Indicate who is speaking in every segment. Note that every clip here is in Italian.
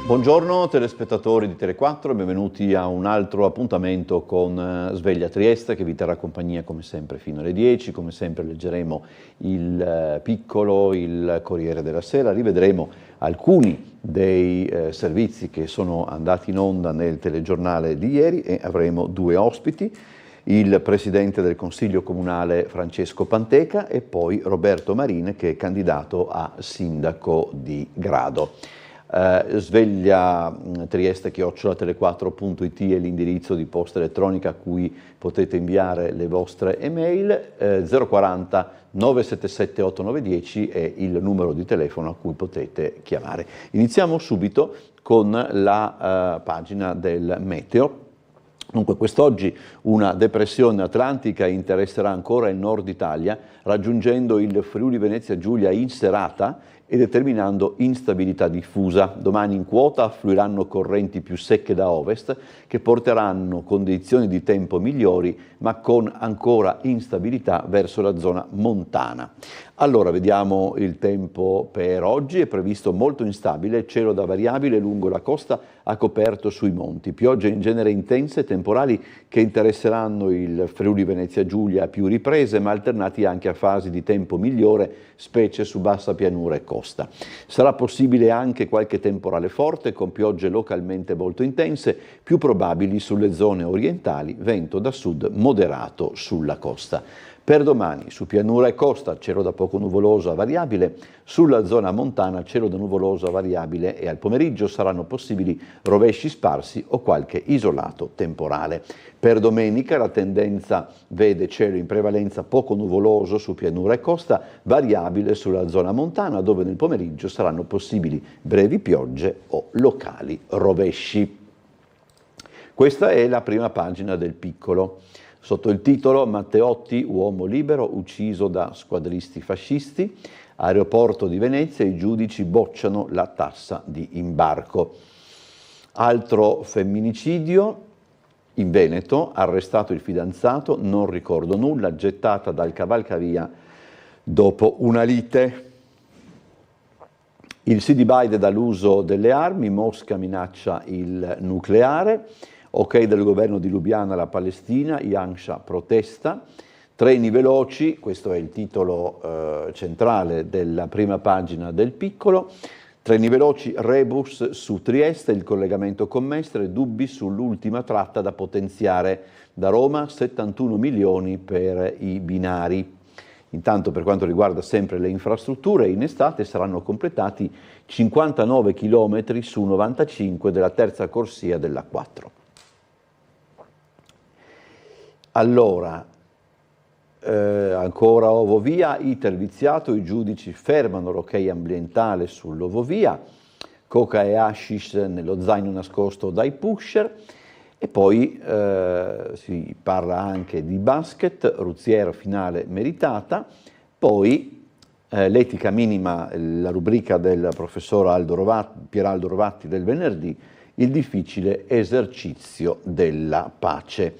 Speaker 1: Buongiorno telespettatori di Tele4, benvenuti a un altro appuntamento con Sveglia Trieste che vi terrà compagnia come sempre fino alle 10, come sempre leggeremo il Piccolo, il Corriere della Sera, rivedremo alcuni dei servizi che sono andati in onda nel telegiornale di ieri e avremo due ospiti, il Presidente del Consiglio Comunale Francesco Panteca e poi Roberto Marin che è candidato a Sindaco di Grado. Sveglia Trieste @tele4.it è l'indirizzo di posta elettronica a cui potete inviare le vostre email, 040 977 8910 è il numero di telefono a cui potete chiamare. Iniziamo subito con la pagina del meteo. Dunque, quest'oggi una depressione atlantica interesserà ancora il nord Italia, raggiungendo il Friuli Venezia Giulia in serata e determinando instabilità diffusa. Domani in quota affluiranno correnti più secche da ovest che porteranno condizioni di tempo migliori, ma con ancora instabilità verso la zona montana. Allora, vediamo il tempo per oggi. È previsto molto instabile, cielo da variabile lungo la costa a coperto sui monti. Piogge in genere intense e temporali che interesseranno il Friuli Venezia Giulia a più riprese, ma alternati anche a fasi di tempo migliore, specie su bassa pianura e costa. Sarà possibile anche qualche temporale forte con piogge localmente molto intense, più probabili sulle zone orientali, vento da sud moderato sulla costa. Per domani su pianura e costa cielo da poco nuvoloso a variabile, sulla zona montana cielo da nuvoloso a variabile e al pomeriggio saranno possibili rovesci sparsi o qualche isolato temporale. Per domenica la tendenza vede cielo in prevalenza poco nuvoloso su pianura e costa, variabile sulla zona montana dove nel pomeriggio saranno possibili brevi piogge o locali rovesci. Questa è la prima pagina del Piccolo. Sotto il titolo Matteotti, uomo libero, ucciso da squadristi fascisti, aeroporto di Venezia, i giudici bocciano la tassa di imbarco. Altro femminicidio, in Veneto, arrestato il fidanzato, non ricordo nulla, gettata dal cavalcavia dopo una lite. Il sì di Biden dall'uso delle armi, Mosca minaccia il nucleare. Ok del governo di Lubiana alla Palestina, Yansha protesta, treni veloci, questo è il titolo centrale della prima pagina del Piccolo, treni veloci, rebus su Trieste, il collegamento con Mestre, dubbi sull'ultima tratta da potenziare da Roma, 71 milioni per i binari. Intanto per quanto riguarda sempre le infrastrutture, in estate saranno completati 59 chilometri su 95 della terza corsia della 4. Allora, ancora Ovovia, iter viziato, i giudici fermano l'ok ambientale sull'Ovovia, coca e hashish nello zaino nascosto dai pusher e poi si parla anche di basket, Ruziera finale meritata, poi l'etica minima, la rubrica del professor Pieraldo Rovatti del venerdì, il difficile esercizio della pace.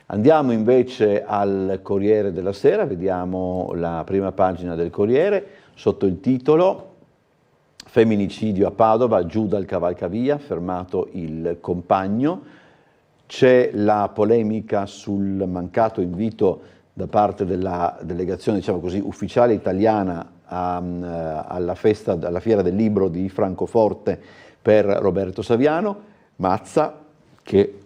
Speaker 1: Andiamo invece al Corriere della Sera, vediamo la prima pagina del Corriere, sotto il titolo Femminicidio a Padova, giù dal cavalcavia, fermato il compagno. C'è la polemica sul mancato invito da parte della delegazione, diciamo così, ufficiale italiana alla Fiera del Libro di Francoforte per Roberto Saviano. Mazza, che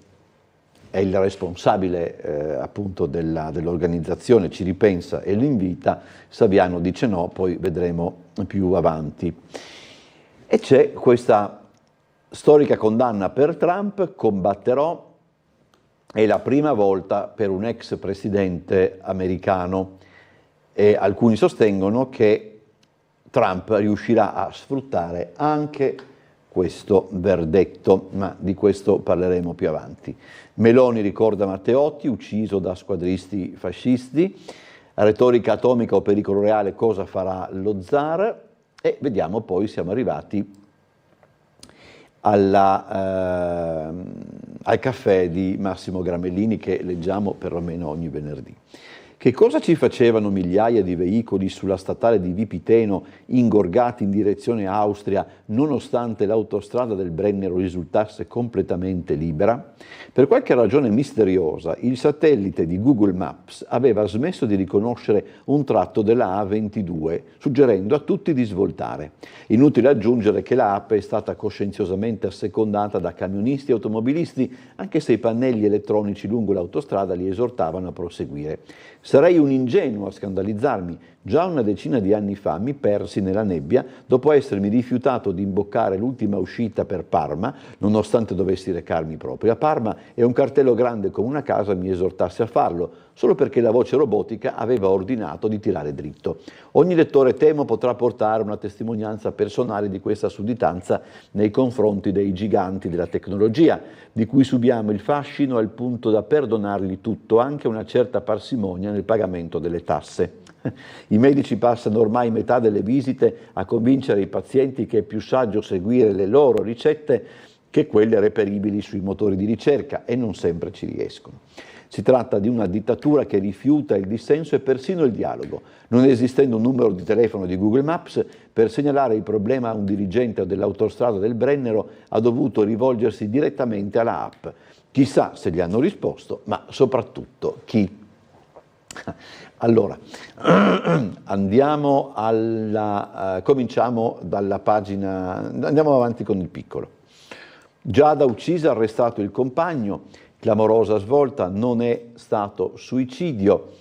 Speaker 1: è il responsabile appunto dell'organizzazione, ci ripensa e lo invita, Saviano dice no, poi vedremo più avanti. E c'è questa storica condanna per Trump, combatterò, è la prima volta per un ex presidente americano e alcuni sostengono che Trump riuscirà a sfruttare anche questo verdetto, ma di questo parleremo più avanti. Meloni ricorda Matteotti, ucciso da squadristi fascisti, retorica atomica o pericolo reale, cosa farà lo zar? E vediamo poi, siamo arrivati al caffè di Massimo Gramellini che leggiamo perlomeno ogni venerdì. Che cosa ci facevano migliaia di veicoli sulla statale di Vipiteno ingorgati in direzione Austria, nonostante l'autostrada del Brennero risultasse completamente libera? Per qualche ragione misteriosa, il satellite di Google Maps aveva smesso di riconoscere un tratto della A22, suggerendo a tutti di svoltare. Inutile aggiungere che la app è stata coscienziosamente assecondata da camionisti e automobilisti, anche se i pannelli elettronici lungo l'autostrada li esortavano a proseguire. Sarei un ingenuo a scandalizzarmi. Già una decina di anni fa mi persi nella nebbia dopo essermi rifiutato di imboccare l'ultima uscita per Parma, nonostante dovessi recarmi proprio a Parma e un cartello grande come una casa mi esortasse a farlo, solo perché la voce robotica aveva ordinato di tirare dritto. Ogni lettore, temo, potrà portare una testimonianza personale di questa sudditanza nei confronti dei giganti della tecnologia, di cui subiamo il fascino al punto da perdonargli tutto, anche una certa parsimonia nel pagamento delle tasse. I medici passano ormai metà delle visite a convincere i pazienti che è più saggio seguire le loro ricette che quelle reperibili sui motori di ricerca, e non sempre ci riescono. Si tratta di una dittatura che rifiuta il dissenso e persino il dialogo. Non esistendo un numero di telefono di Google Maps, per segnalare il problema a un dirigente dell'autostrada del Brennero ha dovuto rivolgersi direttamente alla app. Chissà se gli hanno risposto, ma soprattutto chi. Allora, cominciamo dalla pagina, andiamo avanti con il piccolo. Giada uccisa, arrestato il compagno, clamorosa svolta, non è stato suicidio,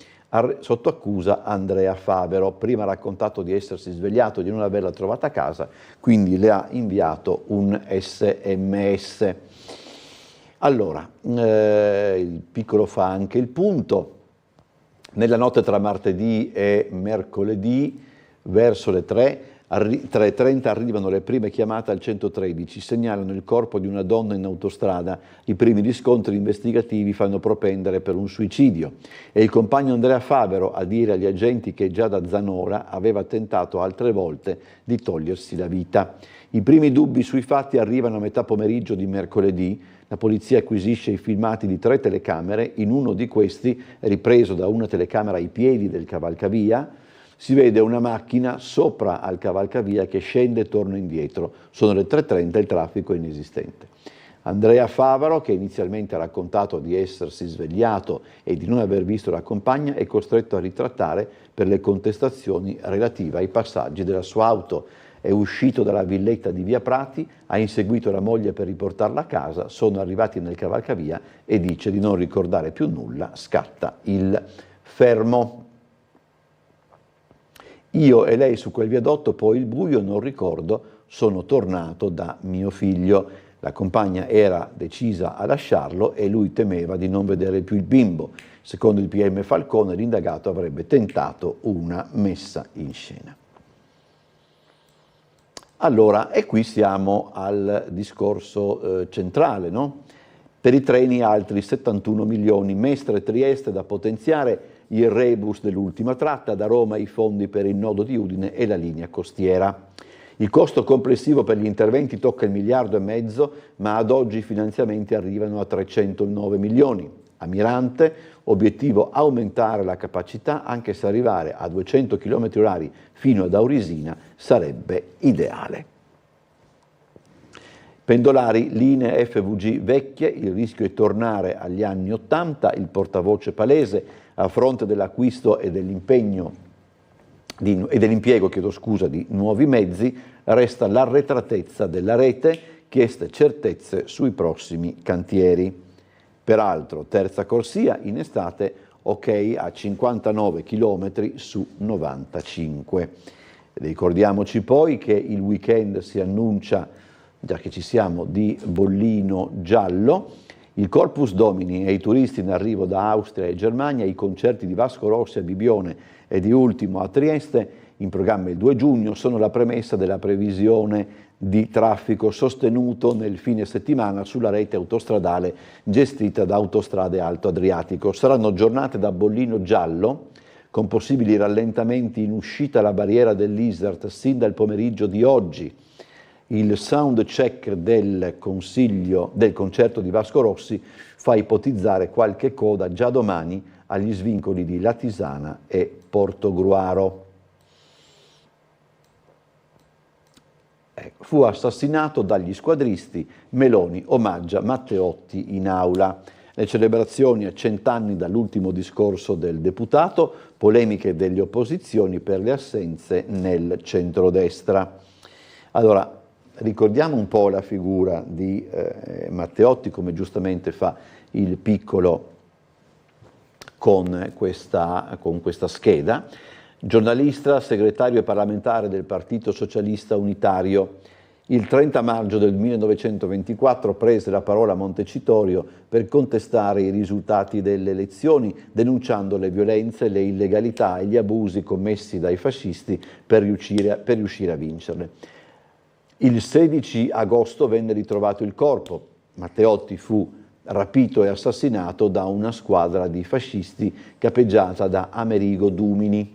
Speaker 1: sotto accusa Andrea Favero, prima ha raccontato di essersi svegliato, di non averla trovata a casa, quindi le ha inviato un SMS. Allora, il piccolo fa anche il punto. Nella notte tra martedì e mercoledì, verso le 3:30 arrivano le prime chiamate al 113, segnalano il corpo di una donna in autostrada, i primi riscontri investigativi fanno propendere per un suicidio. È il compagno Andrea Favero a dire agli agenti che già da Zanola aveva tentato altre volte di togliersi la vita. I primi dubbi sui fatti arrivano a metà pomeriggio di mercoledì. La polizia acquisisce i filmati di 3 telecamere, in uno di questi, ripreso da una telecamera ai piedi del cavalcavia, si vede una macchina sopra al cavalcavia che scende e torna indietro. Sono le 3:30 e il traffico è inesistente. Andrea Favaro, che inizialmente ha raccontato di essersi svegliato e di non aver visto la compagna, è costretto a ritrattare per le contestazioni relative ai passaggi della sua auto. È uscito dalla villetta di Via Prati, ha inseguito la moglie per riportarla a casa, sono arrivati nel cavalcavia e dice di non ricordare più nulla, scatta il fermo. Io e lei su quel viadotto, poi il buio, non ricordo, sono tornato da mio figlio. La compagna era decisa a lasciarlo e lui temeva di non vedere più il bimbo. Secondo il PM Falcone, l'indagato avrebbe tentato una messa in scena. Allora, e qui siamo al discorso centrale, no? Per i treni altri 71 milioni, Mestre-Trieste da potenziare, il rebus dell'ultima tratta, da Roma i fondi per il nodo di Udine e la linea costiera. Il costo complessivo per gli interventi tocca il 1,5 miliardi, ma ad oggi i finanziamenti arrivano a 309 milioni. A Mirante, obiettivo aumentare la capacità, anche se arrivare a 200 km/h fino ad Aurisina sarebbe ideale. Pendolari, linee FVG vecchie, il rischio è tornare agli anni 80, il portavoce Palese, a fronte dell'acquisto e dell'impiego di nuovi mezzi, resta l'arretratezza della rete, chieste certezze sui prossimi cantieri. Peraltro, terza corsia, in estate, ok a 59 km su 95. Ricordiamoci poi che il weekend si annuncia, già che ci siamo, di bollino giallo, il Corpus Domini e i turisti in arrivo da Austria e Germania, i concerti di Vasco Rossi a Bibione e di ultimo a Trieste, in programma il 2 giugno, sono la premessa della previsione di traffico sostenuto nel fine settimana sulla rete autostradale gestita da Autostrade Alto Adriatico. Saranno giornate da bollino giallo, con possibili rallentamenti in uscita alla barriera dell'Isert sin dal pomeriggio di oggi. Il sound check del concerto di Vasco Rossi fa ipotizzare qualche coda già domani agli svincoli di Latisana e Portogruaro. Fu assassinato dagli squadristi, Meloni omaggia Matteotti in aula. Le celebrazioni a 100 anni dall'ultimo discorso del deputato, polemiche delle opposizioni per le assenze nel centrodestra. Allora, ricordiamo un po' la figura di Matteotti, come giustamente fa il piccolo con questa scheda. Giornalista, segretario e parlamentare del Partito Socialista Unitario. Il 30 maggio del 1924 prese la parola a Montecitorio per contestare i risultati delle elezioni, denunciando le violenze, le illegalità e gli abusi commessi dai fascisti per riuscire a vincerle. Il 16 agosto venne ritrovato il corpo. Matteotti fu rapito e assassinato da una squadra di fascisti capeggiata da Amerigo Dumini.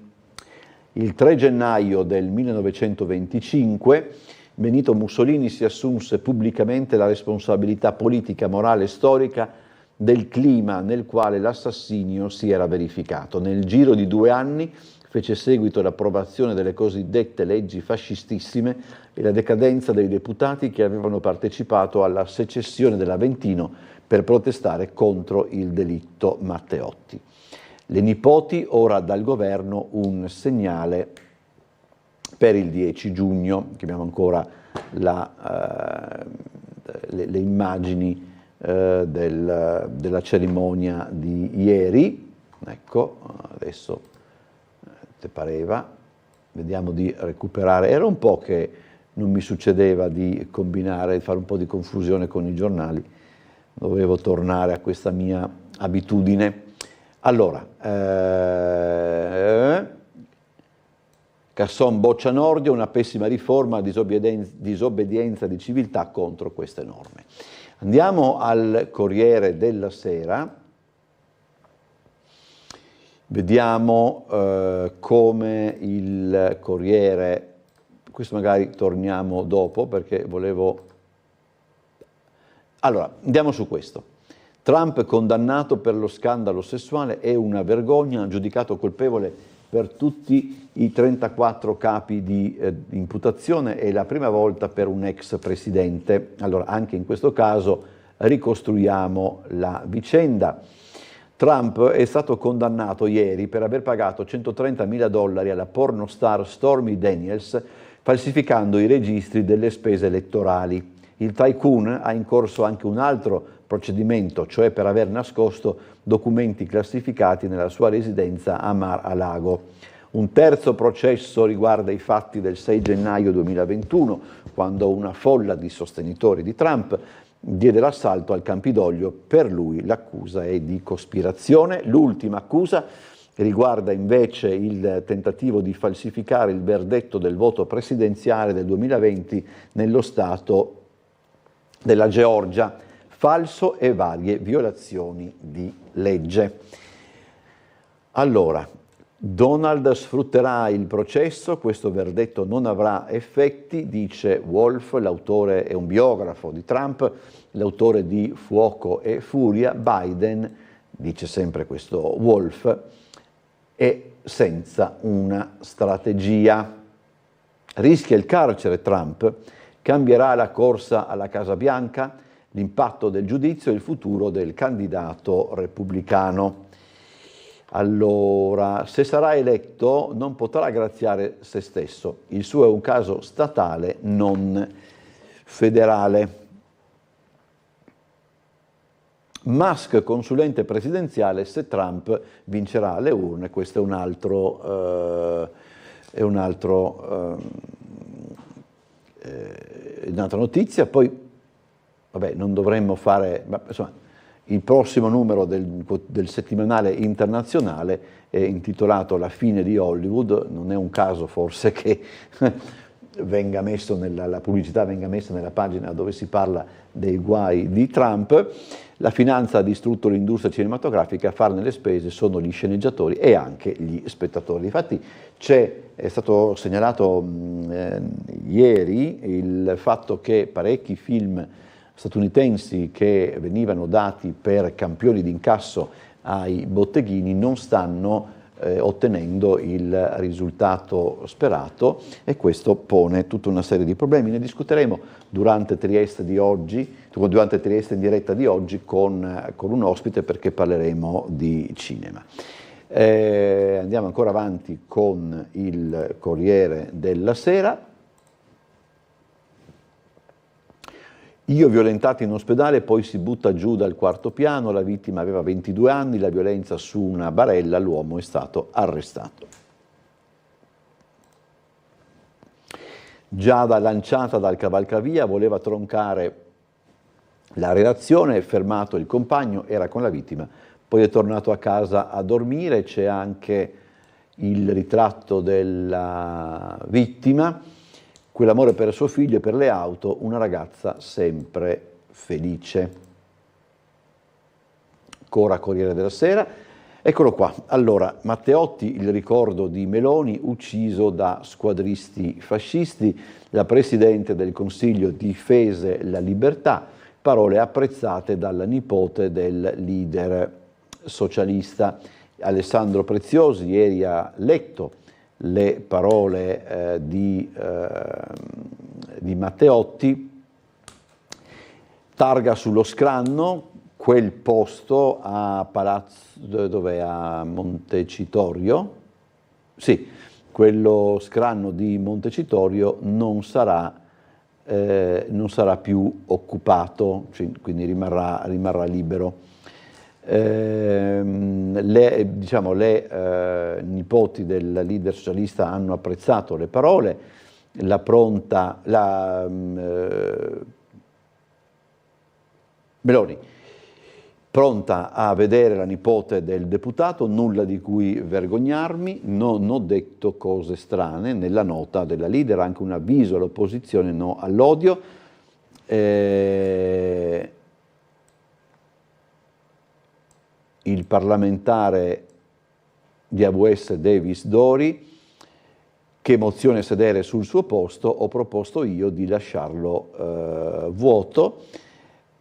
Speaker 1: Il 3 gennaio del 1925 Benito Mussolini si assunse pubblicamente la responsabilità politica, morale e storica del clima nel quale l'assassinio si era verificato. Nel giro di 2 anni fece seguito l'approvazione delle cosiddette leggi fascistissime e la decadenza dei deputati che avevano partecipato alla secessione dell'Aventino per protestare contro il delitto Matteotti. Le nipoti, ora dal governo, un segnale per il 10 giugno, che abbiamo ancora le immagini della cerimonia di ieri. Ecco, adesso te pareva, vediamo di recuperare. Era un po' che non mi succedeva di combinare, di fare un po' di confusione con i giornali, dovevo tornare a questa mia abitudine. Allora, Casson boccia Nordio, una pessima riforma, disobbedienza di civiltà contro queste norme. Andiamo al Corriere della Sera, vediamo come il Corriere, questo magari torniamo dopo perché volevo... Allora, andiamo su questo. Trump condannato per lo scandalo sessuale, è una vergogna, giudicato colpevole per tutti i 34 capi di imputazione, è la prima volta per un ex presidente. Allora, anche in questo caso ricostruiamo la vicenda. Trump è stato condannato ieri per aver pagato $130.000 alla pornostar Stormy Daniels, falsificando i registri delle spese elettorali. Il tycoon ha in corso anche un altro procedimento, cioè per aver nascosto documenti classificati nella sua residenza a Mar-a-Lago. Un terzo processo riguarda i fatti del 6 gennaio 2021, quando una folla di sostenitori di Trump diede l'assalto al Campidoglio. Per lui l'accusa è di cospirazione. L'ultima accusa riguarda invece il tentativo di falsificare il verdetto del voto presidenziale del 2020 nello stato della Georgia, falso e varie violazioni di legge. Allora, Donald sfrutterà il processo, questo verdetto non avrà effetti, dice Wolf, l'autore è un biografo di Trump, l'autore di Fuoco e Furia. Biden, dice sempre questo Wolf, è senza una strategia. Rischia il carcere Trump, cambierà la corsa alla Casa Bianca, l'impatto del giudizio e il futuro del candidato repubblicano. Allora, se sarà eletto non potrà graziare se stesso, il suo è un caso statale, non federale. Musk consulente presidenziale se Trump vincerà alle urne, questo è un'altra notizia. Poi, vabbè, non dovremmo fare, ma, insomma, il prossimo numero del settimanale internazionale è intitolato La fine di Hollywood. Non è un caso forse che venga messo la pubblicità venga messa nella pagina dove si parla dei guai di Trump. La finanza ha distrutto l'industria cinematografica, a farne le spese sono gli sceneggiatori e anche gli spettatori. Infatti è stato segnalato ieri il fatto che parecchi film statunitensi che venivano dati per campioni di incasso ai botteghini non stanno ottenendo il risultato sperato, e questo pone tutta una serie di problemi. Ne discuteremo durante Trieste in diretta di oggi con un ospite, perché parleremo di cinema. Andiamo ancora avanti con il Corriere della Sera. Io violentato in ospedale, poi si butta giù dal quarto piano, la vittima aveva 22 anni, la violenza su una barella, l'uomo è stato arrestato. Giada lanciata dal cavalcavia, voleva troncare la relazione, fermato il compagno, era con la vittima, poi è tornato a casa a dormire. C'è anche il ritratto della vittima, quell'amore per suo figlio e per le auto, una ragazza sempre felice. Ancora Corriere della Sera, eccolo qua. Allora, Matteotti, il ricordo di Meloni, ucciso da squadristi fascisti, la Presidente del Consiglio difese la libertà, parole apprezzate dalla nipote del leader socialista. Alessandro Preziosi ieri ha letto le parole di Matteotti. Targa sullo scranno, quel posto a a Montecitorio, sì, quello scranno di Montecitorio non sarà più occupato, quindi rimarrà libero. Le nipoti del leader socialista hanno apprezzato le parole, Meloni pronta a vedere la nipote del deputato, nulla di cui vergognarmi, non ho detto cose strane, nella nota della leader anche un avviso all'opposizione, no all'odio. Il parlamentare di AVS Davis Dori, che mozione sedere sul suo posto, ho proposto io di lasciarlo vuoto,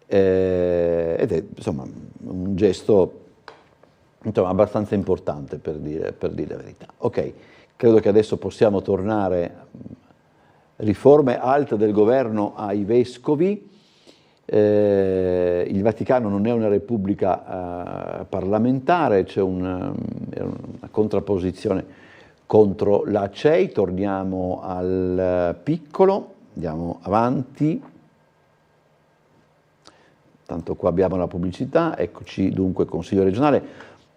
Speaker 1: ed è insomma un gesto abbastanza importante, per dire la verità. Ok, credo che adesso possiamo tornare. Riforme alte del governo ai vescovi. Il Vaticano non è una repubblica parlamentare, c'è una contrapposizione contro la CEI. Torniamo al piccolo, andiamo avanti. Tanto qua abbiamo la pubblicità, eccoci dunque Consiglio regionale.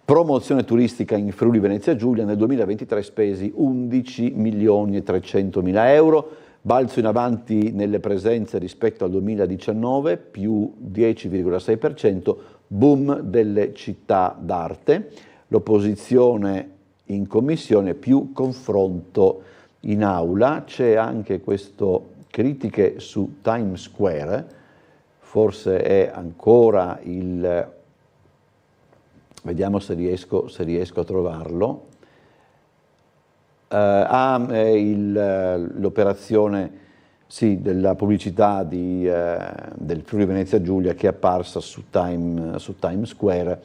Speaker 1: Promozione turistica in Friuli Venezia Giulia, nel 2023 spesi 11.300.000 euro, balzo in avanti nelle presenze rispetto al 2019, più 10,6%, boom delle città d'arte, l'opposizione in commissione, più confronto in aula. C'è anche questo critiche su Times Square, forse è ancora vediamo se riesco a trovarlo. L'operazione della pubblicità del Friuli Venezia Giulia, che è apparsa su Times Square.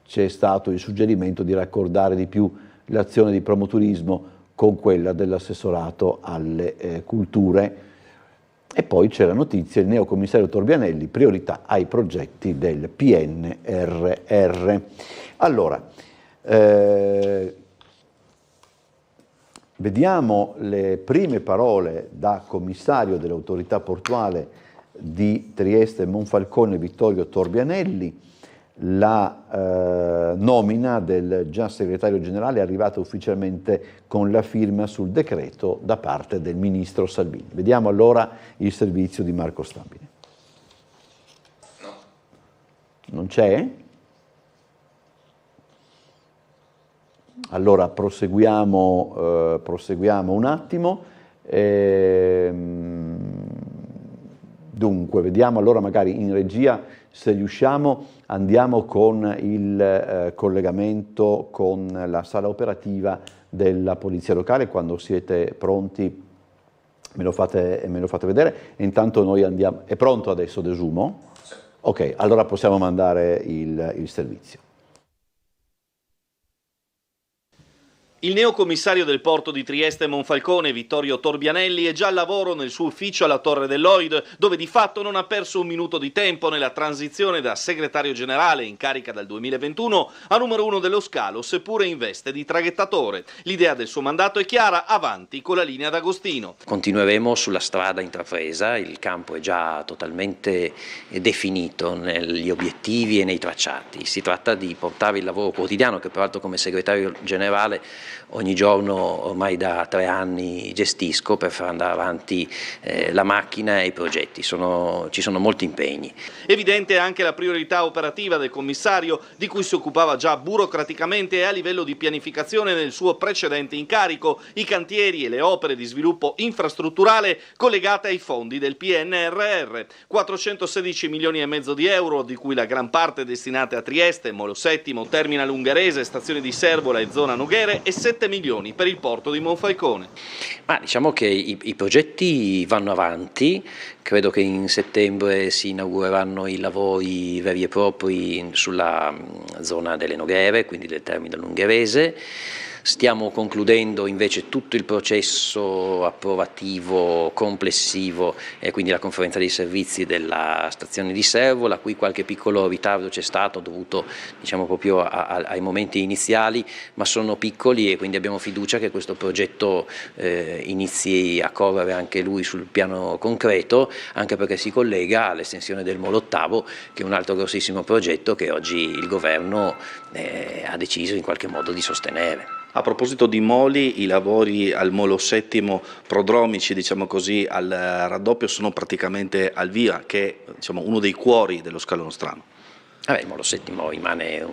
Speaker 1: C'è stato il suggerimento di raccordare di più l'azione di promoturismo con quella dell'assessorato alle culture. E poi c'è la notizia, il neocommissario Torbianelli, priorità ai progetti del PNRR. Allora, vediamo le prime parole da commissario dell'autorità portuale di Trieste Monfalcone Vittorio Torbianelli. La nomina del già segretario generale è arrivata ufficialmente con la firma sul decreto da parte del ministro Salvini. Vediamo allora il servizio di Marco Stabile. No. Non c'è? Allora proseguiamo un attimo. Dunque, vediamo allora magari in regia, se riusciamo, andiamo con il collegamento con la sala operativa della Polizia Locale. Quando siete pronti me lo fate vedere. E intanto noi andiamo. È pronto adesso Desumo? Sì. Ok, allora possiamo mandare il servizio.
Speaker 2: Il neocommissario del porto di Trieste Monfalcone, Vittorio Torbianelli, è già al lavoro nel suo ufficio alla Torre dell'Oid, dove di fatto non ha perso un minuto di tempo nella transizione da segretario generale in carica dal 2021 a numero 1 dello scalo, seppure in veste di traghettatore. L'idea del suo mandato è chiara: avanti con la linea d'Agostino.
Speaker 3: Continueremo sulla strada intrapresa, il campo è già totalmente definito negli obiettivi e nei tracciati. Si tratta di portare il lavoro quotidiano, che peraltro come segretario generale ogni giorno ormai da 3 anni gestisco, per far andare avanti la macchina e i progetti. Ci sono molti impegni.
Speaker 2: Evidente anche la priorità operativa del commissario, di cui si occupava già burocraticamente e a livello di pianificazione nel suo precedente incarico: i cantieri e le opere di sviluppo infrastrutturale collegate ai fondi del PNRR. 416 milioni e mezzo di euro, di cui la gran parte destinate a Trieste, Molo Settimo, Terminal Ungherese, stazione di Servola e zona Nughere, e 7 milioni per il porto di Monfalcone.
Speaker 3: Ma diciamo che i progetti vanno avanti, credo che in settembre si inaugureranno i lavori veri e propri sulla zona delle Noghere, quindi del Terminal Ungherese. Stiamo concludendo invece tutto il processo approvativo complessivo, quindi la conferenza dei servizi della stazione di Servola. Qui qualche piccolo ritardo c'è stato dovuto, diciamo, proprio ai momenti iniziali, ma sono piccoli e quindi abbiamo fiducia che questo progetto inizi a correre anche lui sul piano concreto, anche perché si collega all'estensione del Molo Ottavo, che è un altro grossissimo progetto che oggi il governo ha deciso in qualche modo di sostenere.
Speaker 2: A proposito di moli, i lavori al Molo Settimo prodromici, diciamo così, al raddoppio sono praticamente al via, che è, diciamo, uno dei cuori dello scalo nostrano.
Speaker 3: Il Molo Settimo rimane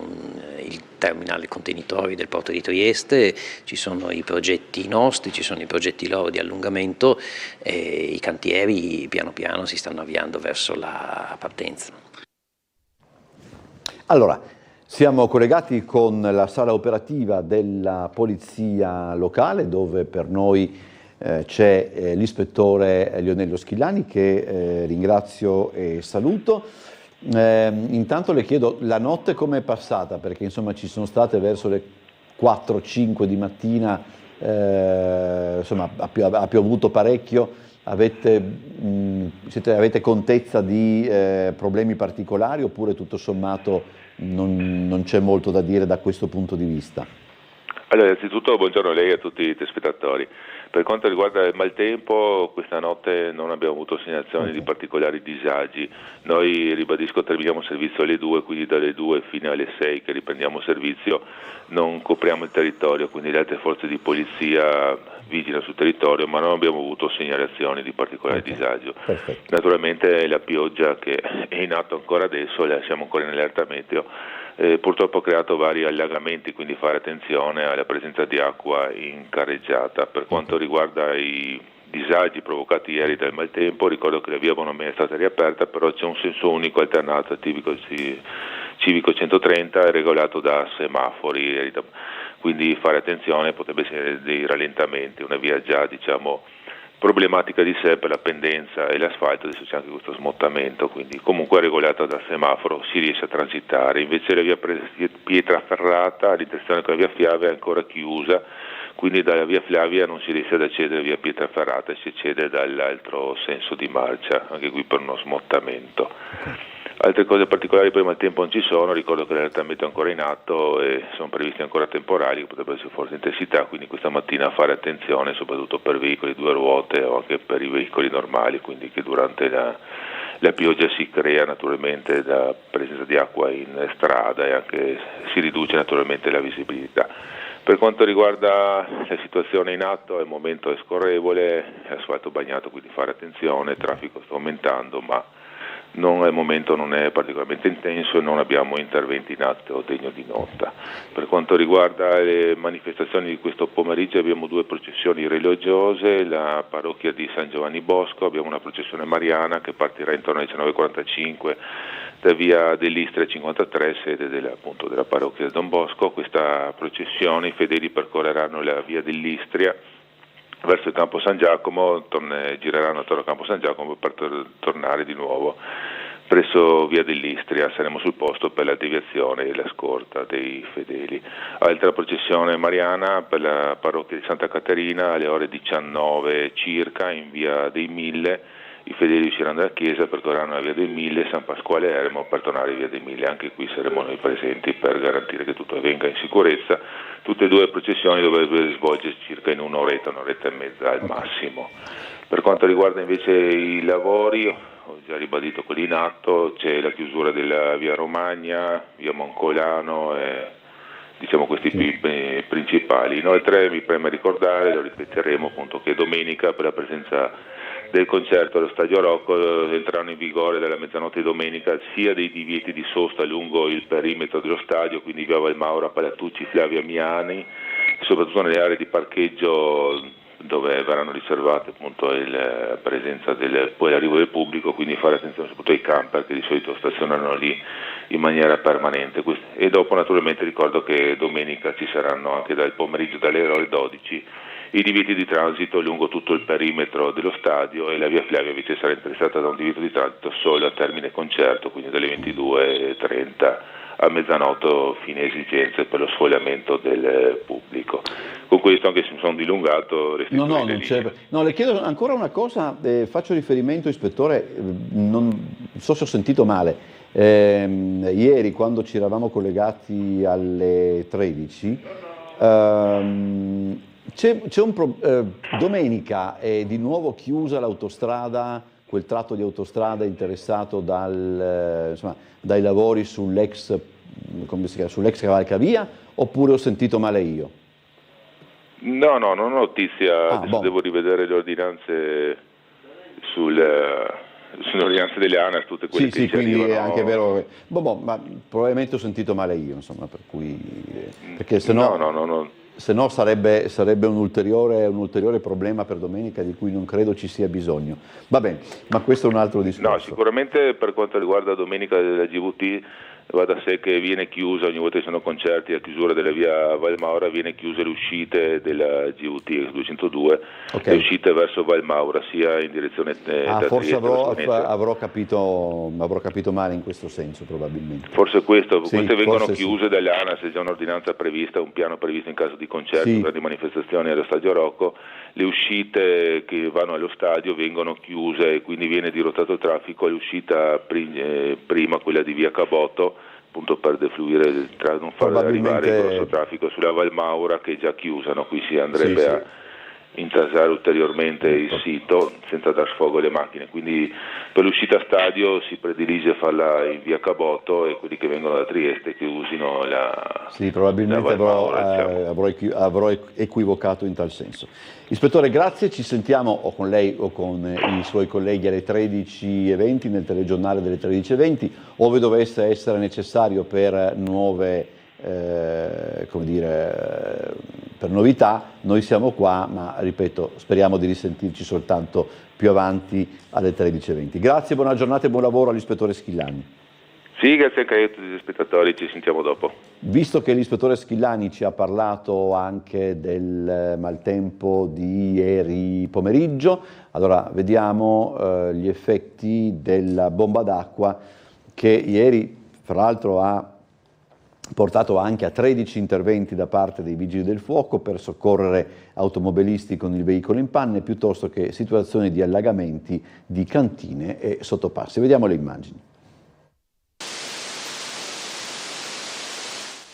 Speaker 3: il terminale contenitori del porto di Trieste, ci sono i progetti nostri, ci sono i progetti loro di allungamento e i cantieri piano piano si stanno avviando verso la partenza.
Speaker 1: Allora, siamo collegati con la sala operativa della Polizia Locale, dove per noi c'è l'ispettore Lionello Schillani, che ringrazio e saluto. Intanto le chiedo, la notte com'è passata? Perché insomma ci sono state verso le 4-5 di mattina, insomma ha piovuto parecchio. Avete contezza di problemi particolari, oppure tutto sommato non c'è molto da dire da questo punto di vista?
Speaker 4: Allora, innanzitutto buongiorno a lei e a tutti i telespettatori. Per quanto riguarda il maltempo, questa notte non abbiamo avuto segnalazioni di particolari disagi. Noi, ribadisco, terminiamo servizio alle 2, quindi dalle 2 fino alle 6 che riprendiamo servizio non copriamo il territorio, quindi le altre forze di polizia vigilano sul territorio, ma non abbiamo avuto segnalazioni di particolare disagio.
Speaker 1: Perfetto.
Speaker 4: Naturalmente la pioggia, che è in atto ancora adesso, siamo ancora in allerta meteo, purtroppo ha creato vari allagamenti, quindi fare attenzione alla presenza di acqua in carreggiata. Per quanto riguarda i disagi provocati ieri dal maltempo, ricordo che la via Bonomè è stata riaperta, però c'è un senso unico alternato al civico 130 regolato da semafori, quindi fare attenzione, potrebbe essere dei rallentamenti, una via già, diciamo, problematica di sé per la pendenza e l'asfalto. Adesso c'è anche questo smottamento, quindi comunque regolata dal semaforo si riesce a transitare. Invece la via Pietraferrata, l'intersezione con la via Flavia, è ancora chiusa, quindi dalla via Flavia non si riesce ad accedere via Pietraferrata e si accede dall'altro senso di marcia, anche qui per uno smottamento. Altre cose particolari per il maltempo non ci sono, ricordo che l'allertamento è ancora in atto e sono previsti ancora temporali che potrebbero essere forti intensità, quindi questa mattina fare attenzione soprattutto per veicoli 2 ruote o anche per i veicoli normali, quindi che durante la pioggia si crea naturalmente la presenza di acqua in strada e anche si riduce naturalmente la visibilità. Per quanto riguarda la situazione in atto, al momento è scorrevole, è asfalto bagnato, quindi fare attenzione, il traffico sta aumentando, ma al momento non è particolarmente intenso e non abbiamo interventi in atto degno di nota. Per quanto riguarda le manifestazioni di questo pomeriggio, abbiamo 2 processioni religiose, la parrocchia di San Giovanni Bosco, abbiamo una processione mariana che partirà intorno alle 19:45 da via dell'Istria 53, sede appunto della parrocchia del Don Bosco. Questa processione, i fedeli percorreranno la via dell'Istria verso il Campo San Giacomo, gireranno attorno al Campo San Giacomo per tornare di nuovo presso via dell'Istria. Saremo sul posto per la deviazione e la scorta dei fedeli. Altra processione mariana per la parrocchia di Santa Caterina alle ore 19 circa in via dei Mille. I fedeli usciranno dalla chiesa, percorreranno la via dei Mille e San Pasquale Eremo per tornare via dei Mille. Anche qui saremo noi presenti per garantire che tutto avvenga in sicurezza. Tutte e due le processioni dovrebbero svolgersi circa in un'oretta e mezza al massimo. Per quanto riguarda invece i lavori, ho già ribadito quelli in atto, c'è la chiusura della via Romagna, via Moncolano e diciamo questi principali. Inoltre mi preme ricordare, lo ripeteremo appunto, che domenica per la presenza del concerto allo Stadio Rocco entreranno in vigore dalla mezzanotte di domenica sia dei divieti di sosta lungo il perimetro dello stadio, quindi via Valmaura, Palatucci, Flavia Miani, soprattutto nelle aree di parcheggio dove verranno riservate appunto la presenza poi l'arrivo del pubblico, quindi fare attenzione soprattutto ai camper che di solito stazionano lì in maniera permanente. E dopo naturalmente ricordo che domenica ci saranno anche dal pomeriggio dalle ore 12 i divieti di transito lungo tutto il perimetro dello stadio, e la via Flavia invece sarà interessata da un divieto di transito solo a termine concerto, quindi dalle 22:30 a mezzanotte, fine esigenze per lo sfogliamento del pubblico. Con questo, anche se mi sono dilungato,
Speaker 1: No, le chiedo ancora una cosa, faccio riferimento, ispettore, non so se ho sentito male, ieri quando ci eravamo collegati alle 13, domenica è di nuovo chiusa l'autostrada, quel tratto di autostrada interessato dai lavori sull'ex cavalcavia, oppure ho sentito male io?
Speaker 4: No, non ho notizia, devo rivedere le ordinanze sulle ordinanze delle ANAS, tutte quelle che ci
Speaker 1: quindi
Speaker 4: arrivano.
Speaker 1: è anche vero, ma probabilmente ho sentito male io, insomma, per cui, perché se no sarebbe un ulteriore problema per domenica di cui non credo ci sia bisogno. Va bene, ma questo è un altro discorso.
Speaker 4: No, sicuramente per quanto riguarda domenica della GVT va da sé che viene chiusa, ogni volta che sono concerti a chiusura della via Valmaura viene chiuse le uscite della GVT 202, le uscite verso Valmaura sia in direzione
Speaker 1: forse avrò capito male in questo senso, probabilmente.
Speaker 4: Forse queste vengono chiuse dalle ANAS, c'è già un'ordinanza prevista, un piano previsto in caso di concerti, grandi manifestazioni allo Stadio Rocco. Le uscite che vanno allo stadio vengono chiuse e quindi viene dirottato il traffico all'uscita prima, quella di via Caboto, appunto per defluire, non far arrivare il grosso traffico sulla Valmaura che è già chiusa, no? Qui si andrebbe a intasare ulteriormente il sito senza dar sfogo alle macchine, quindi per l'uscita stadio si predilige farla in via Caboto e quelli che vengono da Trieste che usino la
Speaker 1: probabilmente avrò equivocato in tal senso. Ispettore, grazie, ci sentiamo o con lei o con i suoi colleghi alle 13:20 nel telegiornale delle 13:20, ove dovesse essere necessario per nuove per novità, noi siamo qua, ma ripeto, speriamo di risentirci soltanto più avanti alle 13:20. Grazie, buona giornata e buon lavoro all'ispettore Schillani.
Speaker 4: Sì, grazie anche a tutti gli spettatori, ci sentiamo dopo.
Speaker 1: Visto che l'ispettore Schillani ci ha parlato anche del maltempo di ieri pomeriggio, allora vediamo gli effetti della bomba d'acqua che ieri, fra l'altro, ha portato anche a 13 interventi da parte dei vigili del fuoco per soccorrere automobilisti con il veicolo in panne, piuttosto che situazioni di allagamenti di cantine e sottopassi. Vediamo le immagini.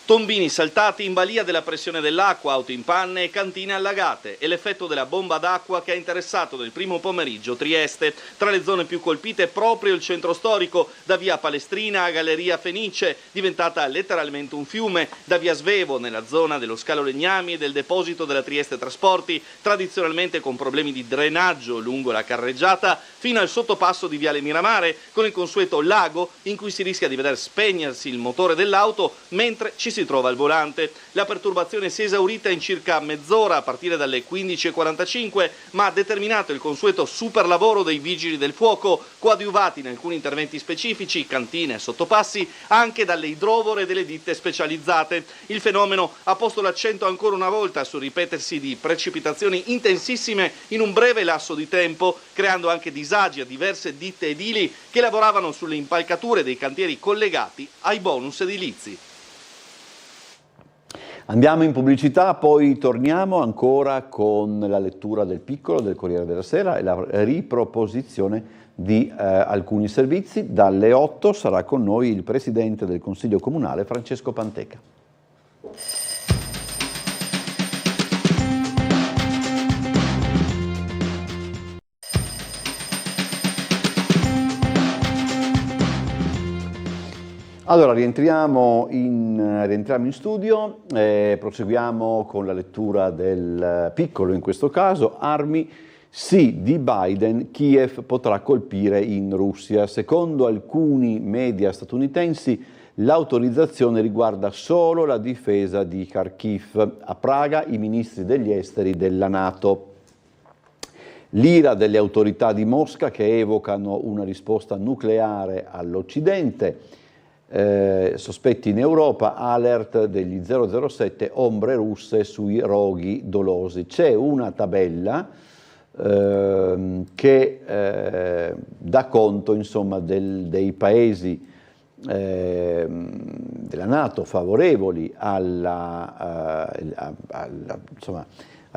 Speaker 2: Tombini saltati in balia della pressione dell'acqua, auto in panne e cantine allagate. È l'effetto della bomba d'acqua che ha interessato nel primo pomeriggio Trieste. Tra le zone più colpite proprio il centro storico, da via Palestrina a Galleria Fenice, diventata letteralmente un fiume, da via Svevo nella zona dello Scalo Legnami e del deposito della Trieste Trasporti, tradizionalmente con problemi di drenaggio lungo la carreggiata, fino al sottopasso di viale Miramare, con il consueto lago in cui si rischia di veder spegnersi il motore dell'auto mentre ci si trova al volante. La perturbazione si è esaurita in circa mezz'ora a partire dalle 15:45, ma ha determinato il consueto superlavoro dei vigili del fuoco, coadiuvati in alcuni interventi specifici, cantine e sottopassi, anche dalle idrovore delle ditte specializzate. Il fenomeno ha posto l'accento ancora una volta sul ripetersi di precipitazioni intensissime in un breve lasso di tempo, creando anche disagi a diverse ditte edili che lavoravano sulle impalcature dei cantieri collegati ai bonus edilizi.
Speaker 1: Andiamo in pubblicità, poi torniamo ancora con la lettura del Piccolo del Corriere della Sera e la riproposizione di alcuni servizi. Dalle 8 sarà con noi il Presidente del Consiglio Comunale Francesco Panteca. Allora, rientriamo in studio, proseguiamo con la lettura del Piccolo in questo caso. Armi, sì di Biden, Kiev potrà colpire in Russia. Secondo alcuni media statunitensi l'autorizzazione riguarda solo la difesa di Kharkiv. A Praga i ministri degli esteri della NATO. L'ira delle autorità di Mosca che evocano una risposta nucleare all'Occidente. Sospetti in Europa, alert degli 007, ombre russe sui roghi dolosi. C'è una tabella che dà conto, insomma, dei paesi della NATO favorevoli al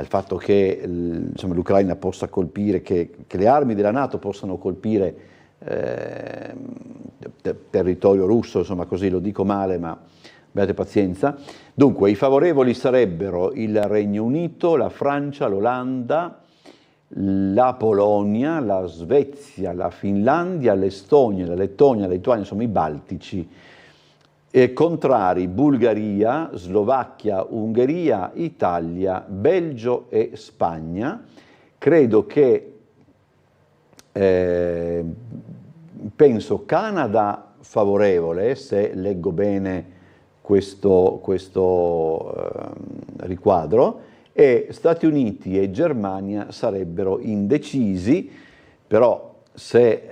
Speaker 1: fatto che l'Ucraina possa colpire, che le armi della NATO possano colpire territorio russo, insomma, così lo dico male, ma abbiate pazienza. Dunque, i favorevoli sarebbero il Regno Unito, la Francia, l'Olanda, la Polonia, la Svezia, la Finlandia, l'Estonia, la Lettonia, la Lituania, insomma i Baltici. E contrari Bulgaria, Slovacchia, Ungheria, Italia, Belgio e Spagna. Credo che penso Canada favorevole, se leggo bene questo riquadro, e Stati Uniti e Germania sarebbero indecisi, però se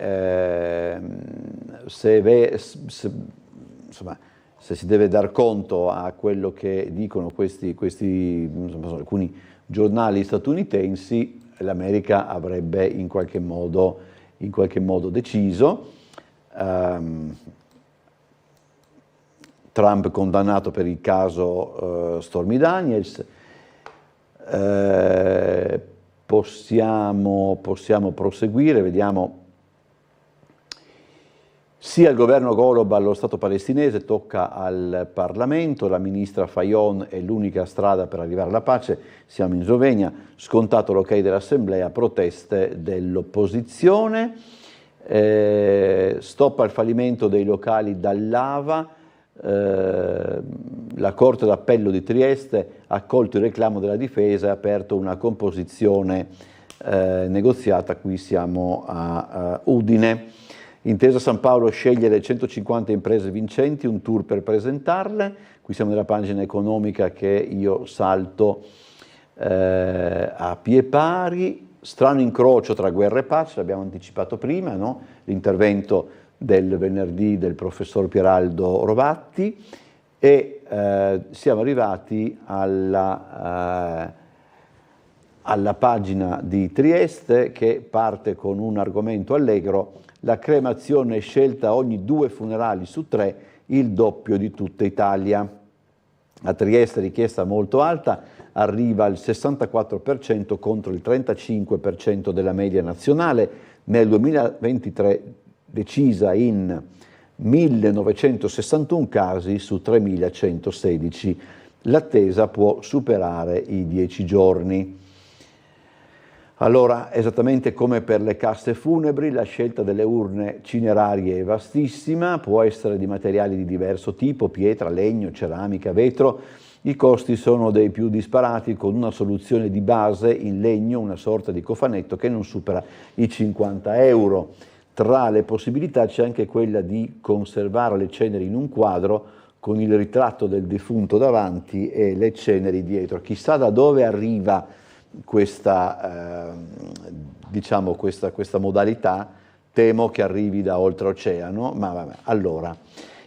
Speaker 1: si deve dar conto a quello che dicono alcuni giornali statunitensi, l'America avrebbe in qualche modo deciso. Trump condannato per il caso Stormy Daniels. Possiamo proseguire, vediamo. Sia il governo Golob allo Stato palestinese, tocca al Parlamento, la ministra Fajon è l'unica strada per arrivare alla pace, siamo in Slovenia, scontato l'ok dell'Assemblea, proteste dell'opposizione, stop al fallimento dei locali dall'Ava, la Corte d'Appello di Trieste ha accolto il reclamo della difesa e ha aperto una composizione negoziata, qui siamo a Udine. Intesa San Paolo sceglie le 150 imprese vincenti, un tour per presentarle, qui siamo nella pagina economica che io salto a pie pari. Strano incrocio tra guerra e pace, l'abbiamo anticipato prima, no? L'intervento del venerdì del professor Pieraldo Rovatti, e siamo arrivati alla pagina di Trieste che parte con un argomento allegro: la cremazione è scelta ogni 2 funerali su 3, il doppio di tutta Italia. A Trieste richiesta molto alta, arriva al 64% contro il 35% della media nazionale. Nel 2023 decisa in 1961 casi su 3.116. L'attesa può superare i 10 giorni. Allora, esattamente come per le casse funebri, la scelta delle urne cinerarie è vastissima, può essere di materiali di diverso tipo, pietra, legno, ceramica, vetro. I costi sono dei più disparati, con una soluzione di base in legno, una sorta di cofanetto che non supera i 50 euro. Tra le possibilità c'è anche quella di conservare le ceneri in un quadro con il ritratto del defunto davanti e le ceneri dietro. Chissà da dove arriva questa, diciamo questa modalità, temo che arrivi da oltreoceano, ma vabbè. Allora,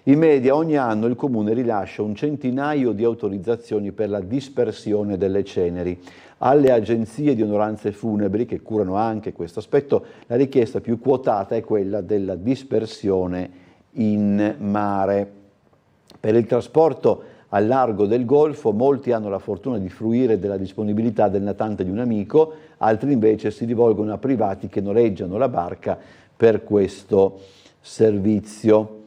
Speaker 1: in media ogni anno il Comune rilascia un centinaio di autorizzazioni per la dispersione delle ceneri. Alle agenzie di onoranze funebri, che curano anche questo aspetto, la richiesta più quotata è quella della dispersione in mare. Per il trasporto al largo del Golfo molti hanno la fortuna di fruire della disponibilità del natante di un amico, altri invece si rivolgono a privati che noleggiano la barca per questo servizio.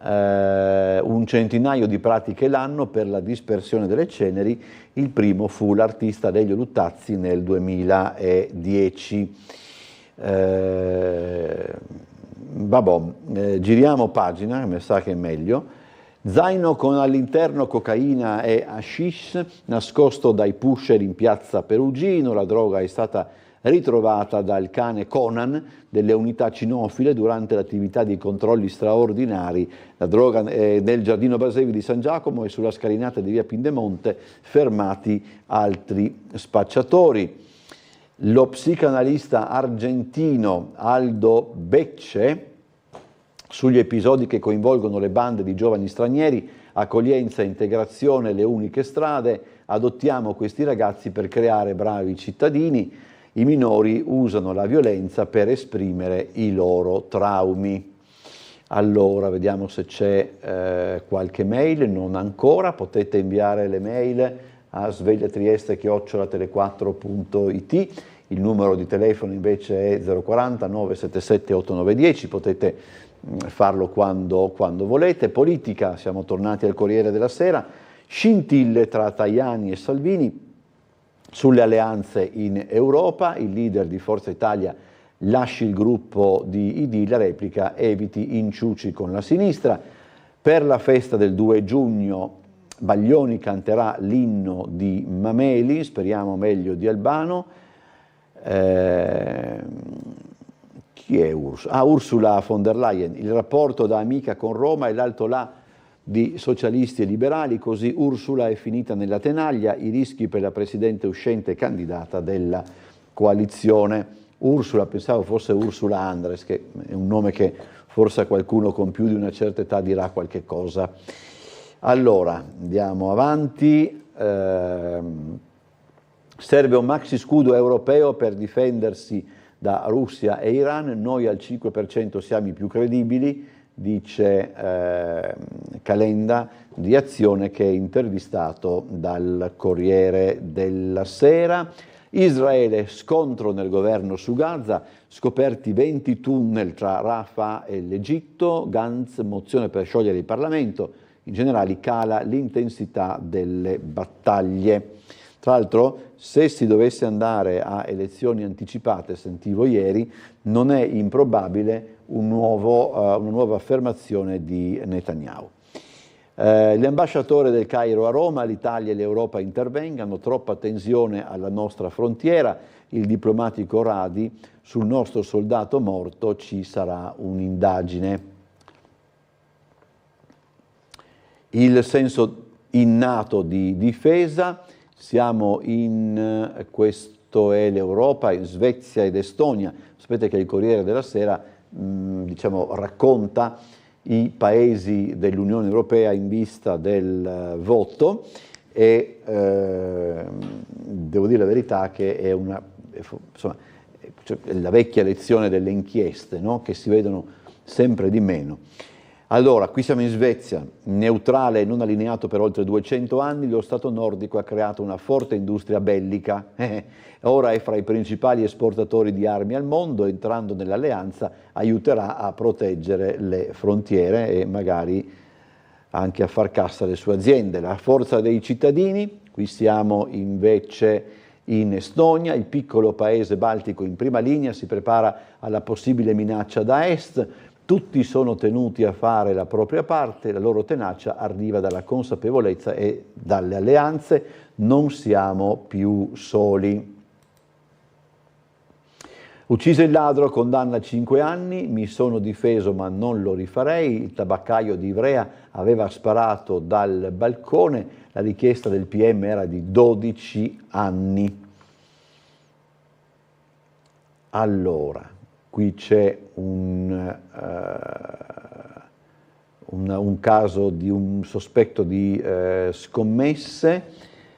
Speaker 1: Un centinaio di pratiche l'anno per la dispersione delle ceneri. Il primo fu l'artista Lelio Luttazzi nel 2010. Giriamo pagina, mi sa che è meglio. Zaino con all'interno cocaina e hashish nascosto dai pusher in piazza Perugino. La droga è stata ritrovata dal cane Conan delle unità cinofile durante l'attività di controlli straordinari. La droga nel giardino Basevi di San Giacomo e sulla scalinata di via Pindemonte, fermati altri spacciatori. Lo psicanalista argentino Aldo Becce, sugli episodi che coinvolgono le bande di giovani stranieri, accoglienza e integrazione le uniche strade, adottiamo questi ragazzi per creare bravi cittadini. I minori usano la violenza per esprimere i loro traumi. Allora, vediamo se c'è qualche mail, non ancora, potete inviare le mail a svegliatrieste@tele4.it, il numero di telefono invece è 040 977 8910, potete farlo quando volete. Politica, siamo tornati al Corriere della Sera, scintille tra Tajani e Salvini sulle alleanze in Europa, il leader di Forza Italia lasci il gruppo di ID, la replica eviti inciuci con la sinistra. Per la festa del 2 giugno Baglioni canterà l'inno di Mameli, speriamo meglio di Albano. Chi è Ursula? Ursula von der Leyen, il rapporto da amica con Roma e l'alto là di socialisti e liberali, così Ursula è finita nella tenaglia, i rischi per la presidente uscente candidata della coalizione. Ursula, pensavo fosse Ursula Andres, che è un nome che forse a qualcuno con più di una certa età dirà qualche cosa. Allora, andiamo avanti. Serve un maxi scudo europeo per difendersi da Russia e Iran, noi al 5% siamo i più credibili, dice Calenda di Azione, che è intervistato dal Corriere della Sera. Israele, scontro nel governo su Gaza, scoperti 20 tunnel tra Rafah e l'Egitto, Gantz, mozione per sciogliere il Parlamento, in generale cala l'intensità delle battaglie. Tra l'altro, se si dovesse andare a elezioni anticipate, sentivo ieri, non è improbabile una nuova affermazione di Netanyahu. L'ambasciatore del Cairo a Roma, l'Italia e l'Europa intervengano, troppa tensione alla nostra frontiera, il diplomatico Radi, sul nostro soldato morto ci sarà un'indagine. Il senso innato di difesa, siamo in, questo è l'Europa, in Svezia ed Estonia. Sapete che il Corriere della Sera racconta i paesi dell'Unione Europea in vista del voto e devo dire la verità che è la vecchia lezione delle inchieste, no? Che si vedono sempre di meno. Allora, qui siamo in Svezia, neutrale e non allineato per oltre 200 anni, lo Stato nordico ha creato una forte industria bellica, ora è fra i principali esportatori di armi al mondo, entrando nell'alleanza aiuterà a proteggere le frontiere e magari anche a far cassa le sue aziende. La forza dei cittadini, qui siamo invece in Estonia, il piccolo paese baltico in prima linea si prepara alla possibile minaccia da est. Tutti sono tenuti a fare la propria parte, la loro tenacia arriva dalla consapevolezza e dalle alleanze, non siamo più soli. Ucciso il ladro, condanna a 5 anni, mi sono difeso ma non lo rifarei, il tabaccaio di Ivrea aveva sparato dal balcone, la richiesta del PM era di 12 anni. Allora, qui c'è un caso di un sospetto di scommesse,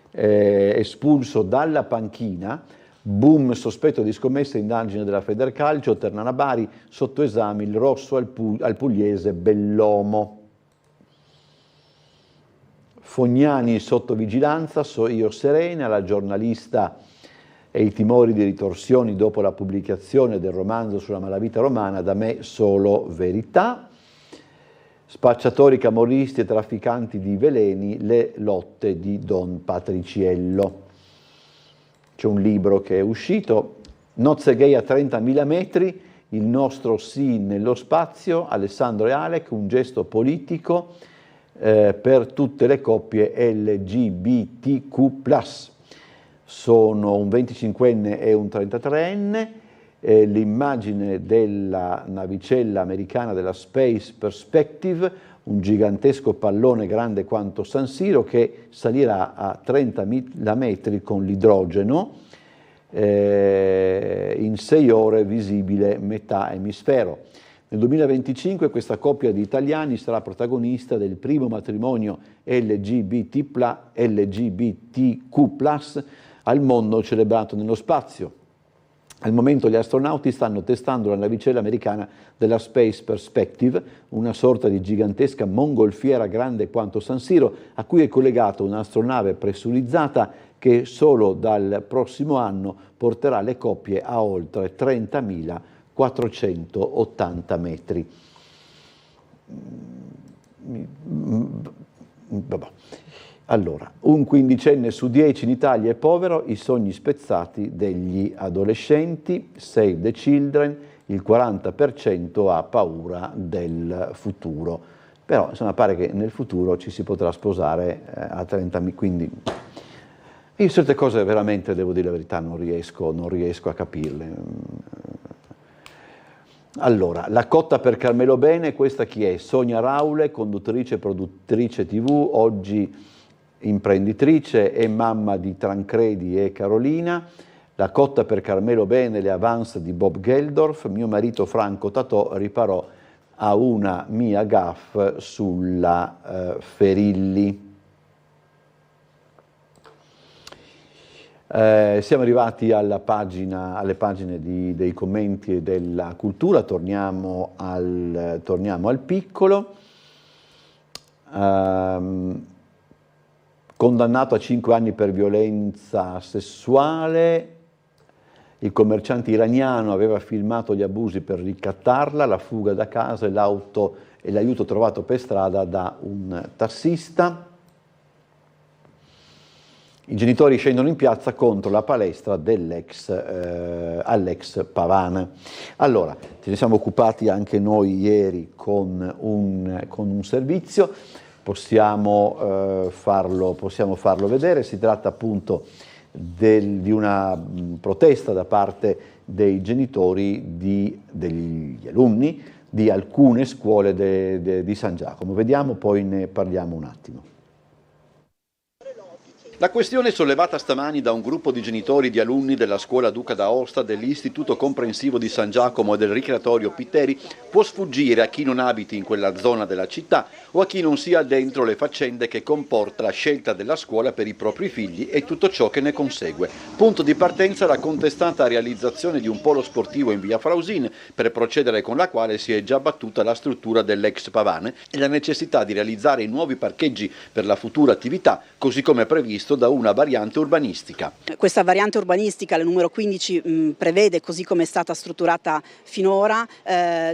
Speaker 1: espulso dalla panchina, boom sospetto di scommesse, indagine della Federcalcio, Ternana Bari, sotto esame il rosso al pugliese Bellomo. Fognani sotto vigilanza, so io serena, la giornalista e i timori di ritorsioni dopo la pubblicazione del romanzo sulla malavita romana, da me solo verità. Spacciatori, camorristi e trafficanti di veleni, le lotte di Don Patriciello. C'è un libro che è uscito, Nozze gay a 30.000 metri, il nostro sì nello spazio, Alessandro e Alec, un gesto politico per tutte le coppie LGBTQ+. Sono un 25enne e un 33enne, l'immagine della navicella americana della Space Perspective, un gigantesco pallone grande quanto San Siro che salirà a 30.000 metri con l'idrogeno, in 6 ore visibile metà emisfero. Nel 2025 questa coppia di italiani sarà protagonista del primo matrimonio LGBTQ+ al mondo celebrato nello spazio. Al momento gli astronauti stanno testando la navicella americana della Space Perspective, una sorta di gigantesca mongolfiera grande quanto San Siro, a cui è collegata un'astronave pressurizzata che solo dal prossimo anno porterà le coppie a oltre 30.480 metri. Allora, un 15enne su 10 in Italia è povero, i sogni spezzati degli adolescenti, Save the Children, il 40% ha paura del futuro. Però insomma pare che nel futuro ci si potrà sposare a 30.000, quindi io certe cose veramente, devo dire la verità, non riesco a capirle. Allora, la cotta per Carmelo Bene, questa chi è? Sonia Raule, conduttrice e produttrice TV, oggi imprenditrice e mamma di Tancredi e Carolina. La cotta per Carmelo Bene, le avance di Bob Geldorf, mio marito Franco Tatò riparò a una mia gaffe sulla Ferilli. Siamo arrivati alle pagine dei commenti e della cultura, torniamo al piccolo. Condannato a 5 anni per violenza sessuale, il commerciante iraniano aveva filmato gli abusi per ricattarla, la fuga da casa e l'aiuto trovato per strada da un tassista. I genitori scendono in piazza contro la palestra all'ex Pavane. Allora, ce ne siamo occupati anche noi ieri con un servizio. Possiamo farlo vedere, si tratta appunto di una protesta da parte dei genitori degli alunni di alcune scuole di San Giacomo. Vediamo, poi ne parliamo un attimo. La questione sollevata stamani da un gruppo di genitori di alunni della scuola Duca d'Aosta, dell'Istituto Comprensivo di San Giacomo e del Ricreatorio Pitteri può sfuggire a chi non abiti in quella zona della città o a chi non sia dentro le faccende che comporta la scelta della scuola per i propri figli e tutto ciò che ne consegue. Punto di partenza la contestata realizzazione di un polo sportivo in via Frausin, per procedere con la quale si è già battuta la struttura dell'ex Pavane, e la necessità di realizzare i nuovi parcheggi per la futura attività, così come previsto da una variante urbanistica.
Speaker 5: Questa variante urbanistica, la numero 15, prevede, così come è stata strutturata finora,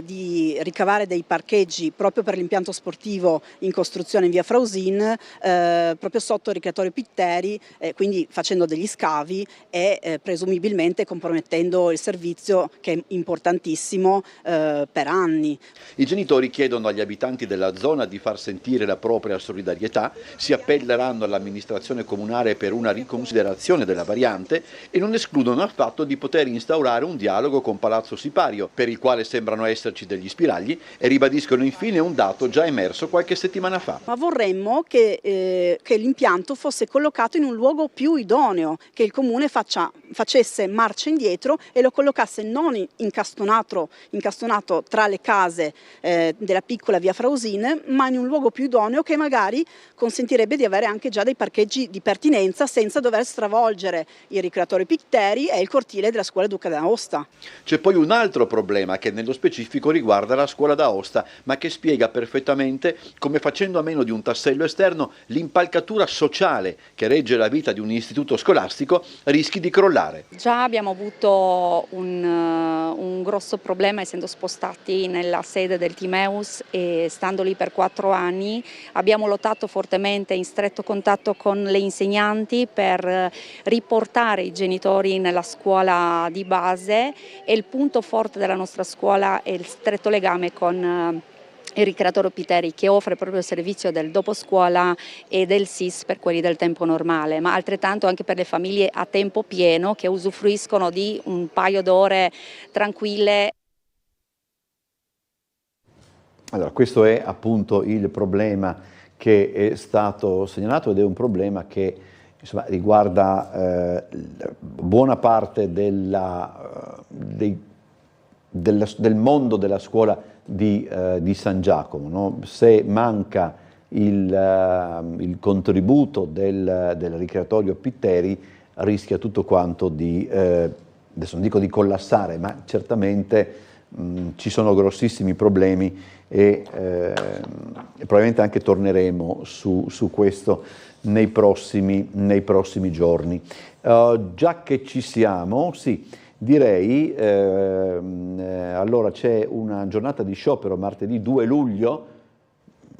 Speaker 5: di ricavare dei parcheggi proprio per l'impianto sportivo in costruzione in via Frausin, proprio sotto il Ricreatorio Pitteri, quindi facendo degli scavi e presumibilmente compromettendo il servizio, che è importantissimo per anni.
Speaker 1: I genitori chiedono agli abitanti della zona di far sentire la propria solidarietà, si appelleranno all'amministrazione comunale comunale per una riconsiderazione della variante e non escludono affatto di poter instaurare un dialogo con Palazzo Sipario, per il quale sembrano esserci degli spiragli, e ribadiscono infine un dato già emerso qualche settimana fa.
Speaker 5: Ma vorremmo che l'impianto fosse collocato in un luogo più idoneo, che il Comune facesse marcia indietro e lo collocasse non incastonato tra le case della piccola via Frausin, ma in un luogo più idoneo che magari consentirebbe di avere anche già dei parcheggi di pertinenza senza dover stravolgere il ricreatorio Pitteri e il cortile della scuola Duca d'Aosta.
Speaker 1: C'è poi un altro problema che nello specifico riguarda la scuola d'Aosta, ma che spiega perfettamente come, facendo a meno di un tassello esterno, l'impalcatura sociale che regge la vita di un istituto scolastico rischi di crollare.
Speaker 6: Già abbiamo avuto un grosso problema essendo spostati nella sede del Timeus e stando lì per 4 anni. Abbiamo lottato fortemente in stretto contatto con le insegnanti per riportare i genitori nella scuola di base, e il punto forte della nostra scuola è il stretto legame con il ricreatorio Pitteri, che offre proprio il servizio del doposcuola e del SIS per quelli del tempo normale, ma altrettanto anche per le famiglie a tempo pieno che usufruiscono di un paio d'ore tranquille.
Speaker 1: Allora, questo è appunto il problema che è stato segnalato, ed è un problema che insomma riguarda buona parte del mondo della scuola di San Giacomo, no? Se manca il contributo del ricreatorio Pitteri, rischia tutto quanto adesso non dico di collassare, ma certamente ci sono grossissimi problemi e probabilmente anche torneremo su questo nei prossimi giorni. Già che ci siamo, sì, direi, allora c'è una giornata di sciopero martedì 2 luglio,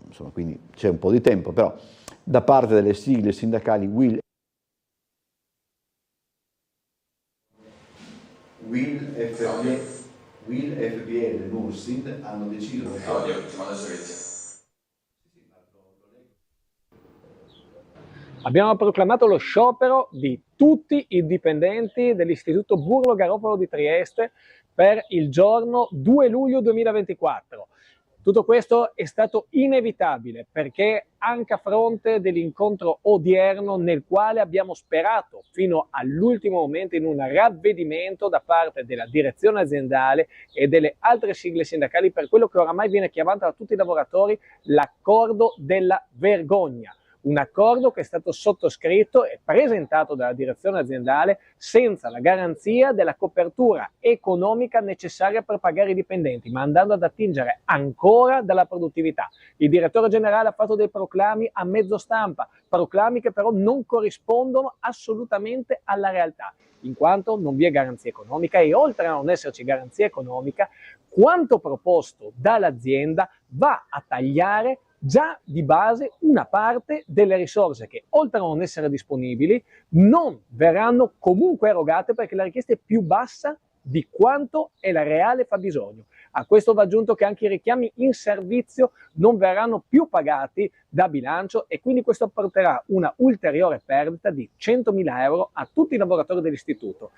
Speaker 1: insomma, quindi c'è un po' di tempo, però da parte delle sigle sindacali WIL FPL e NURSID hanno deciso
Speaker 7: Abbiamo proclamato lo sciopero di tutti i dipendenti dell'Istituto Burlo Garofalo di Trieste per il giorno 2 luglio 2024. Tutto questo è stato inevitabile perché anche a fronte dell'incontro odierno, nel quale abbiamo sperato fino all'ultimo momento in un ravvedimento da parte della direzione aziendale e delle altre sigle sindacali per quello che oramai viene chiamato da tutti i lavoratori l'accordo della vergogna. Un accordo che è stato sottoscritto e presentato dalla direzione aziendale senza la garanzia della copertura economica necessaria per pagare i dipendenti, ma andando ad attingere ancora dalla produttività. Il direttore generale ha fatto dei proclami a mezzo stampa, proclami che però non corrispondono assolutamente alla realtà, in quanto non vi è garanzia economica e, oltre a non esserci garanzia economica, quanto proposto dall'azienda va a tagliare già di base una parte delle risorse che, oltre a non essere disponibili, non verranno comunque erogate perché la richiesta è più bassa di quanto è la reale fabbisogno. A questo va aggiunto che anche i richiami in servizio non verranno più pagati da bilancio e quindi questo porterà una ulteriore perdita di 100.000 euro a tutti i lavoratori dell'istituto.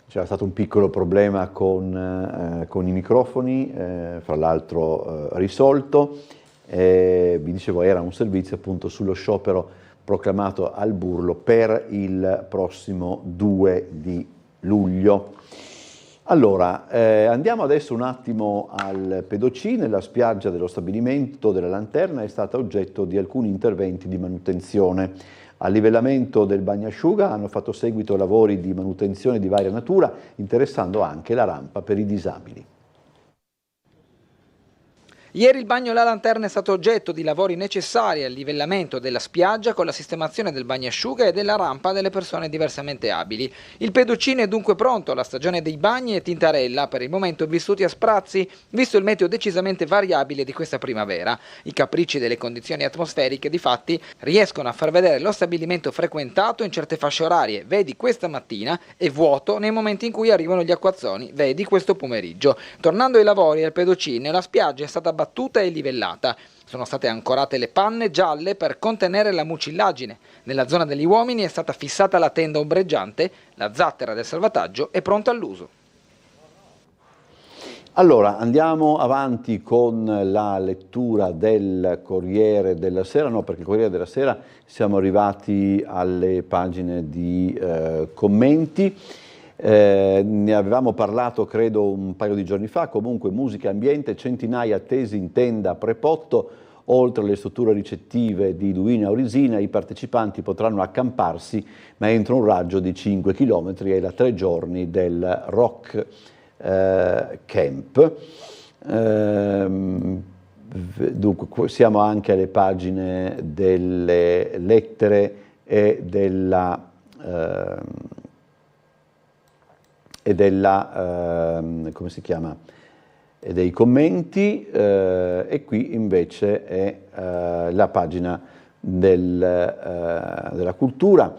Speaker 1: C'era stato un piccolo problema con i microfoni, fra l'altro risolto. Vi dicevo, era un servizio appunto sullo sciopero proclamato al Burlo per il prossimo 2 di luglio. Allora, andiamo adesso un attimo al Pedocine. La spiaggia dello stabilimento della Lanterna è stata oggetto di alcuni interventi di manutenzione. Al livellamento del bagnasciuga hanno fatto seguito lavori di manutenzione di varia natura, interessando anche la rampa per i disabili.
Speaker 8: Ieri il bagno La Lanterna è stato oggetto di lavori necessari al livellamento della spiaggia con la sistemazione del bagnasciuga e della rampa delle persone diversamente abili. Il Pedocine è dunque pronto alla stagione dei bagni e tintarella, per il momento vissuti a sprazzi, visto il meteo decisamente variabile di questa primavera. I capricci delle condizioni atmosferiche, difatti, riescono a far vedere lo stabilimento frequentato in certe fasce orarie, vedi questa mattina, e vuoto nei momenti in cui arrivano gli acquazzoni, vedi questo pomeriggio. Tornando ai lavori al Pedocine, la spiaggia è stata battuta e livellata. Sono state ancorate le panne gialle per contenere la mucillagine. Nella zona degli uomini è stata fissata la tenda ombreggiante, la zattera del salvataggio è pronta all'uso.
Speaker 1: Allora, andiamo avanti con la lettura del Corriere della Sera, no, perché il Corriere della Sera siamo arrivati alle pagine di commenti. Ne avevamo parlato credo un paio di giorni fa. Comunque musica e ambiente, centinaia attesi in tenda Prepotto, oltre alle strutture ricettive di Duino e Aurisina i partecipanti potranno accamparsi ma entro un raggio di 5 km e da 3 giorni del Rock Camp. Dunque siamo anche alle pagine delle lettere e della come si chiama? E dei commenti, e qui invece è la pagina della cultura.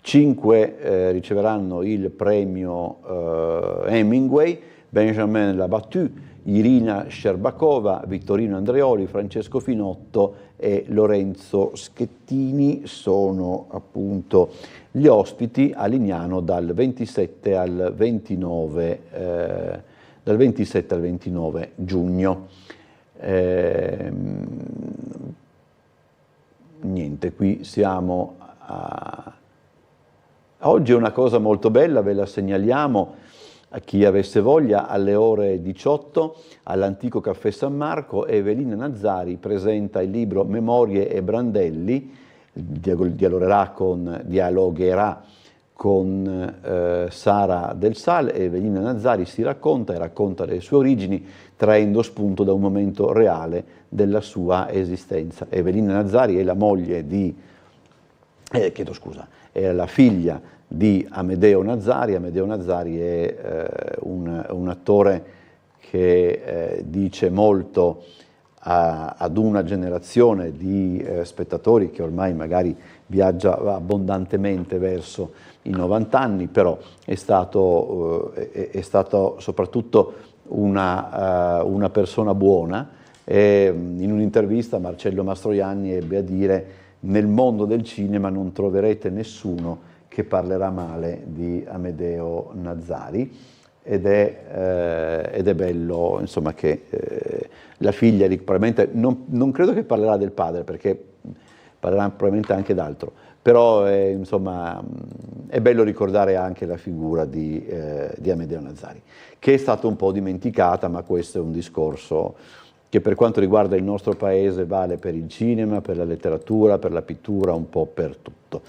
Speaker 1: 5 riceveranno il premio Hemingway: Benjamin Labattu, Irina Sherbakova, Vittorino Andreoli, Francesco Finotto e Lorenzo Schettini sono appunto gli ospiti a Lignano dal 27 al 29 giugno. Niente, qui siamo a... Oggi è una cosa molto bella, ve la segnaliamo a chi avesse voglia. Alle ore 18 all'Antico Caffè San Marco Evelina Nazzari presenta il libro Memorie e Brandelli, dialogherà con Sara Del Sal. Evelina Nazzari si racconta e racconta le sue origini traendo spunto da un momento reale della sua esistenza. Evelina Nazzari è la moglie di, è la figlia di Amedeo Nazzari. Amedeo Nazzari è un attore che dice molto ad una generazione di spettatori che ormai magari viaggia abbondantemente verso i 90 anni, però è stato soprattutto una persona buona, e in un'intervista Marcello Mastroianni ebbe a dire: nel mondo del cinema non troverete nessuno che parlerà male di Amedeo Nazzari, ed è bello insomma che la figlia probabilmente non credo che parlerà del padre, perché parlerà probabilmente anche d'altro, però insomma è bello ricordare anche la figura di Amedeo Nazzari, che è stata un po' dimenticata, ma questo è un discorso che per quanto riguarda il nostro paese vale per il cinema, per la letteratura, per la pittura, un po' per tutto.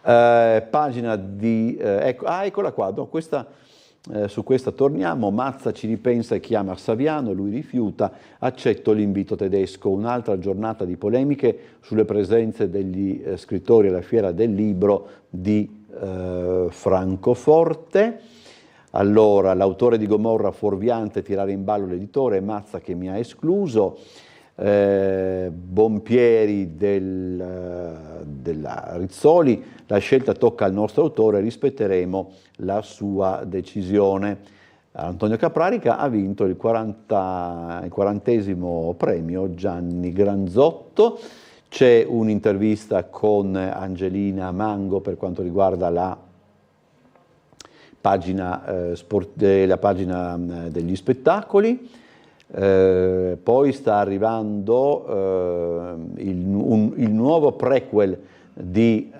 Speaker 1: Pagina di... eccola qua, no, su questa torniamo. Mazza ci ripensa e chiama Saviano, lui rifiuta, accetto l'invito tedesco. Un'altra giornata di polemiche sulle presenze degli scrittori alla Fiera del Libro di Francoforte. Allora, l'autore di Gomorra fuorviante, tirare in ballo l'editore, Mazza che mi ha escluso. Bompieri della Rizzoli, la scelta tocca al nostro autore, rispetteremo la sua decisione. Antonio Caprarica ha vinto il 40° premio Gianni Granzotto. C'è un'intervista con Angelina Mango per quanto riguarda la pagina degli spettacoli. Poi sta arrivando il nuovo prequel di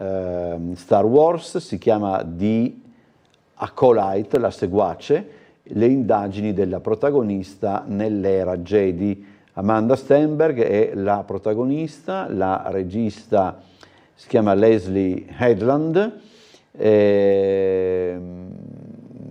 Speaker 1: Star Wars, si chiama The Acolyte, la seguace, le indagini della protagonista nell'era Jedi. Amanda Stenberg è la protagonista, la regista si chiama Leslie Headland,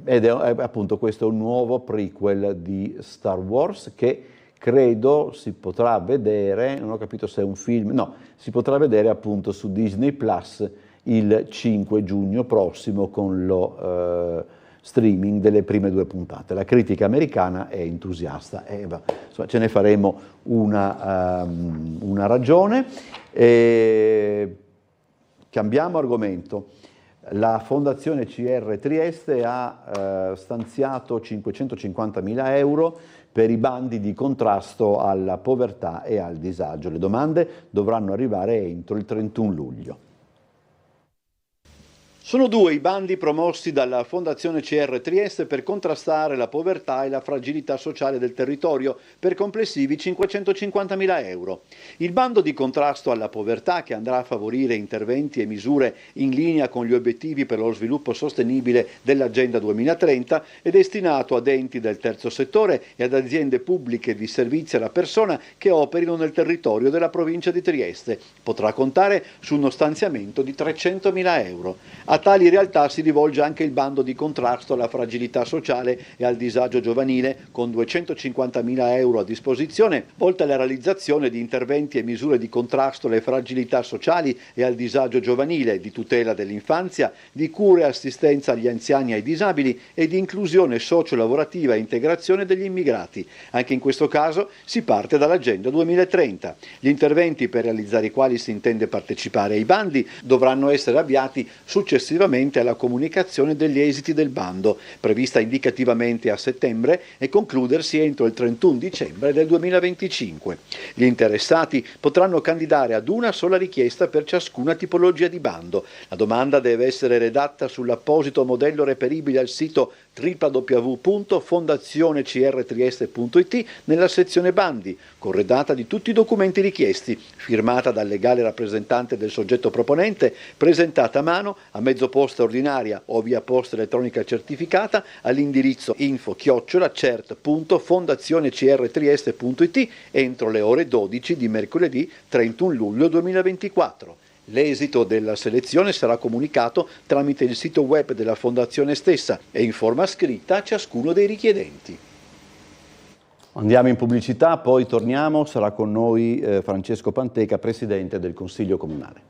Speaker 1: ed è appunto questo un nuovo prequel di Star Wars che credo si potrà vedere, non ho capito se è un film, no, si potrà vedere appunto su Disney Plus il 5 giugno prossimo con lo streaming delle prime 2 puntate. La critica americana è entusiasta e insomma, ce ne faremo una ragione. Cambiamo argomento. La Fondazione CR Trieste ha stanziato 550.000 euro per i bandi di contrasto alla povertà e al disagio. Le domande dovranno arrivare entro il 31 luglio. Sono 2 i bandi promossi dalla Fondazione CR Trieste per contrastare la povertà e la fragilità sociale del territorio per complessivi 550.000 euro. Il bando di contrasto alla povertà, che andrà a favorire interventi e misure in linea con gli obiettivi per lo sviluppo sostenibile dell'Agenda 2030, è destinato ad enti del terzo settore e ad aziende pubbliche di servizi alla persona che operino nel territorio della provincia di Trieste. Potrà contare su uno stanziamento di 300.000 euro. A tali realtà si rivolge anche il bando di contrasto alla fragilità sociale e al disagio giovanile, con 250.000 euro a disposizione, oltre alla realizzazione di interventi e misure di contrasto alle fragilità sociali e al disagio giovanile, di tutela dell'infanzia, di cura e assistenza agli anziani e ai disabili e di inclusione socio-lavorativa e integrazione degli immigrati. Anche in questo caso si parte dall'Agenda 2030. Gli interventi per realizzare i quali si intende partecipare ai bandi dovranno essere avviati successivamente alla comunicazione degli esiti del bando, prevista indicativamente a settembre, e concludersi entro il 31 dicembre del 2025. Gli interessati potranno candidare ad una sola richiesta per ciascuna tipologia di bando. La domanda deve essere redatta sull'apposito modello reperibile al sito www.fondazionecrtrieste.it nella sezione bandi, corredata di tutti i documenti richiesti, firmata dal legale rappresentante del soggetto proponente, presentata a mano, a mezzo posta ordinaria o via posta elettronica certificata all'indirizzo info@cert.fondazionecrtrieste.it entro le ore 12 di mercoledì 31 luglio 2024. L'esito della selezione sarà comunicato tramite il sito web della Fondazione stessa e in forma scritta a ciascuno dei richiedenti. Andiamo in pubblicità, poi torniamo, sarà con noi Francesco Panteca, Presidente del Consiglio Comunale.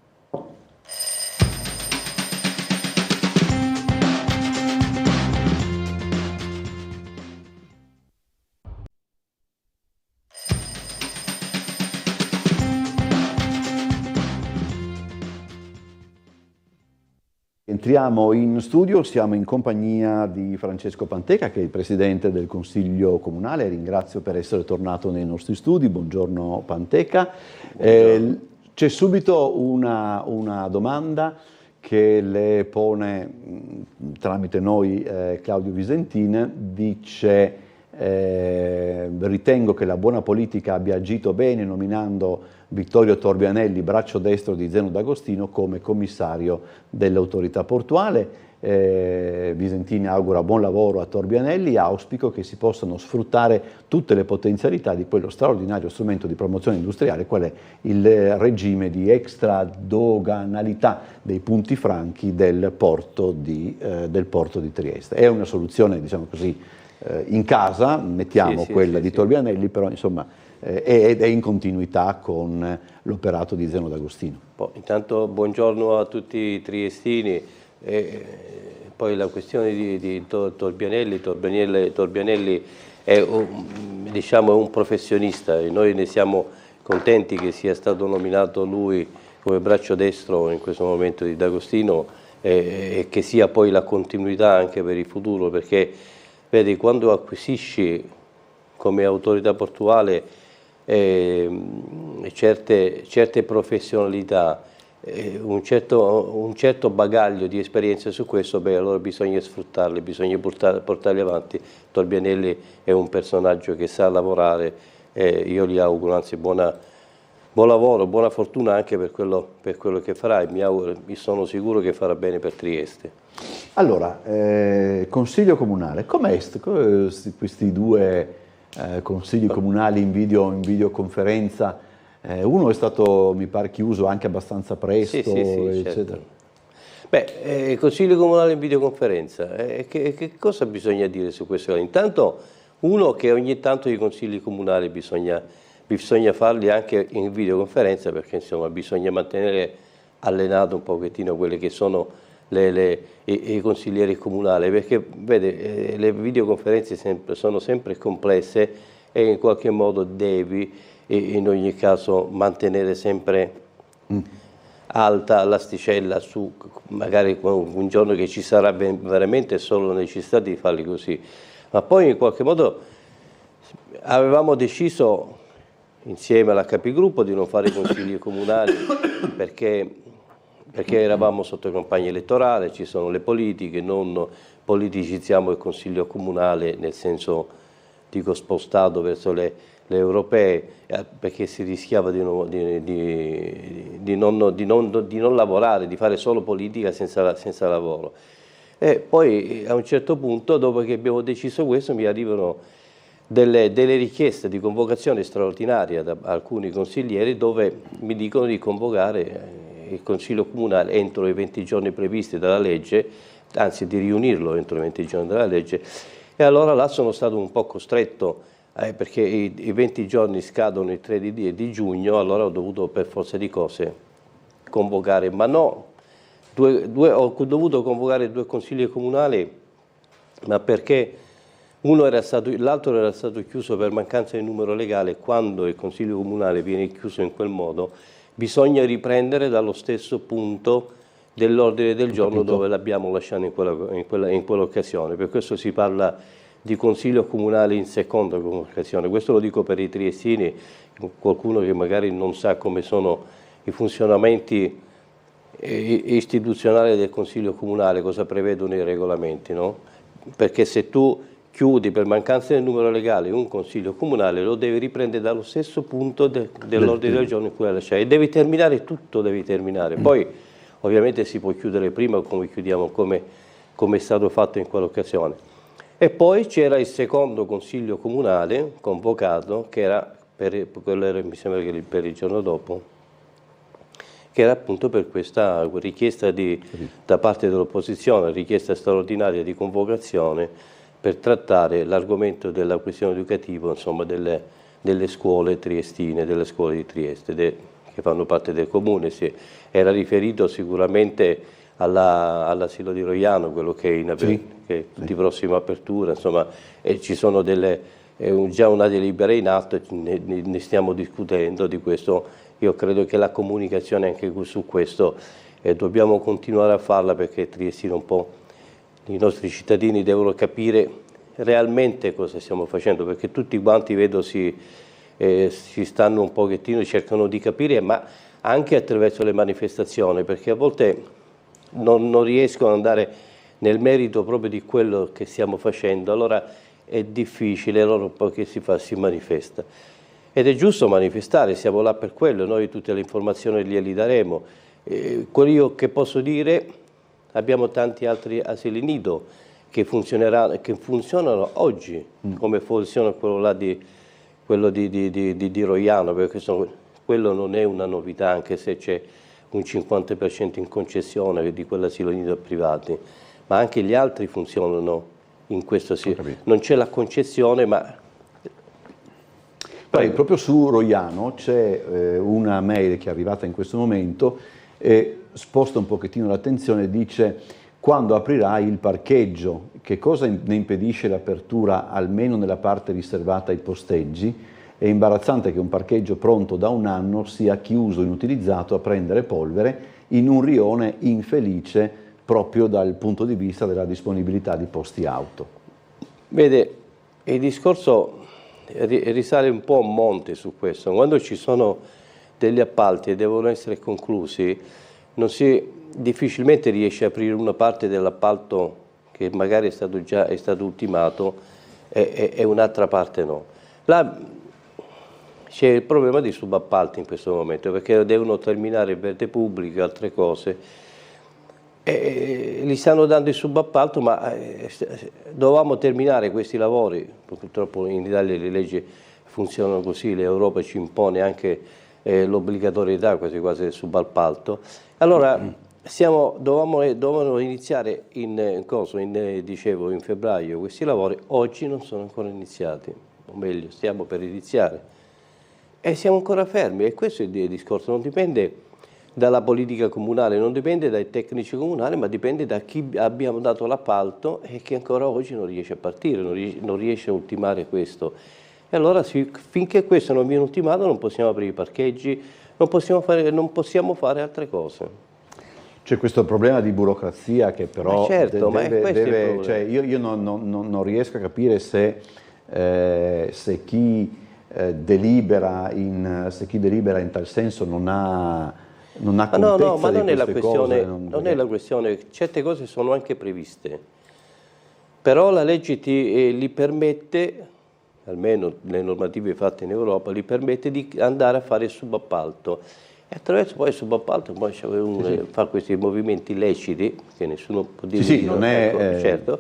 Speaker 1: Entriamo in studio, siamo in compagnia di Francesco Panteca, che è il Presidente del Consiglio Comunale. Ringrazio per essere tornato nei nostri studi. Buongiorno Panteca. C'è subito una domanda che le pone tramite noi Claudio Visentin. Dice: ritengo che la buona politica abbia agito bene nominando Vittorio Torbianelli, braccio destro di Zeno D'Agostino, come commissario dell'autorità portuale. Visentin augura buon lavoro a Torbianelli e auspico che si possano sfruttare tutte le potenzialità di quello straordinario strumento di promozione industriale qual è il regime di extradoganalità dei punti franchi del porto di Trieste. È una soluzione, diciamo così, in casa, mettiamo quella di Torbianelli, però insomma è in continuità con l'operato di Zeno D'Agostino.
Speaker 9: Intanto buongiorno a tutti i triestini. Poi la questione di Torbianelli è un professionista e noi ne siamo contenti che sia stato nominato lui come braccio destro in questo momento di D'Agostino e che sia poi la continuità anche per il futuro, perché vedi, quando acquisisci come autorità portuale certe professionalità, un certo bagaglio di esperienze su questo, allora bisogna sfruttarli, bisogna portarli avanti. Torbianelli è un personaggio che sa lavorare, io gli auguro anzi buon lavoro, buona fortuna anche per quello che farà e sono sicuro che farà bene per Trieste.
Speaker 1: Allora, Consiglio Comunale, com'è questi due consigli comunali in videoconferenza? Uno è stato, mi pare, chiuso anche abbastanza presto, eccetera.
Speaker 9: Certo. Il Consiglio Comunale in videoconferenza, che cosa bisogna dire su questo? Intanto, uno, che ogni tanto i consigli comunali bisogna farli anche in videoconferenza, perché insomma bisogna mantenere allenato un pochettino quelle che sono i consiglieri comunali, perché vede, le videoconferenze sono sempre complesse e in qualche modo devi in ogni caso mantenere sempre alta l'asticella su magari un giorno che ci sarà veramente solo necessità di farli così, ma poi in qualche modo avevamo deciso insieme alla capigruppo di non fare i consigli comunali perché eravamo sotto campagna elettorale, ci sono le politiche, non politicizziamo il consiglio comunale nel senso, dico, spostato verso le europee, perché si rischiava di non lavorare, di fare solo politica senza lavoro. E poi a un certo punto, dopo che abbiamo deciso questo, mi arrivano delle richieste di convocazione straordinaria da alcuni consiglieri dove mi dicono di convocare il Consiglio Comunale entro i 20 giorni previsti dalla legge, anzi di riunirlo entro i 20 giorni dalla legge, e allora là sono stato un po' costretto, perché i 20 giorni scadono il 3 di giugno, allora ho dovuto per forza di cose convocare, ma no, ho dovuto convocare 2 consigli comunali, ma perché l'altro era stato chiuso per mancanza di numero legale. Quando il Consiglio Comunale viene chiuso in quel modo, bisogna riprendere dallo stesso punto dell'ordine del giorno dove l'abbiamo lasciato in quell'occasione. Per questo si parla di Consiglio Comunale in seconda convocazione. Questo lo dico per i triestini, qualcuno che magari non sa come sono i funzionamenti istituzionali del Consiglio Comunale, cosa prevedono i regolamenti, no? Perché se tu chiudi per mancanza del numero legale un Consiglio Comunale, lo devi riprendere dallo stesso punto dell'ordine del giorno in cui l'hai lasciato, e devi terminare tutto, devi terminare. Poi ovviamente si può chiudere prima, come chiudiamo, come è stato fatto in quell'occasione. E poi c'era il secondo Consiglio Comunale convocato, che era mi sembra che per il giorno dopo, che era appunto per questa richiesta da parte dell'opposizione, richiesta straordinaria di convocazione per trattare l'argomento della questione educativa, insomma, delle scuole triestine, delle scuole di Trieste, che fanno parte del comune. Era riferito sicuramente all'asilo di Roiano, quello che è di prossima apertura, insomma, e ci sono già una delibera in atto, ne stiamo discutendo di questo. Io credo che la comunicazione anche su questo dobbiamo continuare a farla, perché triestino un po', i nostri cittadini devono capire realmente cosa stiamo facendo, perché tutti quanti vedo si stanno un pochettino, cercano di capire, ma anche attraverso le manifestazioni, perché a volte non riescono ad andare nel merito proprio di quello che stiamo facendo, allora è difficile, allora poi che si manifesta. Ed è giusto manifestare, siamo là per quello, noi tutte le informazioni glieli daremo. Quello che posso dire, abbiamo tanti altri asili nido che funzionano oggi, come funziona quello di Roiano, perché quello non è una novità, anche se c'è un 50% in concessione di quell'asilo nido privati, ma anche gli altri funzionano in questo asilo. Non c'è la concessione, ma...
Speaker 1: Poi, proprio su Roiano c'è una mail che è arrivata in questo momento e sposta un pochettino l'attenzione, dice: quando aprirà il parcheggio, che cosa ne impedisce l'apertura almeno nella parte riservata ai posteggi? È imbarazzante che un parcheggio pronto da 1 anno sia chiuso, inutilizzato, a prendere polvere in un rione infelice proprio dal punto di vista della disponibilità di posti auto.
Speaker 9: Vede, il discorso risale un po' a monte su questo. Quando ci sono degli appalti e devono essere conclusi, difficilmente riesce a aprire una parte dell'appalto che magari è stato ultimato e un'altra parte no. Là c'è il problema dei subappalti in questo momento, perché devono terminare il verde pubblico e altre cose. Li stanno dando il subappalto, ma dovevamo terminare questi lavori. Purtroppo in Italia le leggi funzionano così, l'Europa ci impone anche l'obbligatorietà quasi quasi del subappalto. Allora dovevamo iniziare dicevo, in febbraio questi lavori, oggi non sono ancora iniziati, o meglio stiamo per iniziare e siamo ancora fermi, e questo è il discorso. Non dipende dalla politica comunale, non dipende dai tecnici comunali, ma dipende da chi abbiamo dato l'appalto e che ancora oggi non riesce a partire, non riesce a ultimare questo. E allora finché questo non viene ultimato non possiamo aprire i parcheggi, non possiamo fare altre cose.
Speaker 1: C'è questo problema di burocrazia che però
Speaker 9: io
Speaker 1: non riesco a capire se se chi delibera in tal senso non ha contezza
Speaker 9: no, ma
Speaker 1: di
Speaker 9: non è la
Speaker 1: queste
Speaker 9: questione,
Speaker 1: cose,
Speaker 9: non è la questione, certe cose sono anche previste, però la legge li permette, almeno le normative fatte in Europa, li permette di andare a fare il subappalto. E attraverso poi il subappalto poi fa questi movimenti illeciti, che nessuno può dire
Speaker 1: sì, non è,
Speaker 9: certo,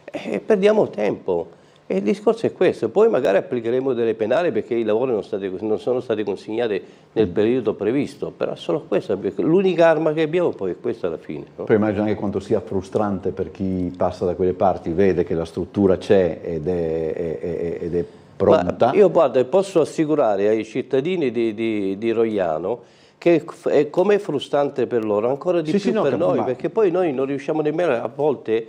Speaker 9: e perdiamo tempo. E il discorso è questo, poi magari applicheremo delle penali perché i lavori non sono stati consegnati nel periodo previsto, però solo questo, l'unica arma che abbiamo poi è questa alla fine. No?
Speaker 1: Poi immagino anche quanto sia frustrante per chi passa da quelle parti, vede che la struttura c'è ed è pronta.
Speaker 9: Ma io guarda, posso assicurare ai cittadini di Rogliano che è come frustrante per loro, ancora di più per noi, perché poi noi non riusciamo nemmeno, a volte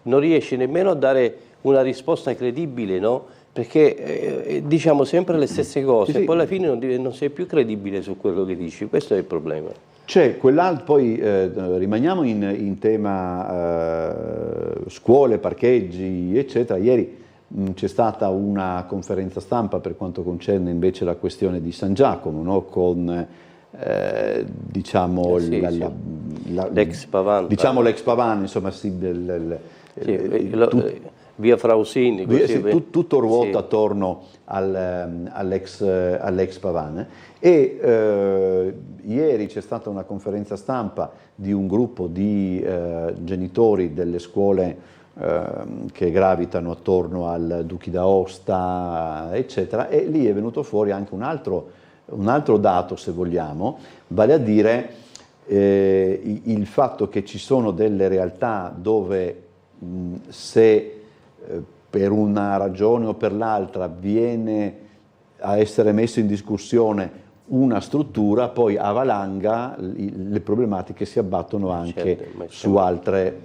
Speaker 9: non riesci nemmeno a dare una risposta credibile, no? Perché diciamo sempre le stesse cose, poi alla fine non sei più credibile su quello che dici, questo è il problema.
Speaker 1: C'è quell'altro, poi rimaniamo in tema scuole, parcheggi, eccetera. Ieri c'è stata una conferenza stampa per quanto concerne invece la questione di San Giacomo, no? Con diciamo
Speaker 9: l'ex Pavan,
Speaker 1: diciamo l'ex Pavan, insomma
Speaker 9: via Frausini,
Speaker 1: tutto ruota attorno all'ex Pavan. E ieri c'è stata una conferenza stampa di un gruppo di genitori delle scuole che gravitano attorno al Duchi d'Aosta, eccetera, e lì è venuto fuori anche un altro dato, se vogliamo, vale a dire il fatto che ci sono delle realtà dove se per una ragione o per l'altra viene a essere messo in discussione una struttura, poi a valanga le problematiche si abbattono anche su altre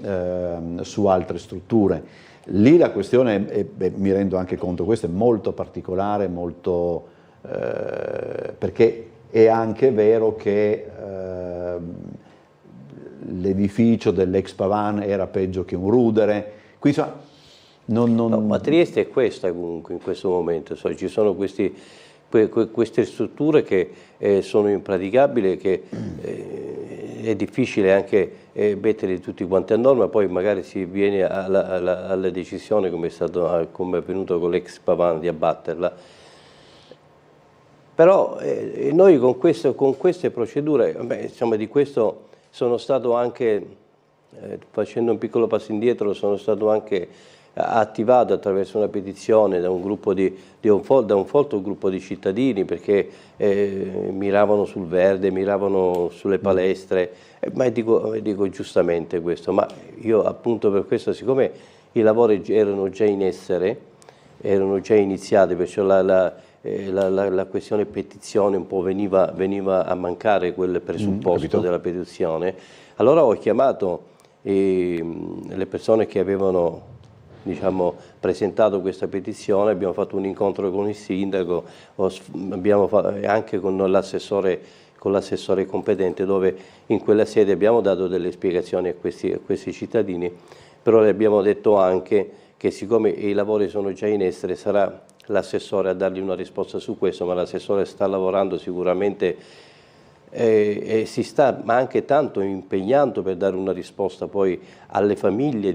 Speaker 1: strutture. Lì la questione, mi rendo anche conto, questo è molto particolare, molto perché è anche vero che l'edificio dell'ex Pavan era peggio che un rudere. Qui,
Speaker 9: no, ma Trieste è questa comunque in questo momento, ci sono queste strutture che sono impraticabili, che è difficile anche mettere tutti quanti a norma, poi magari si viene alla decisione, come è avvenuto con l'ex Pavan, di abbatterla. Però noi con queste procedure, insomma, di questo sono stato anche, facendo un piccolo passo indietro, sono stato anche attivato attraverso una petizione da un gruppo da un folto gruppo di cittadini, perché miravano sul verde, miravano sulle palestre, ma dico giustamente questo, ma io appunto per questo, siccome i lavori erano già in essere, erano già iniziati, perciò la questione petizione un po' veniva a mancare quel presupposto della petizione, allora ho chiamato le persone che avevano, diciamo, presentato questa petizione, abbiamo fatto un incontro con il sindaco, anche con l'assessore competente, dove in quella sede abbiamo dato delle spiegazioni a questi cittadini, però le abbiamo detto anche che siccome i lavori sono già in essere sarà l'assessore a dargli una risposta su questo, ma l'assessore sta lavorando sicuramente e si sta ma anche tanto impegnando per dare una risposta poi alle famiglie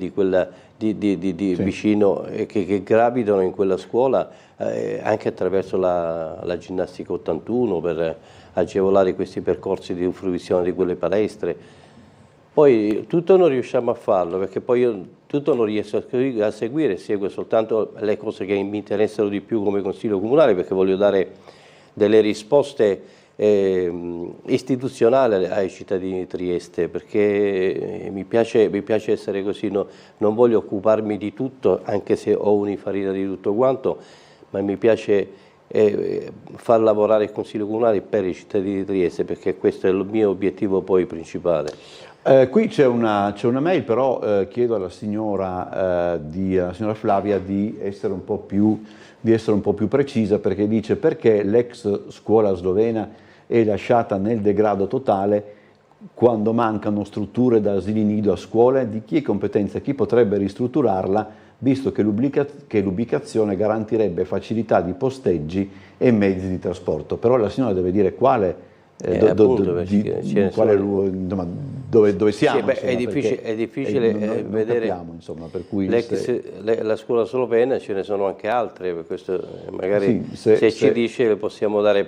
Speaker 9: vicino che gravitano in quella scuola, anche attraverso la ginnastica 81 per agevolare questi percorsi di fruizione di quelle palestre. Poi tutto non riusciamo a farlo, perché poi io tutto non riesco a seguire, seguo soltanto le cose che mi interessano di più come Consiglio Comunale, perché voglio dare delle risposte istituzionali ai cittadini di Trieste, perché mi piace essere così, non voglio occuparmi di tutto, anche se ho un'infarina di tutto quanto, ma mi piace far lavorare il Consiglio Comunale per i cittadini di Trieste, perché questo è il mio obiettivo poi principale.
Speaker 1: Qui c'è una mail, però chiedo alla signora Flavia di essere un po' più precisa, perché dice: perché l'ex scuola slovena è lasciata nel degrado totale quando mancano strutture da asili nido a scuole? Di chi è competenza? Chi potrebbe ristrutturarla? visto che l'ubicazione garantirebbe facilità di posteggi e mezzi di trasporto. Però la signora deve dire quale dove siamo.
Speaker 9: Sì, beh, è difficile vedere.
Speaker 1: Capiamo, insomma, per cui
Speaker 9: la scuola slovena ce ne sono anche altre, per questo magari se ci dice possiamo dare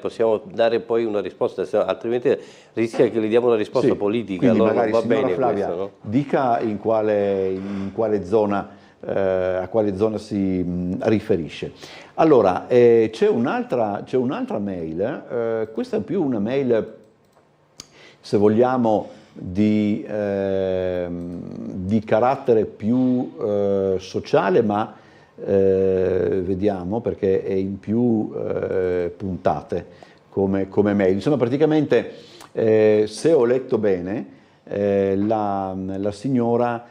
Speaker 9: poi una risposta, altrimenti rischia che gli diamo una risposta politica.
Speaker 1: Allora
Speaker 9: non va bene
Speaker 1: Flavia,
Speaker 9: questo, no?
Speaker 1: dica in quale zona, a quale zona si riferisce. Allora, c'è un'altra mail, questa è più una mail, se vogliamo, di carattere più sociale, ma vediamo perché è in più puntate come mail. Insomma, praticamente, se ho letto bene, la signora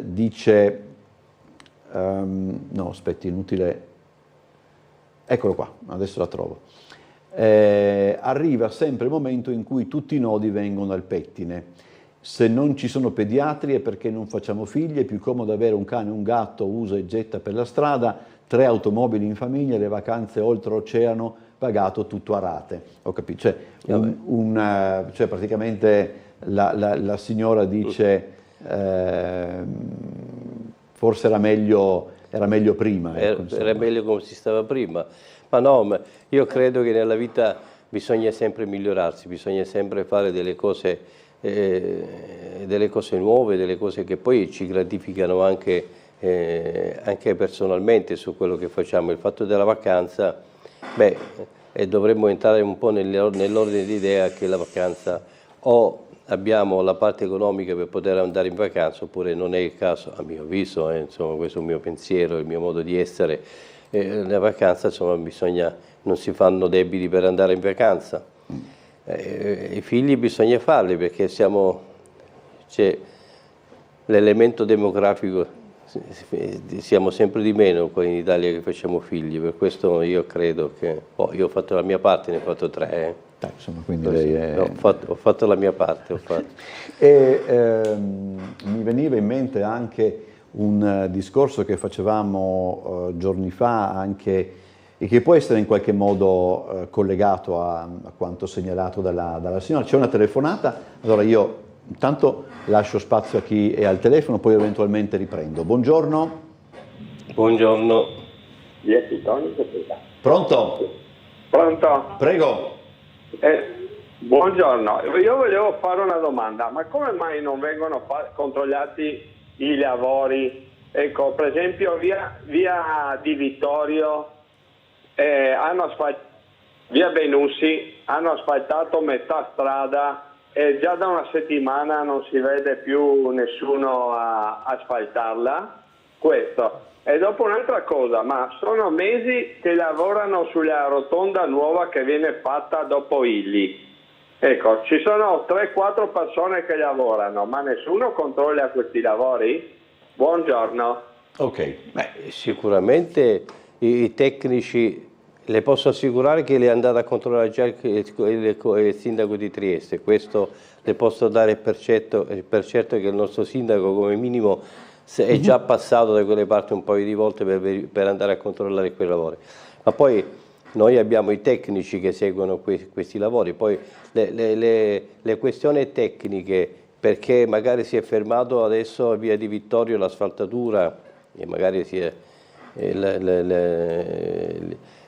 Speaker 1: dice, no, aspetti, inutile, eccolo qua, adesso la trovo. Arriva sempre il momento in cui tutti i nodi vengono al pettine. Se non ci sono pediatri è perché non facciamo figli, è più comodo avere un cane e un gatto, usa e getta per la strada, 3 automobili in famiglia, le vacanze oltreoceano, pagato tutto a rate. Ho capito, cioè praticamente la signora dice forse era meglio prima.
Speaker 9: Era meglio come si stava prima. Ma no, io credo che nella vita bisogna sempre migliorarsi, bisogna sempre fare delle cose nuove, delle cose che poi ci gratificano anche personalmente su quello che facciamo. Il fatto della vacanza, dovremmo entrare un po' nell'ordine di idea che la vacanza o abbiamo la parte economica per poter andare in vacanza oppure non è il caso, a mio avviso, insomma, questo è il mio pensiero, il mio modo di essere. La vacanza, insomma, non si fanno debiti per andare in vacanza. I figli bisogna farli perché c'è l'elemento demografico, siamo sempre di meno qua in Italia che facciamo figli, per questo io credo che io ho fatto la mia parte, ne ho fatto 3.
Speaker 1: Insomma, quindi lei è...
Speaker 9: ho fatto la mia parte.
Speaker 1: Mi veniva in mente anche un discorso che facevamo giorni fa anche, e che può essere in qualche modo collegato a quanto segnalato dalla signora. C'è una telefonata, allora io intanto lascio spazio a chi è al telefono, poi eventualmente riprendo. Buongiorno.
Speaker 9: Buongiorno.
Speaker 1: Pronto?
Speaker 10: Pronto?
Speaker 1: Prego.
Speaker 10: Buongiorno, io volevo fare una domanda, ma come mai non vengono controllati i lavori? Ecco, per esempio via Di Vittorio, via Benussi hanno asfaltato metà strada e già da una settimana non si vede più nessuno a asfaltarla, questo. E dopo un'altra cosa, ma sono mesi che lavorano sulla rotonda nuova che viene fatta dopo Illy. Ecco, ci sono 3-4 persone che lavorano, ma nessuno controlla questi lavori? Buongiorno.
Speaker 1: Ok.
Speaker 9: Sicuramente i tecnici, le posso assicurare che le è andata a controllare già il sindaco di Trieste, questo le posso dare per certo che il nostro sindaco come minimo è già passato da quelle parti un paio di volte per andare a controllare quei lavori. Ma poi noi abbiamo i tecnici che seguono questi lavori, poi le questioni tecniche, perché magari si è fermato adesso a via Di Vittorio l'asfaltatura e magari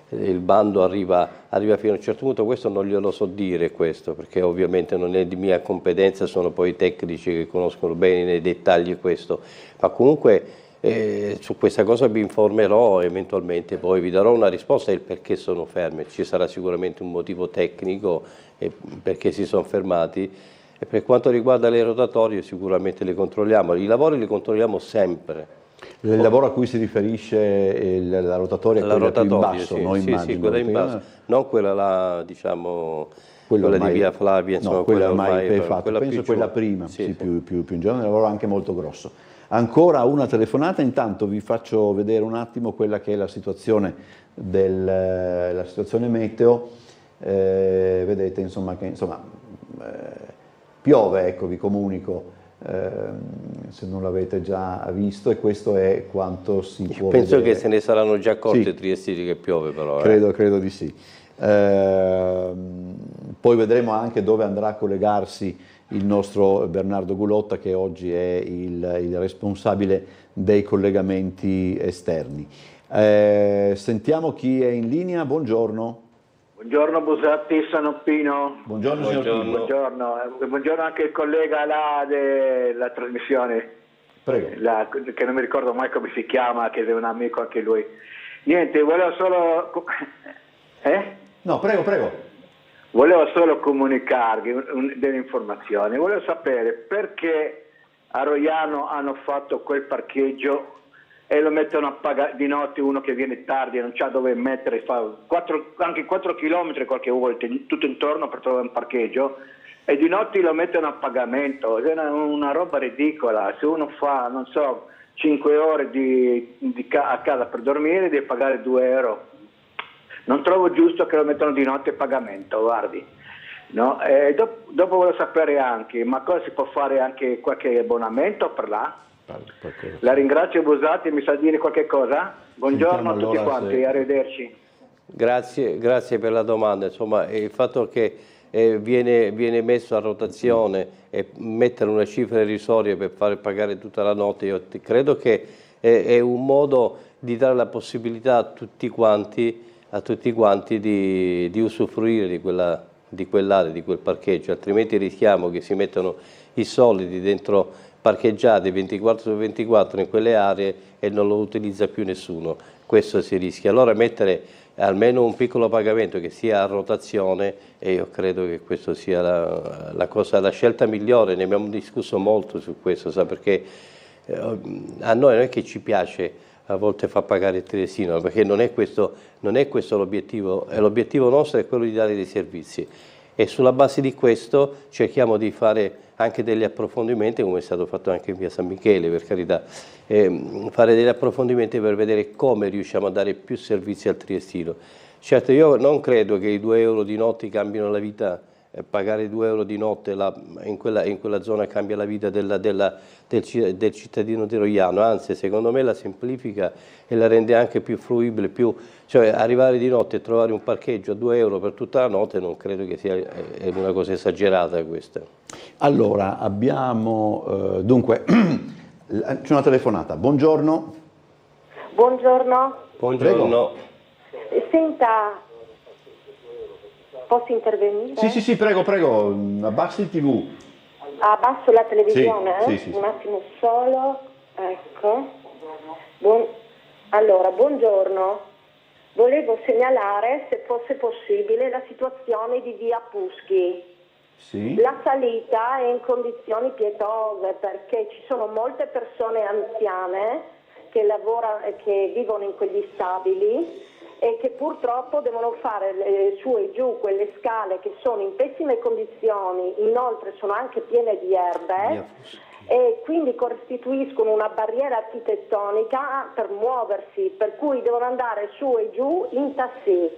Speaker 9: il bando arriva fino a un certo punto, questo non glielo so dire, perché ovviamente non è di mia competenza, sono poi i tecnici che conoscono bene nei dettagli questo, ma comunque su questa cosa vi informerò, eventualmente poi vi darò una risposta del perché sono fermi, ci sarà sicuramente un motivo tecnico perché si sono fermati. E per quanto riguarda le rotatorie sicuramente le controlliamo, i lavori li controlliamo sempre.
Speaker 1: Il lavoro a cui si riferisce la rotatoria è quella più in basso,
Speaker 9: sì,
Speaker 1: no?
Speaker 9: Sì, quella in basso, non quella là, diciamo, quella di via Flavia, insomma,
Speaker 1: no, quella ormai è fatta,
Speaker 9: quella
Speaker 1: penso quella prima,
Speaker 9: sì.
Speaker 1: più in genere, un lavoro anche molto grosso. Ancora una telefonata, intanto vi faccio vedere un attimo quella che è la situazione meteo, vedete insomma che piove, ecco, vi comunico se non l'avete già visto, e questo è quanto si può
Speaker 9: Penso
Speaker 1: vedere.
Speaker 9: che se ne saranno già accorti
Speaker 1: Sì.
Speaker 9: i triestini che piove però.
Speaker 1: Credo di sì. Poi vedremo anche dove andrà a collegarsi il nostro Bernardo Gulotta, che oggi è il responsabile dei collegamenti esterni. Sentiamo chi è in linea. Buongiorno.
Speaker 11: Buongiorno Busatti, sono Pino.
Speaker 1: Buongiorno signor Pino.
Speaker 11: Buongiorno anche il collega là della trasmissione.
Speaker 1: Prego.
Speaker 11: Che non mi ricordo mai come si chiama, che è un amico anche lui. Niente, volevo solo...
Speaker 1: No, prego.
Speaker 11: Volevo solo comunicarvi delle informazioni. Volevo sapere perché a Roiano hanno fatto quel parcheggio e lo mettono a pagare di notte, uno che viene tardi e non c'ha dove mettere, fa anche 4 chilometri qualche volta tutto intorno per trovare un parcheggio, e di notte lo mettono a pagamento. È una roba ridicola. Se uno fa, non so, 5 ore a casa per dormire, deve pagare 2 euro. Non trovo giusto che lo mettano di notte a pagamento, guardi. No? Dopo volevo sapere anche, ma cosa si può fare, anche qualche abbonamento per là? La ringrazio Busatti, mi sa dire qualche cosa? Buongiorno a tutti quanti, arrivederci.
Speaker 9: Grazie per la domanda. Insomma, il fatto che viene messo a rotazione e mettere una cifra irrisoria per fare pagare tutta la notte, io credo che è un modo di dare la possibilità a tutti quanti di usufruire di quell'area, di quel parcheggio, altrimenti rischiamo che si mettano i soliti dentro parcheggiati 24 su 24 in quelle aree e non lo utilizza più nessuno. Questo si rischia. Allora mettere almeno un piccolo pagamento che sia a rotazione, e io credo che questo sia la scelta migliore. Ne abbiamo discusso molto su questo, perché a noi non è che ci piace a volte far pagare il triestino, perché non è questo l'obiettivo. L'obiettivo nostro è quello di dare dei servizi, e sulla base di questo cerchiamo di fare anche degli approfondimenti, come è stato fatto anche in via San Michele, per carità, fare degli approfondimenti per vedere come riusciamo a dare più servizi al triestino. Certo, io non credo che i 2 euro di notte cambino la vita, pagare 2 euro di notte in quella zona cambia la vita del cittadino di Roiano, anzi secondo me la semplifica e la rende anche più fruibile, cioè arrivare di notte e trovare un parcheggio a 2 euro per tutta la notte non credo che sia una cosa esagerata questa.
Speaker 1: Allora, abbiamo, dunque, c'è una telefonata. Buongiorno.
Speaker 12: Buongiorno.
Speaker 9: Buongiorno.
Speaker 12: Senta, posso intervenire?
Speaker 1: Sì, prego, abbassi il TV.
Speaker 12: Abbasso la televisione?
Speaker 1: Sì.
Speaker 12: Un attimo solo, ecco. Allora, buongiorno. Volevo segnalare, se fosse possibile, la situazione di via Puschi.
Speaker 1: Sì.
Speaker 12: La salita è in condizioni pietose perché ci sono molte persone anziane che vivono in quegli stabili e che purtroppo devono fare su e giù quelle scale che sono in pessime condizioni, inoltre sono anche piene di erbe e quindi costituiscono una barriera architettonica per muoversi, per cui devono andare su e giù in taxi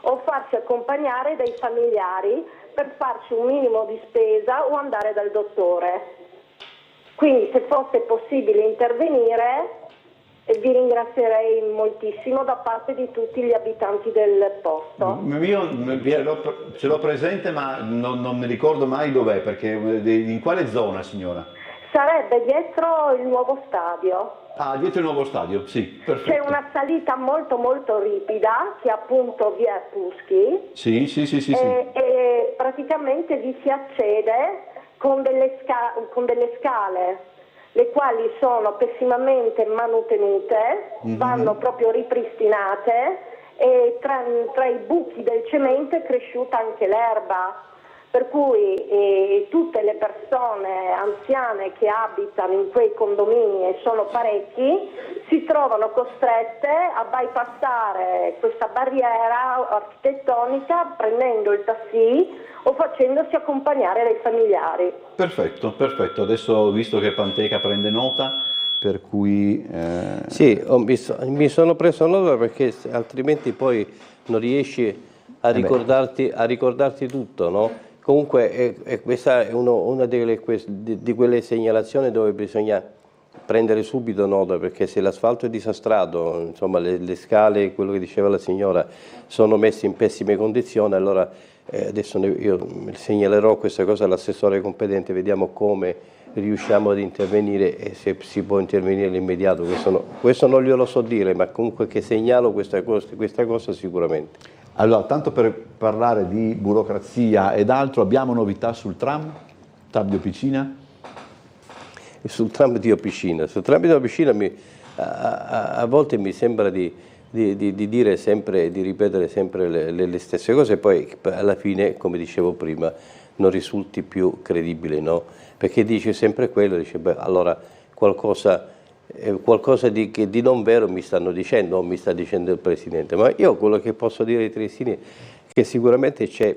Speaker 12: o farsi accompagnare dai familiari per farci un minimo di spesa o andare dal dottore. Quindi se fosse possibile intervenire vi ringrazierei moltissimo da parte di tutti gli abitanti del posto.
Speaker 1: Io ce l'ho presente, ma non mi ricordo mai dov'è, perché in quale zona, signora?
Speaker 12: Sarebbe dietro il nuovo stadio.
Speaker 1: Ah, dietro il nuovo stadio, sì, perfetto.
Speaker 12: C'è una salita molto molto ripida, che è appunto via Puschi.
Speaker 1: Sì.
Speaker 12: E praticamente vi si accede con delle scale, le quali sono pessimamente manutenute, vanno proprio ripristinate, e tra i buchi del cemento è cresciuta anche l'erba. Per cui tutte le persone anziane che abitano in quei condomini, e sono parecchi, si trovano costrette a bypassare questa barriera architettonica prendendo il taxi o facendosi accompagnare dai familiari.
Speaker 1: Perfetto. Adesso ho visto che Panteca prende nota, per cui...
Speaker 9: Sì, mi sono preso nota, perché altrimenti poi non riesci a ricordarti tutto, no? Comunque questa è una di quelle segnalazioni dove bisogna prendere subito nota, perché se l'asfalto è disastrato, insomma le scale, quello che diceva la signora, sono messe in pessime condizioni, allora adesso io segnalerò questa cosa all'assessore competente, vediamo come riusciamo ad intervenire e se si può intervenire all'immediato. Questo non glielo so dire, ma comunque che segnalo questa cosa sicuramente.
Speaker 1: Allora, tanto per parlare di burocrazia ed altro, abbiamo novità sul tram di Opicina?
Speaker 9: Sul tram di Opicina, a volte mi sembra di dire sempre, di ripetere sempre le stesse cose e poi alla fine, come dicevo prima, non risulti più credibile, no? Perché dice sempre quello, dice beh, allora qualcosa di non vero mi stanno dicendo, o mi sta dicendo il Presidente, ma io quello che posso dire ai triestini è che sicuramente c'è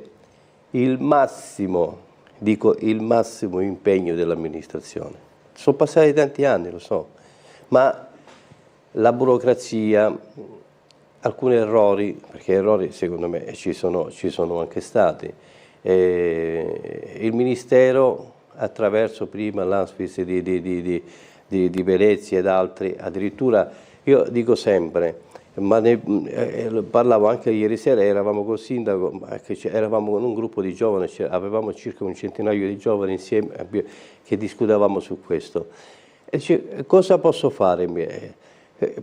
Speaker 9: il massimo impegno dell'amministrazione. Sono passati tanti anni, lo so, ma la burocrazia, alcuni errori, perché errori secondo me ci sono anche stati, il Ministero attraverso prima l'ANSPIS di Venezia ed altri, addirittura io dico sempre, ma parlavo anche ieri sera, eravamo col sindaco, eravamo con un gruppo di giovani, avevamo circa un centinaio di giovani insieme che discutevamo su questo. E dice, cosa posso fare?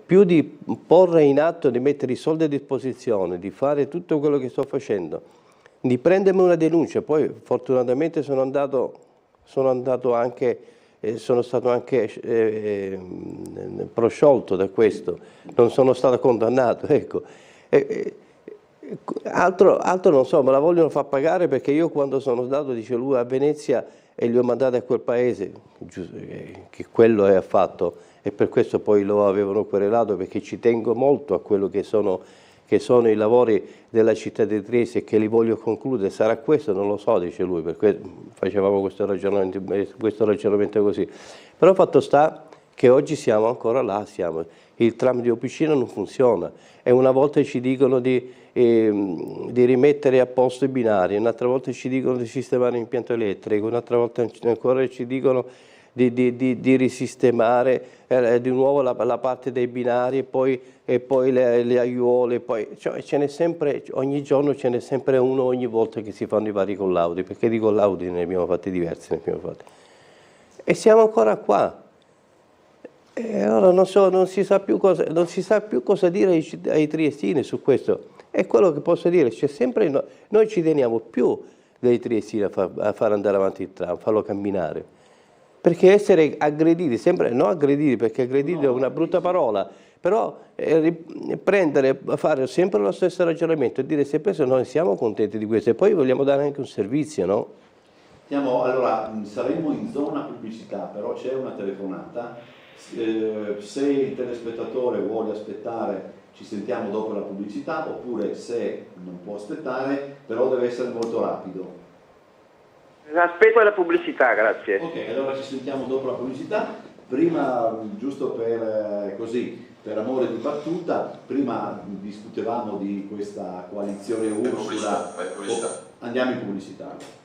Speaker 9: Più di porre in atto, di mettere i soldi a disposizione, di fare tutto quello che sto facendo, di prendermi una denuncia, poi fortunatamente sono stato anche prosciolto da questo, non sono stato condannato, ecco. Altro non so, me la vogliono far pagare perché io quando sono andato, dice lui, a Venezia e li ho mandati a quel paese, che quello è fatto, e per questo poi lo avevano querelato, perché ci tengo molto a quello che sono i lavori della città di Trieste e che li voglio concludere. Sarà questo? Non lo so, dice lui, perché facevamo questo ragionamento così. Però fatto sta che oggi siamo ancora là, il tram di Opicina non funziona e una volta ci dicono di rimettere a posto i binari, un'altra volta ci dicono di sistemare l'impianto elettrico, un'altra volta ancora ci dicono di risistemare di nuovo la parte dei binari e poi le aiuole, cioè ce n'è sempre, ogni giorno ce n'è sempre uno ogni volta che si fanno i vari collaudi, perché di collaudi ne abbiamo fatti diversi, e siamo ancora qua. E allora non si sa più cosa dire ai triestini su questo. È quello che posso dire, c'è sempre noi ci teniamo più dei triestini a far andare avanti il tram, a farlo camminare. Perché essere aggrediti, sempre, non aggrediti perché aggrediti è una brutta parola, però fare sempre lo stesso ragionamento e dire sempre se noi siamo contenti di questo e poi vogliamo dare anche un servizio, no?
Speaker 1: Allora, saremo in zona pubblicità, però c'è una telefonata, se il telespettatore vuole aspettare ci sentiamo dopo la pubblicità, oppure se non può aspettare, però deve essere molto rapido.
Speaker 13: Aspetto la pubblicità, grazie.
Speaker 1: Ok, allora ci sentiamo dopo la pubblicità. Prima, giusto per amore di battuta, prima discutevamo di questa coalizione Ursula. Andiamo in pubblicità.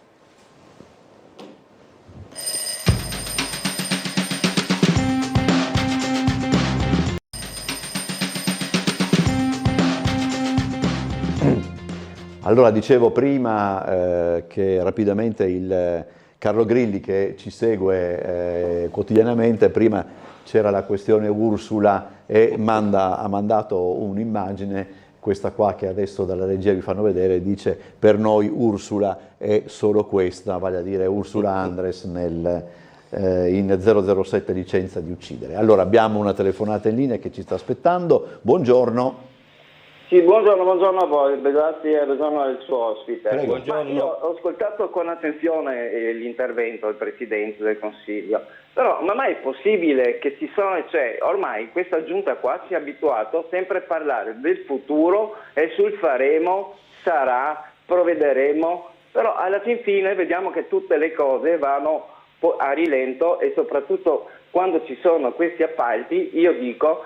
Speaker 1: Allora, dicevo prima che rapidamente il Carlo Grilli, che ci segue quotidianamente, prima c'era la questione Ursula e ha mandato un'immagine, questa qua che adesso dalla regia vi fanno vedere, dice per noi Ursula è solo questa, vale a dire Ursula Andress in 007 licenza di uccidere. Allora, abbiamo una telefonata in linea che ci sta aspettando. Buongiorno.
Speaker 13: Sì, buongiorno a voi, grazie al suo ospite.
Speaker 9: Buongiorno.
Speaker 13: Io ho ascoltato con attenzione l'intervento del Presidente del Consiglio, però ma mai è possibile che ormai questa giunta qua si è abituato sempre a parlare del futuro e sul faremo, sarà, provvederemo, però alla fine vediamo che tutte le cose vanno a rilento e soprattutto quando ci sono questi appalti, io dico,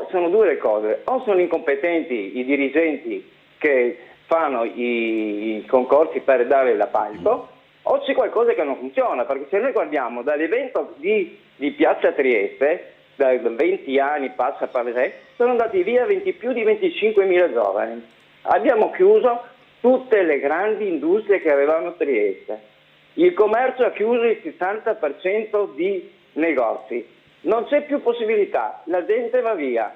Speaker 13: sono due le cose, o sono incompetenti i dirigenti che fanno i concorsi per dare l'appalto, o c'è qualcosa che non funziona, perché se noi guardiamo dall'evento di Piazza Trieste, da 20 anni passa per sé, sono andati via più di 25.000 giovani. Abbiamo chiuso tutte le grandi industrie che avevano a Trieste. Il commercio ha chiuso il 60% di negozi. Non c'è più possibilità, la gente va via.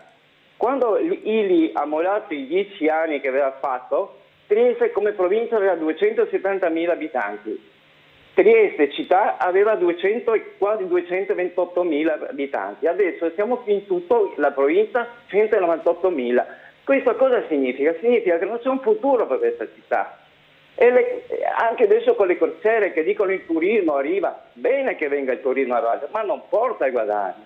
Speaker 13: Quando Ili ha mollato i 10 anni che aveva fatto, Trieste come provincia aveva 270.000 abitanti. Trieste città aveva quasi 228.000 abitanti. Adesso siamo in tutto la provincia 198.000. Questo cosa significa? Significa che non c'è un futuro per questa città. Anche adesso con le crociere che dicono il turismo arriva, bene che venga il turismo a Raggia, ma non porta il guadagno.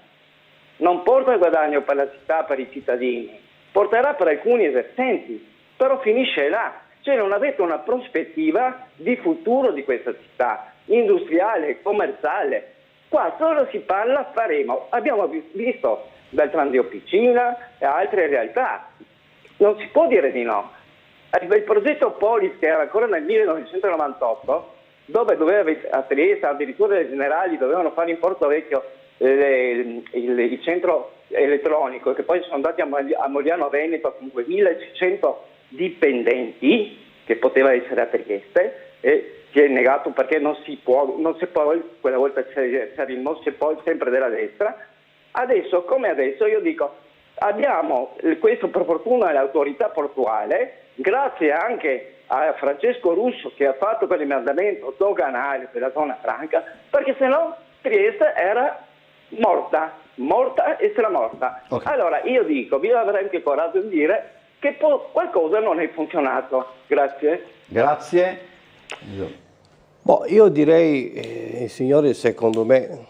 Speaker 13: Non porta il guadagno per la città, per i cittadini. Porterà per alcuni esercenti, però finisce là. Cioè non avete una prospettiva di futuro di questa città, industriale, commerciale. Qua solo si parla, faremo. Abbiamo visto dal Transdiopicina e altre realtà. Non si può dire di no. Il progetto Polis, che era ancora nel 1998, dove doveva a Trieste, addirittura le generali dovevano fare in Porto Vecchio il centro elettronico, che poi sono andati a Mogliano Veneto con 2.600 dipendenti, che poteva essere a Trieste, e si è negato perché non si può, quella volta c'era il non si può sempre della destra. Adesso, come adesso, io dico, abbiamo questo per fortuna l'autorità portuale, grazie anche a Francesco Russo che ha fatto quell'emendamento doganale per la zona franca, perché sennò Trieste era morta e stramorta. Okay. Allora io dico, bisogna avere anche il coraggio di dire che qualcosa non è funzionato. Grazie.
Speaker 1: Grazie.
Speaker 9: Io direi, il signore secondo me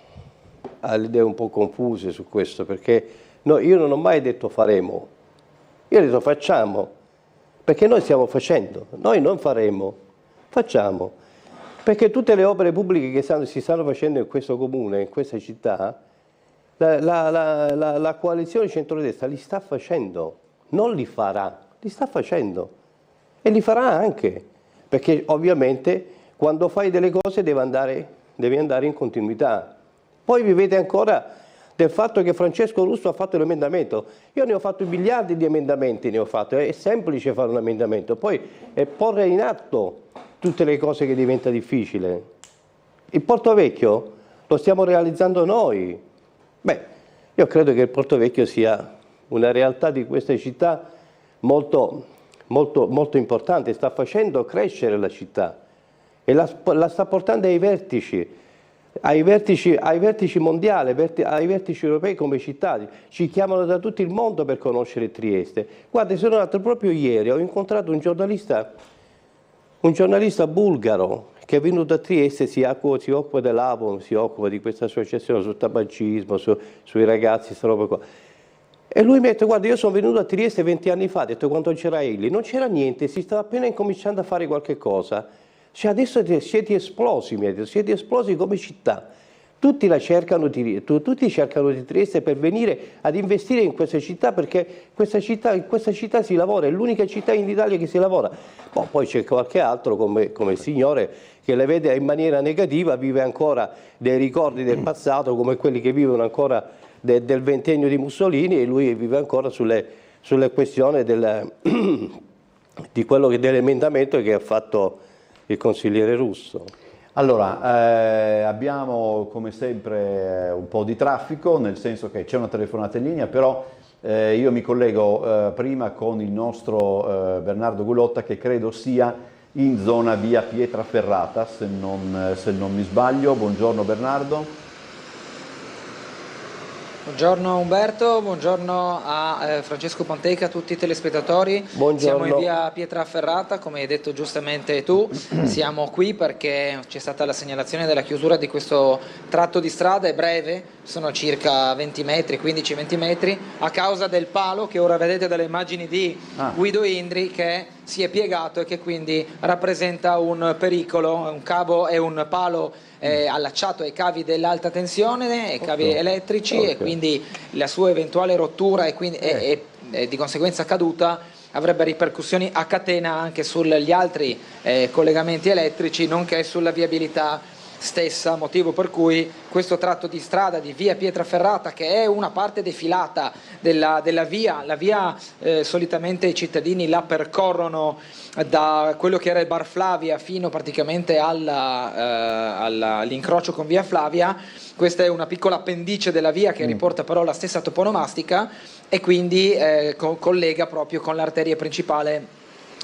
Speaker 9: ha le idee un po' confuse su questo, perché io non ho mai detto faremo, io ho detto facciamo, perché noi stiamo facendo, noi non faremo, facciamo, perché tutte le opere pubbliche che si stanno facendo in questo comune, in questa città, la coalizione centrodestra li sta facendo, non li farà, li sta facendo e li farà anche, perché ovviamente quando fai delle cose devi andare in continuità. Poi vivete ancora del fatto che Francesco Russo ha fatto l'emendamento. Io ne ho fatto miliardi di emendamenti, è semplice fare un emendamento, poi è porre in atto tutte le cose che diventa difficile. Il Porto Vecchio lo stiamo realizzando noi. Io credo che il Porto Vecchio sia una realtà di questa città molto, molto, molto importante, sta facendo crescere la città e la sta portando ai vertici mondiali, ai vertici europei come città. Ci chiamano da tutto il mondo per conoscere Trieste. Guarda, sono andato proprio ieri, ho incontrato un giornalista bulgaro che è venuto a Trieste, si occupa dell'Avon, si occupa di questa associazione sul tabagismo, sui ragazzi, questa roba qua. E lui mi ha detto, guarda, io sono venuto a Trieste 20 anni fa, ha detto, quando c'era Eli, non c'era niente, si stava appena incominciando a fare qualche cosa. Cioè adesso siete esplosi, mi ha detto, siete esplosi come città. Tutti cercano di Trieste per venire ad investire in questa città, perché in questa città si lavora, è l'unica città in Italia che si lavora. Poi c'è qualche altro come il signore che le vede in maniera negativa, vive ancora dei ricordi del passato come quelli che vivono ancora del ventennio di Mussolini, e lui vive ancora sulle questioni di quello dell'emendamento che ha fatto il consigliere Russo.
Speaker 1: Allora, abbiamo come sempre un po' di traffico, nel senso che c'è una telefonata in linea, però io mi collego prima con il nostro Bernardo Gulotta, che credo sia in zona via Pietraferrata, se non mi sbaglio. Buongiorno Bernardo.
Speaker 8: Buongiorno Umberto, buongiorno a Francesco Ponteca, a tutti i telespettatori.
Speaker 9: Buongiorno.
Speaker 8: Siamo in via Pietraferrata, come hai detto giustamente tu, siamo qui perché c'è stata la segnalazione della chiusura di questo tratto di strada, è breve, sono circa 20 metri, 15-20 metri, a causa del palo che ora vedete dalle immagini di Guido Indri, che si è piegato e che quindi rappresenta un pericolo, un cavo e un palo allacciato ai cavi dell'alta tensione, ai cavi elettrici, e quindi la sua eventuale rottura e di conseguenza caduta avrebbe ripercussioni a catena anche sugli altri collegamenti elettrici, nonché sulla viabilità stessa, motivo per cui questo tratto di strada di via Pietraferrata, che è una parte defilata della via, la via solitamente i cittadini la percorrono da quello che era il Bar Flavia fino praticamente all'incrocio con via Flavia. Questa è una piccola appendice della via che riporta però la stessa toponomastica e quindi collega proprio con l'arteria principale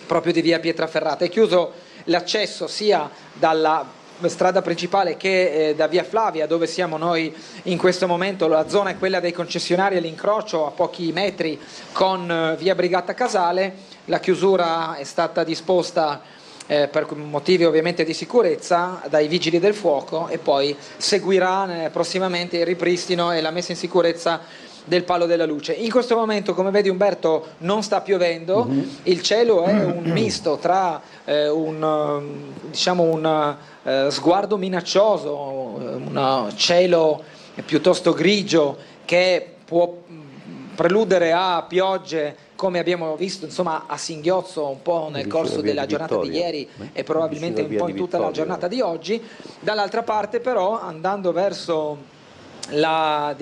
Speaker 8: proprio di via Pietraferrata. È chiuso l'accesso sia dalla strada principale che da via Flavia, dove siamo noi in questo momento. La zona è quella dei concessionari all'incrocio a pochi metri con via Brigata Casale. La chiusura è stata disposta per motivi ovviamente di sicurezza dai vigili del fuoco e poi seguirà prossimamente il ripristino e la messa in sicurezza del palo della luce. In questo momento, come vedi Umberto, non sta piovendo, il cielo è un misto tra un sguardo minaccioso, un cielo piuttosto grigio che può preludere a piogge, come abbiamo visto insomma a singhiozzo un po' nel corso della giornata di ieri e probabilmente un po' in tutta la giornata di oggi. Dall'altra parte però, andando verso la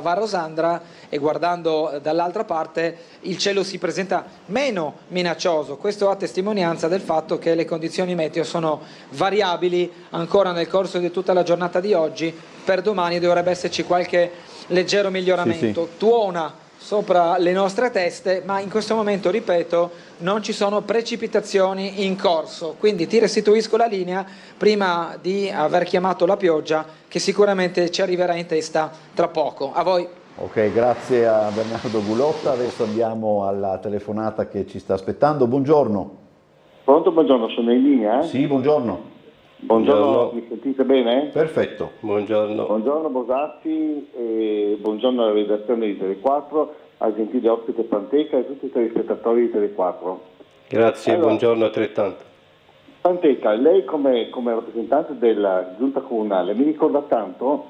Speaker 8: Varrosandra e guardando dall'altra parte, il cielo si presenta meno minaccioso. Questo a testimonianza del fatto che le condizioni meteo sono variabili ancora nel corso di tutta la giornata di oggi. Per domani dovrebbe esserci qualche leggero miglioramento. Tuona sopra le nostre teste, ma in questo momento, ripeto, non ci sono precipitazioni in corso, quindi ti restituisco la linea prima di aver chiamato la pioggia, che sicuramente ci arriverà in testa tra poco. A voi.
Speaker 1: Ok, grazie a Bernardo Gulotta. Adesso andiamo alla telefonata che ci sta aspettando. Buongiorno.
Speaker 14: Pronto, buongiorno, sono in linea?
Speaker 1: Sì, buongiorno.
Speaker 14: Buongiorno, mi sentite bene?
Speaker 1: Perfetto.
Speaker 9: Buongiorno.
Speaker 14: Buongiorno Bosazzi e buongiorno alla redazione di Tele4, al gentile ospite Panteca e tutti i telespettatori di Tele4.
Speaker 9: Grazie, allora, buongiorno altrettanto.
Speaker 14: Panteca, lei come rappresentante della giunta comunale mi ricorda tanto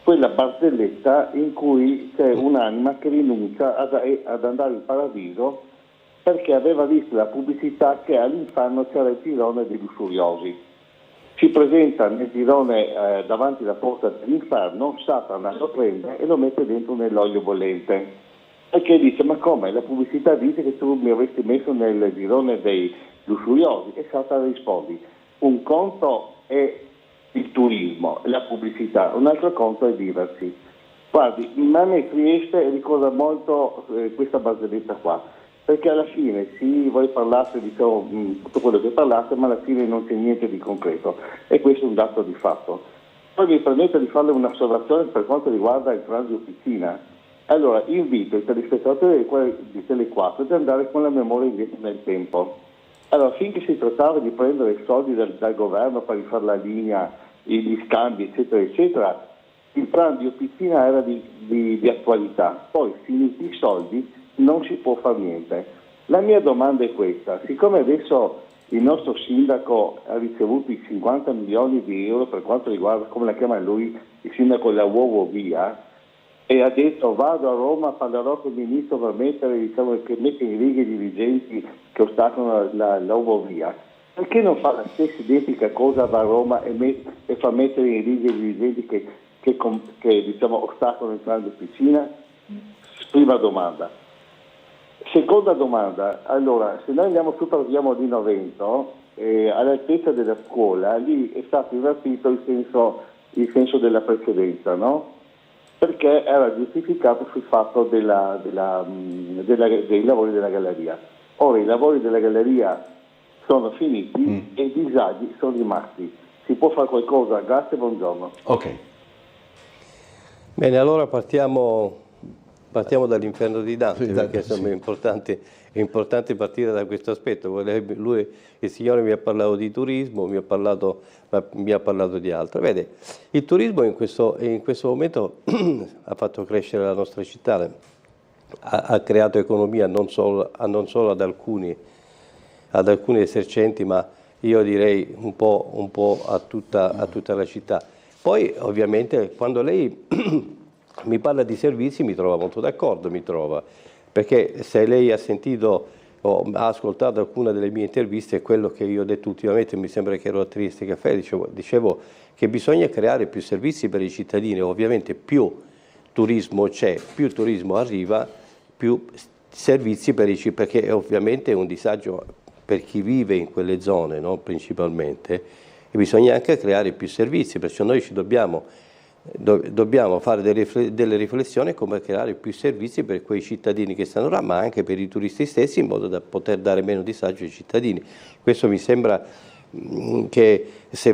Speaker 14: quella barzelletta in cui c'è un'anima che rinuncia ad andare in paradiso perché aveva visto la pubblicità che all'inferno c'era il girone dei lussuriosi. Si presenta nel girone davanti alla porta dell'inferno, Satana lo prende e lo mette dentro nell'olio bollente. Perché dice, ma come? La pubblicità dice che tu mi avresti messo nel girone dei lussuriosi. E Satana risponde, un conto è il turismo, la pubblicità, un altro conto è viversi. Guardi, a me Trieste ricorda molto questa barzelletta qua, perché alla fine sì, voi parlate, diciamo, tutto quello che parlate, ma alla fine non c'è niente di concreto, e questo è un dato di fatto. Poi mi permette di farle un'osservazione per quanto riguarda il transito piscina. Allora, invito i telespettatori di Tele4 ad andare con la memoria indietro nel tempo. Allora, finché si trattava di prendere soldi dal governo per rifare la linea, gli scambi, eccetera, eccetera, il transito piscina era di attualità. Poi, finiti i soldi, non si può fare niente. La mia domanda è questa: siccome adesso il nostro sindaco ha ricevuto i 50 milioni di euro per quanto riguarda, come la chiama lui, il sindaco della Uovo Via, e ha detto vado a Roma, parlerò con il ministro per mettere, diciamo, che mette in riga i dirigenti che ostacolano la Uovo Via, perché non fa la stessa identica cosa, va a Roma e fa mettere in riga i dirigenti che diciamo, ostacolano il transito piscina? Prima domanda. Seconda domanda, allora, se noi andiamo su per via Molino Vento, all'altezza della scuola, lì è stato invertito il senso della precedenza, no? Perché era giustificato sul fatto dei lavori della galleria. Ora i lavori della galleria sono finiti e i disagi sono rimasti. Si può fare qualcosa? Grazie, buongiorno.
Speaker 1: Ok.
Speaker 9: Bene, allora partiamo dall'inferno di Dante, perché insomma, è importante partire da questo aspetto. Il Signore mi ha parlato di turismo, mi ha parlato di altro. Vede, il turismo in questo momento ha fatto crescere la nostra città, ha creato economia non solo ad alcuni esercenti, ma io direi un po' a tutta la città. Poi ovviamente quando lei mi parla di servizi mi trova molto d'accordo, perché se lei ha sentito ho ascoltato alcune delle mie interviste, e quello che io ho detto ultimamente, mi sembra che ero a Trieste Caffè, dicevo che bisogna creare più servizi per i cittadini. Ovviamente più turismo c'è, più turismo arriva, più servizi per i cittadini, perché ovviamente è un disagio per chi vive in quelle zone, no? Principalmente, e bisogna anche creare più servizi, perciò noi ci dobbiamo fare delle riflessioni come creare più servizi per quei cittadini che stanno là, ma anche per i turisti stessi, in modo da poter dare meno disagio ai cittadini. Questo mi sembra che se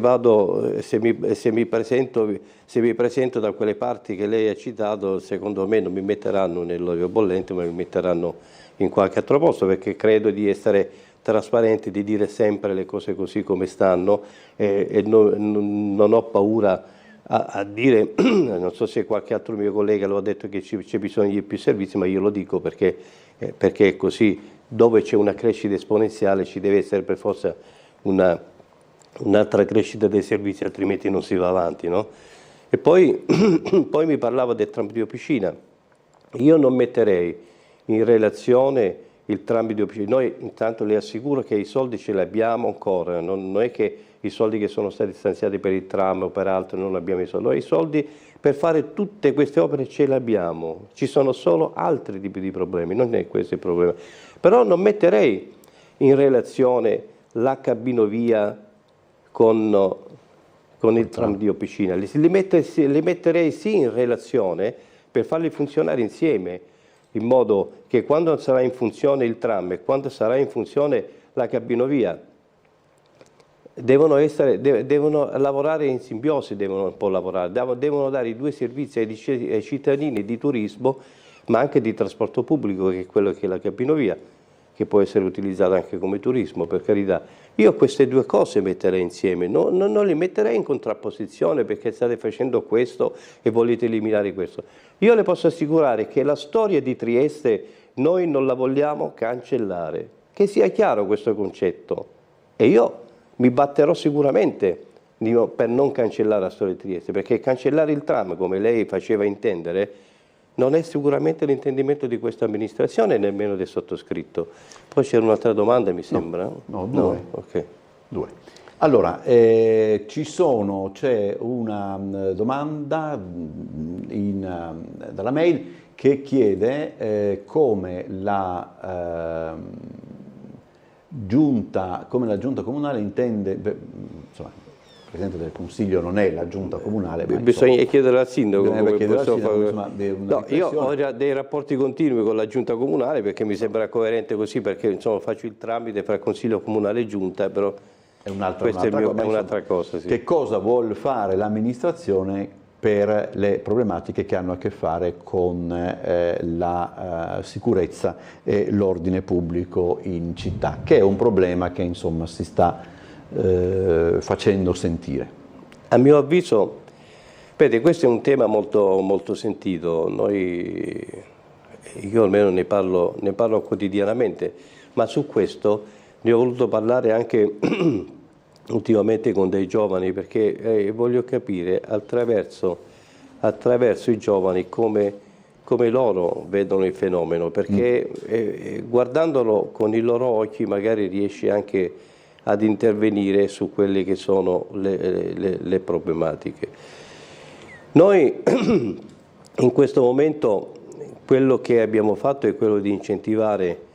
Speaker 9: mi presento da quelle parti che lei ha citato, secondo me non mi metteranno nell'olio bollente, ma mi metteranno in qualche altro posto, perché credo di essere trasparente, di dire sempre le cose così come stanno, e non ho paura a dire, non so se qualche altro mio collega lo ha detto, che c'è bisogno di più servizi, ma io lo dico perché è così. Dove c'è una crescita esponenziale ci deve essere per forza un'altra crescita dei servizi, altrimenti non si va avanti, no? E poi mi parlava del tram di Opicina. Io non metterei in relazione il tram di Opicina. Noi intanto le assicuro che i soldi ce li abbiamo ancora, non è che i soldi che sono stati stanziati per il tram o per altro non abbiamo i soldi. Noi i soldi per fare tutte queste opere ce li abbiamo, ci sono solo altri tipi di problemi, non è questo il problema. Però non metterei in relazione la cabinovia con il tram di Opicina, li metterei sì in relazione per farli funzionare insieme, in modo che quando sarà in funzione il tram e quando sarà in funzione la cabinovia devono lavorare in simbiosi, devono un po' lavorare, devono dare i due servizi ai cittadini di turismo, ma anche di trasporto pubblico, che è quello che è la cabinovia, che può essere utilizzata anche come turismo, per carità. Io queste due cose metterei insieme, non li metterei in contrapposizione perché state facendo questo e volete eliminare questo. Io le posso assicurare che la storia di Trieste noi non la vogliamo cancellare, che sia chiaro questo concetto, e io mi batterò sicuramente per non cancellare la storia di Trieste, perché cancellare il tram, come lei faceva intendere, non è sicuramente l'intendimento di questa amministrazione, nemmeno del sottoscritto. Poi c'era un'altra domanda, mi sembra?
Speaker 1: No, due.
Speaker 9: No? Okay.
Speaker 1: Due. Allora, c'è una domanda dalla mail che chiede come la giunta comunale intende, insomma, il Presidente del Consiglio non è la giunta comunale. Ma
Speaker 9: bisogna chiedere al Sindaco. Io ho dei rapporti continui con la giunta comunale, perché mi sembra coerente così, perché insomma faccio il tramite fra Consiglio Comunale e Giunta, però
Speaker 1: è un'altra cosa. Sì. Che cosa vuol fare l'amministrazione per le problematiche che hanno a che fare con la sicurezza e l'ordine pubblico in città, che è un problema che insomma si sta facendo sentire?
Speaker 9: A mio avviso, vede, questo è un tema molto, molto sentito, io almeno ne parlo quotidianamente, ma su questo ne ho voluto parlare anche ultimamente con dei giovani, perché voglio capire attraverso i giovani come loro vedono il fenomeno, perché guardandolo con i loro occhi magari riesci anche ad intervenire su quelle che sono le problematiche. Noi in questo momento quello che abbiamo fatto è quello di incentivare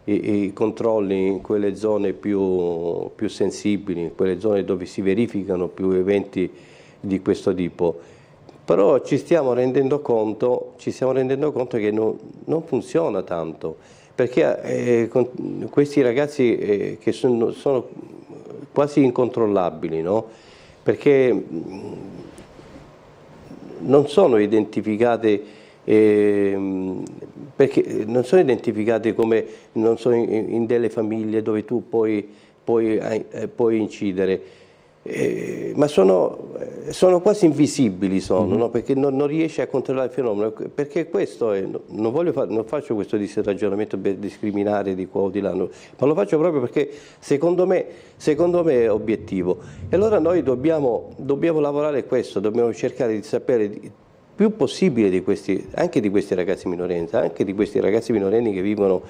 Speaker 9: i controlli in quelle zone più sensibili, in quelle zone dove si verificano più eventi di questo tipo, però ci stiamo rendendo conto che non funziona tanto, perché questi ragazzi che sono quasi incontrollabili, no? Perché non sono identificate, come non so, in delle famiglie dove tu puoi incidere, ma sono quasi invisibili, no? Perché non riesci a controllare il fenomeno, perché questo è, non faccio questo ragionamento per discriminare di qua o di là, ma lo faccio proprio perché secondo me è obiettivo. E allora noi dobbiamo lavorare questo, dobbiamo cercare di sapere più possibile anche di questi ragazzi minorenni, anche di questi ragazzi minorenni che vivono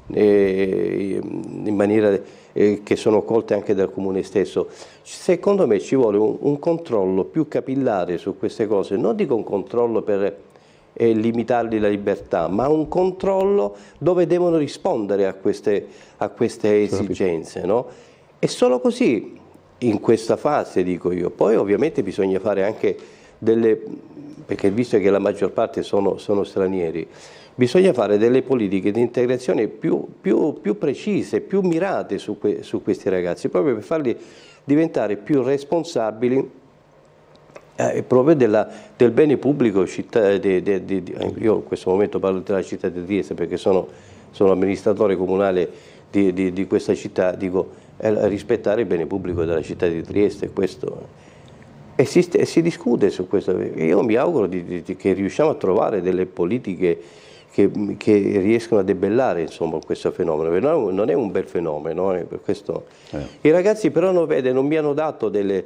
Speaker 9: in maniera che sono colte anche dal Comune stesso. Secondo me ci vuole un controllo più capillare su queste cose, non dico un controllo per limitargli la libertà, ma un controllo dove devono rispondere a queste esigenze, no? E solo così, in questa fase, dico io. Poi ovviamente bisogna fare anche perché visto che la maggior parte sono stranieri, bisogna fare delle politiche di integrazione più precise, più mirate su questi ragazzi, proprio per farli diventare più responsabili proprio del bene pubblico. Io in questo momento parlo della città di Trieste perché sono amministratore comunale di questa città, dico rispettare il bene pubblico della città di Trieste, questo. E si discute su questo. Io mi auguro che riusciamo a trovare delle politiche che riescono a debellare, insomma, questo fenomeno, perché non è un bel fenomeno, per questo. I ragazzi però non mi hanno dato delle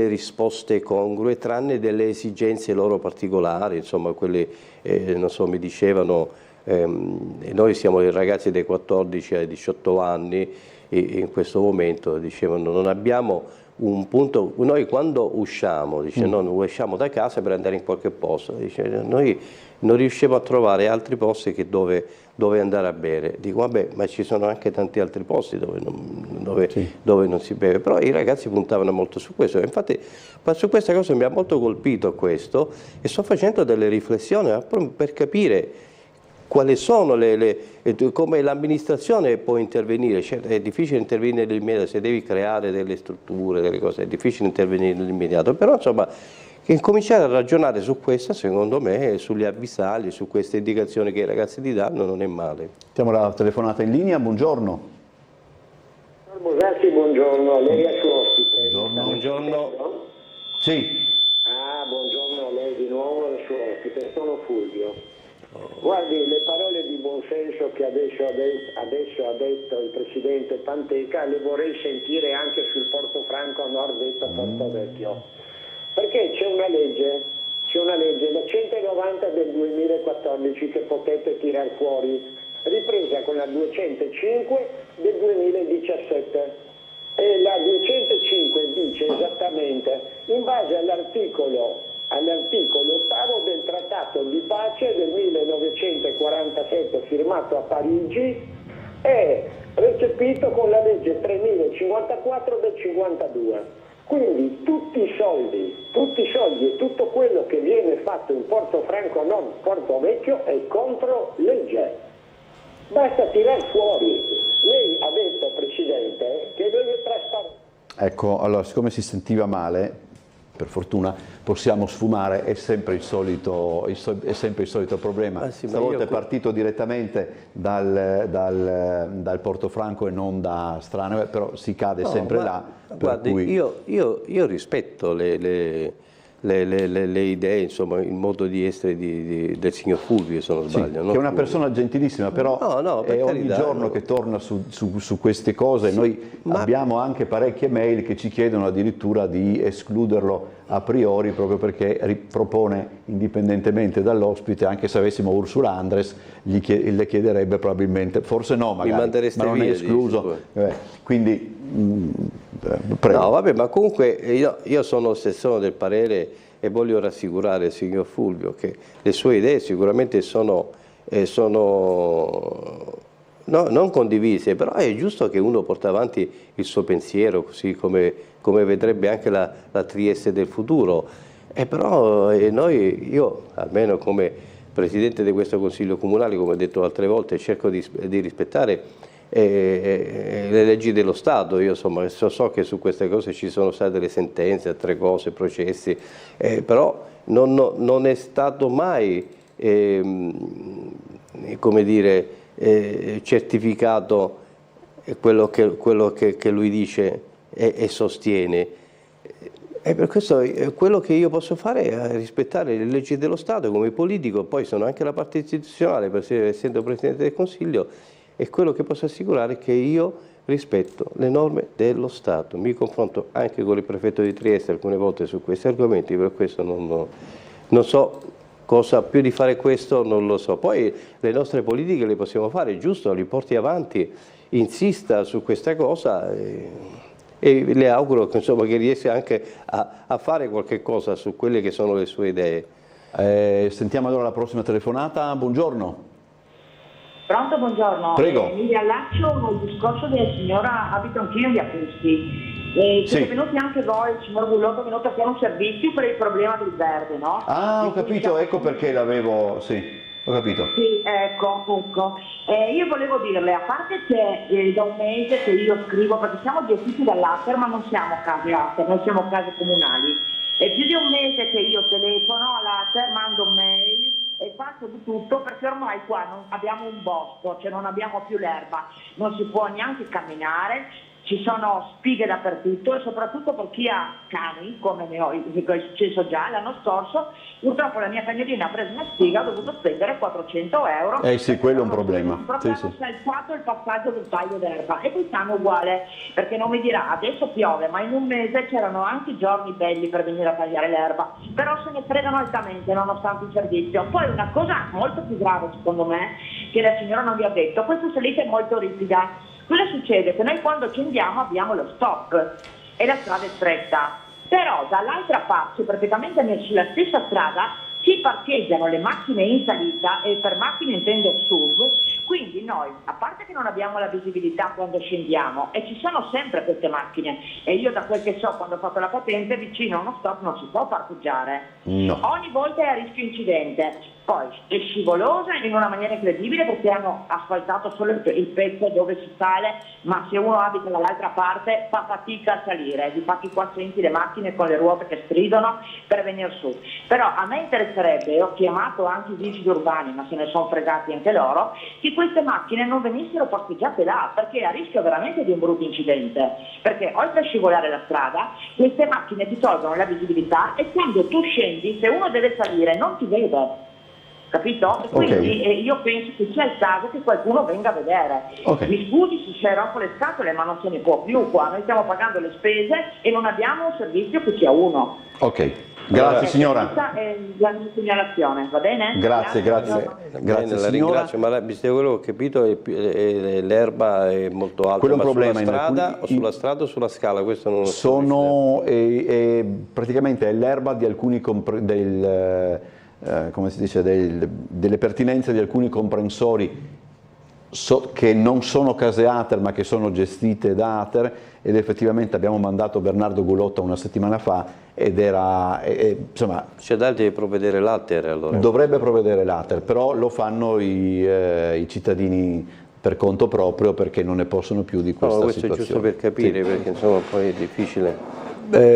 Speaker 9: risposte congrue, tranne delle esigenze loro particolari, insomma, quelle, non so, mi dicevano, noi siamo dei ragazzi dai 14 ai 18 anni, e in questo momento dicevano non abbiamo un punto, noi quando usciamo, dice, non usciamo da casa per andare in qualche posto, dice, noi non riusciamo a trovare altri posti che dove andare a bere. Dico vabbè, ma ci sono anche tanti altri posti dove non si beve, però i ragazzi puntavano molto su questo. Infatti su questa cosa mi ha molto colpito questo e sto facendo delle riflessioni per capire quali sono come l'amministrazione può intervenire. Certo, è difficile intervenire nell'immediato, se devi creare delle strutture, delle cose, è difficile intervenire nell'immediato, però insomma cominciare a ragionare su questo, secondo me, sugli avvisagli, su queste indicazioni che i ragazzi ti danno non è male.
Speaker 1: Siamo alla telefonata in linea, buongiorno.
Speaker 15: Bosacchi, buongiorno, lei è suo ospite.
Speaker 9: Buongiorno.
Speaker 1: Sì.
Speaker 15: Buongiorno a lei di nuovo, il suo ospite, sono Fulvio. Guardi, le parole di buonsenso che adesso ha detto il Presidente Panteca le vorrei sentire anche sul Portofranco a nord detto Porto Vecchio. Perché c'è una legge, la 190 del 2014 che potete tirar fuori, ripresa con la 205 del 2017. E la 205 dice esattamente, in base all'articolo 8 del Trattato di Pace del 1947 firmato a Parigi, è recepito con la legge 3054 del 52. Quindi tutti i soldi e tutto quello che viene fatto in Portofranco Nord, Porto Vecchio è contro legge. Basta tirar fuori. Lei ha detto, Presidente, che deve trasparire.
Speaker 1: Ecco, allora, siccome si sentiva male, per fortuna possiamo sfumare, è sempre il solito problema. Stavolta è partito direttamente dal Portofranco e non da Strano, però si cade sempre là.
Speaker 9: Guardi, cui... io rispetto le idee, insomma, il modo di essere del signor Fulvio, se non sbaglio.
Speaker 1: Sì, che è una persona gentilissima, però è ogni giorno che torna su queste cose. Sì, noi abbiamo anche parecchie mail che ci chiedono addirittura di escluderlo a priori, proprio perché ripropone indipendentemente dall'ospite, anche se avessimo Ursula Andres, le chiederebbe probabilmente, forse no magari, ma non è escluso. Quindi, prego.
Speaker 9: No, vabbè, ma comunque io sono del parere e voglio rassicurare il signor Fulvio che le sue idee sicuramente sono non condivise, però è giusto che uno porta avanti il suo pensiero, così come vedrebbe anche la Trieste del futuro. Però io almeno come Presidente di questo Consiglio Comunale, come ho detto altre volte, cerco di rispettare le leggi dello Stato. Io insomma so che su queste cose ci sono state delle sentenze, altre cose, processi, però non è stato mai, come dire, certificato quello che lui dice e sostiene. E per questo quello che io posso fare è rispettare le leggi dello Stato come politico, poi sono anche la parte istituzionale, essendo Presidente del Consiglio, e quello che posso assicurare è che io rispetto le norme dello Stato. Mi confronto anche con il prefetto di Trieste alcune volte su questi argomenti, per questo non so cosa più di fare questo non lo so. Poi le nostre politiche le possiamo fare, giusto, li porti avanti, insista su questa cosa e le auguro che, insomma, che riesca anche a fare qualche cosa su quelle che sono le sue idee.
Speaker 1: Sentiamo allora la prossima telefonata. Buongiorno.
Speaker 16: Pronto, buongiorno.
Speaker 1: Prego.
Speaker 16: Mi riallaccio al discorso della signora, abito anch'io in via Pusti. Siete venuti anche voi, il signor Gullotto è venuto a fare un servizio per il problema del verde, no?
Speaker 1: Ah, ho capito, ecco perché l'avevo, sì, ho capito.
Speaker 16: Sì, ecco. Io volevo dirle, a parte che da un mese che io scrivo, perché siamo gestiti dall'Ater, ma non siamo case Ater, noi siamo case comunali. È più di un mese che io telefono all'Ater, mando mail e faccio di tutto perché ormai qua non abbiamo un bosco, cioè non abbiamo più l'erba, non si può neanche camminare. Ci sono spighe dappertutto e soprattutto per chi ha cani, come ne ho, è successo già l'anno scorso, purtroppo la mia cagnolina ha preso una spiga, ha dovuto spendere 400 euro.
Speaker 1: Sì, quello è un problema.
Speaker 16: Proprio hanno saltato il passaggio del taglio d'erba e quest'anno uguale, perché non mi dirà adesso piove, ma in un mese c'erano anche giorni belli per venire a tagliare l'erba, però se ne fregano altamente nonostante il servizio. Poi una cosa molto più grave secondo me, che la signora non vi ha detto, questa salita è molto ripida. Cosa succede? Che noi quando scendiamo abbiamo lo stop e la strada è stretta, però dall'altra parte, praticamente sulla stessa strada, si parcheggiano le macchine in salita, e per macchine intendo SUV, quindi noi, a parte che non abbiamo la visibilità quando scendiamo, e ci sono sempre queste macchine, e io da quel che so, quando ho fatto la patente, vicino a uno stop non si può parcheggiare.
Speaker 1: No.
Speaker 16: Ogni volta è a rischio incidente. Poi è scivolosa in una maniera incredibile perché hanno asfaltato solo il pezzo dove si sale, ma se uno abita dall'altra parte fa fatica a salire. Difatti qua senti le macchine con le ruote che stridono per venire su. Però a me interesserebbe, ho chiamato anche i vigili urbani, ma se ne sono fregati anche loro, che queste macchine non venissero parcheggiate là, perché è a rischio veramente di un brutto incidente. Perché oltre a scivolare la strada, queste macchine ti tolgono la visibilità e quando tu scendi, se uno deve salire, non ti vede. Capito? Quindi io penso che sia il caso che qualcuno venga a vedere. Mi scusi se c'è rompo le scatole, ma non se ne può più qua. Noi stiamo pagando le spese e non abbiamo un servizio che sia uno.
Speaker 1: Ok, grazie signora.
Speaker 16: Questa è la mia segnalazione, va bene?
Speaker 1: Grazie
Speaker 9: la ringrazio, ma quello che ho capito l'erba è molto alta.
Speaker 1: Quello è un problema
Speaker 9: sulla strada, o sulla strada o sulla scala? Questo non lo so.
Speaker 1: Sono praticamente è l'erba di alcuni come si dice, delle pertinenze di alcuni comprensori che non sono case Ater ma che sono gestite da Ater, ed effettivamente abbiamo mandato Bernardo Gullotto una settimana fa ed era, insomma...
Speaker 9: C'è da provvedere l'Ater allora?
Speaker 1: Dovrebbe provvedere l'Ater, però lo fanno i cittadini per conto proprio perché non ne possono più di questa
Speaker 9: questo
Speaker 1: situazione.
Speaker 9: È giusto per capire, perché insomma poi è difficile.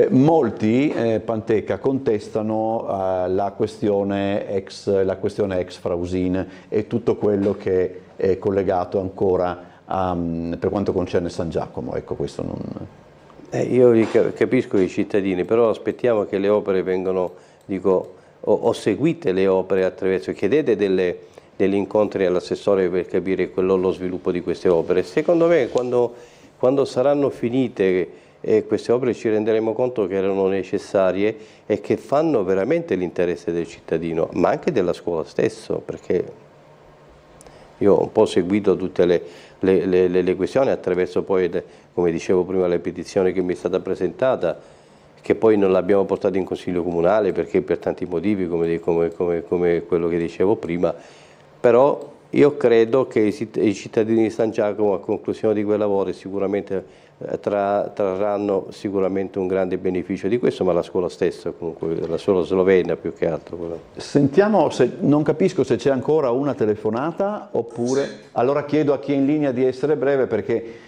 Speaker 1: Molti, Panteca, contestano la questione ex Frausin e tutto quello che è collegato ancora per quanto concerne San Giacomo. Ecco, questo non...
Speaker 9: Io capisco i cittadini, però aspettiamo che le opere vengano, ho seguite le opere attraverso, chiedete degli incontri all'assessore per capire lo sviluppo di queste opere. Secondo me quando saranno finite queste opere ci renderemo conto che erano necessarie e che fanno veramente l'interesse del cittadino, ma anche della scuola stesso, perché io ho un po' seguito tutte le questioni attraverso poi, come dicevo prima, la petizione che mi è stata presentata, che poi non l'abbiamo portata in Consiglio Comunale perché per tanti motivi, come quello che dicevo prima, però io credo che i cittadini di San Giacomo a conclusione di quei lavori sicuramente trarranno sicuramente un grande beneficio di questo, ma la scuola stessa, comunque la scuola slovena più che altro.
Speaker 1: Sentiamo, non capisco se c'è ancora una telefonata oppure, allora chiedo a chi è in linea di essere breve perché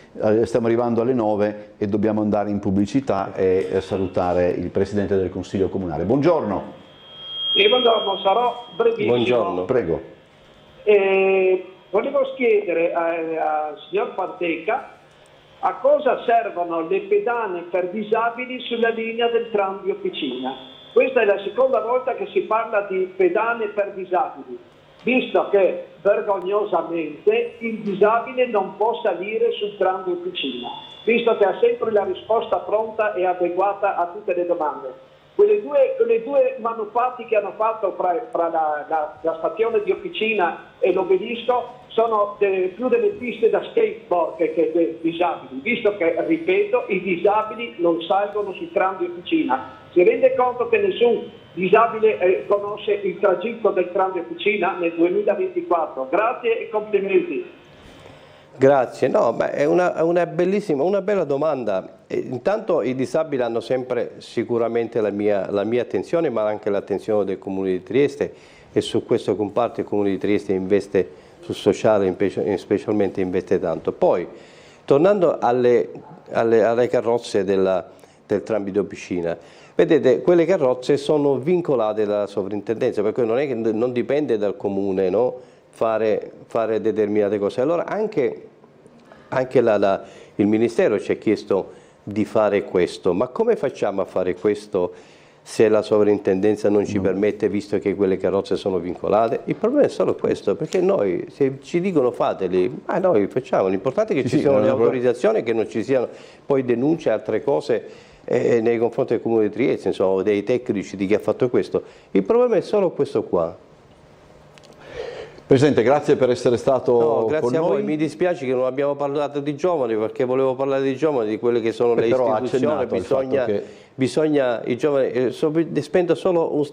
Speaker 1: stiamo arrivando alle 9 e dobbiamo andare in pubblicità e salutare il Presidente del Consiglio Comunale. Buongiorno.
Speaker 17: Buongiorno, sarò brevissimo.
Speaker 1: Buongiorno. Prego.
Speaker 17: Volevo chiedere al signor Panteca a cosa servono le pedane per disabili sulla linea del tram di Officina. Questa è la seconda volta che si parla di pedane per disabili, visto che vergognosamente il disabile non può salire sul tram di Officina, visto che ha sempre la risposta pronta e adeguata a tutte le domande. quelle due manufatti che hanno fatto fra la stazione di Officina e l'Obelisco sono più delle piste da skateboard che dei disabili, visto che, ripeto, i disabili non salgono sul tram di Officina. Si rende conto che nessun disabile conosce il tragitto del tram di Officina nel 2024? Grazie e complimenti.
Speaker 9: Grazie, no, beh, è una bella domanda. Intanto i disabili hanno sempre sicuramente la mia attenzione, ma anche l'attenzione del Comune di Trieste, e su questo comparto il Comune di Trieste investe, sul sociale specialmente investe tanto. Poi, tornando alle carrozze del tram di Officina, vedete, quelle carrozze sono vincolate dalla sovrintendenza, per cui non è che non dipende dal Comune, no? fare determinate cose. Allora anche il Ministero ci ha chiesto di fare questo, ma come facciamo a fare questo se la sovrintendenza non ci permette, visto che quelle carrozze sono vincolate? Il problema è solo questo, perché noi, se ci dicono fateli, noi facciamo, l'importante è che ci siano le autorizzazioni, che non ci siano poi denunce e altre cose nei confronti del Comune di Trieste, insomma, dei tecnici, di chi ha fatto questo. Il problema è solo questo qua.
Speaker 1: Presidente, grazie per essere stato
Speaker 9: grazie
Speaker 1: con
Speaker 9: a voi.
Speaker 1: noi.
Speaker 9: Mi dispiace che non abbiamo parlato di giovani, perché volevo parlare di giovani, di quelle che sono le istituzioni. Bisogna i giovani, spendo solo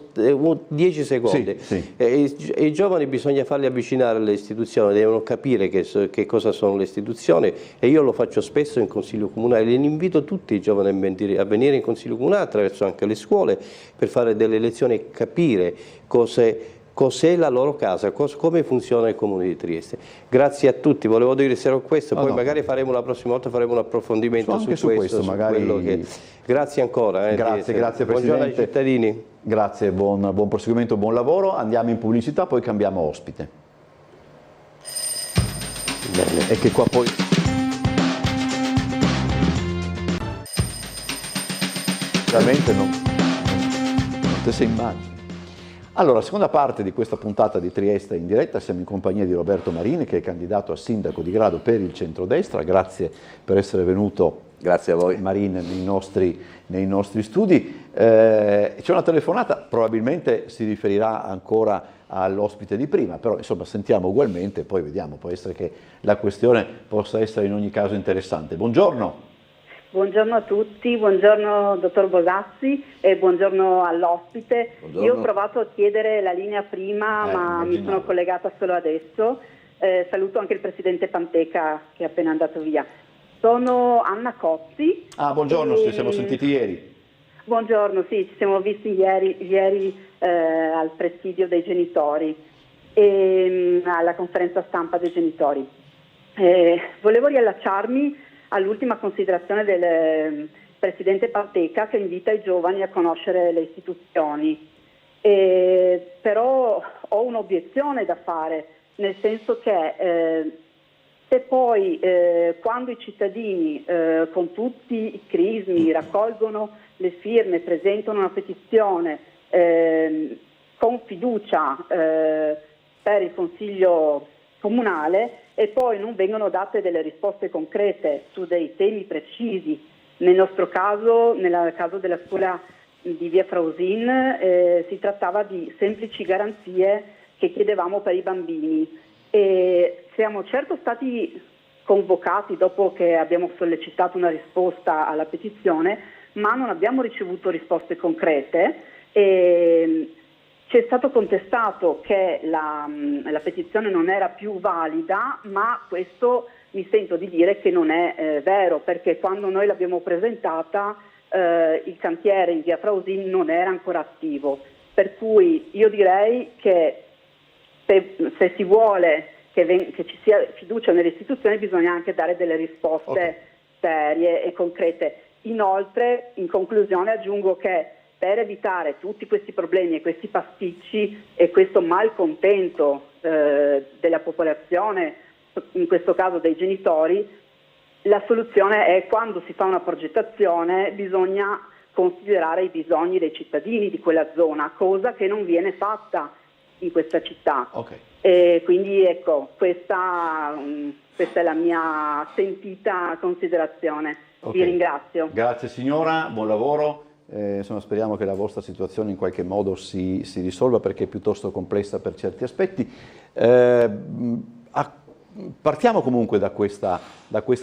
Speaker 9: 10 secondi. I giovani bisogna farli avvicinare alle istituzioni, devono capire che cosa sono le istituzioni, e io lo faccio spesso in Consiglio Comunale. Li invito tutti i giovani a venire in Consiglio Comunale, attraverso anche le scuole, per fare delle lezioni e capire cos'è la loro casa, come funziona il Comune di Trieste. Grazie a tutti, volevo dire solo questo, poi magari la prossima volta faremo un approfondimento su questo magari... Grazie ancora.
Speaker 1: Grazie Presidente.
Speaker 9: Buongiorno ai cittadini.
Speaker 1: Grazie, buon proseguimento, buon lavoro. Andiamo in pubblicità, poi cambiamo ospite. Bene. E che qua poi... Veramente non te sei immagini. Allora, seconda parte di questa puntata di Trieste in diretta, siamo in compagnia di Roberto Marini, che è candidato a sindaco di grado per il centrodestra. Grazie per essere venuto.
Speaker 18: Grazie a voi.
Speaker 1: Marini, nei nostri studi. C'è una telefonata, probabilmente si riferirà ancora all'ospite di prima, però insomma sentiamo ugualmente, poi vediamo, può essere che la questione possa essere in ogni caso interessante. Buongiorno.
Speaker 19: Buongiorno a tutti, buongiorno dottor Bosassi e buongiorno all'ospite. Io ho provato a chiedere la linea prima, ma mi sono collegata solo adesso. Saluto anche il presidente Panteca, che è appena andato via. Sono Anna Cozzi.
Speaker 1: Buongiorno, ci siamo sentiti ieri.
Speaker 19: Buongiorno, sì, ci siamo visti ieri al presidio dei genitori, alla conferenza stampa dei genitori. Volevo riallacciarmi all'ultima considerazione del presidente Panteca, che invita i giovani a conoscere le istituzioni. Però ho un'obiezione da fare, nel senso che se poi quando i cittadini con tutti i crismi raccolgono le firme, presentano una petizione con fiducia per il Consiglio Comunale, e poi non vengono date delle risposte concrete su dei temi precisi, nel nostro caso, nel caso della scuola di via Frausin, si trattava di semplici garanzie che chiedevamo per i bambini. E siamo certo stati convocati dopo che abbiamo sollecitato una risposta alla petizione, ma non abbiamo ricevuto risposte concrete. Ci è stato contestato che la petizione non era più valida, ma questo mi sento di dire che non è vero, perché quando noi l'abbiamo presentata il cantiere in via Frausin non era ancora attivo. Per cui io direi che se si vuole che ci sia fiducia nelle istituzioni, bisogna anche dare delle risposte serie e concrete. Inoltre, in conclusione, aggiungo che per evitare tutti questi problemi e questi pasticci e questo malcontento della popolazione, in questo caso dei genitori, la soluzione è, quando si fa una progettazione, bisogna considerare i bisogni dei cittadini di quella zona, cosa che non viene fatta in questa città. E quindi ecco, questa è la mia sentita considerazione. Vi ringrazio.
Speaker 1: Grazie signora, buon lavoro. insomma, speriamo che la vostra situazione in qualche modo si risolva, perché è piuttosto complessa per certi aspetti. Partiamo comunque da questa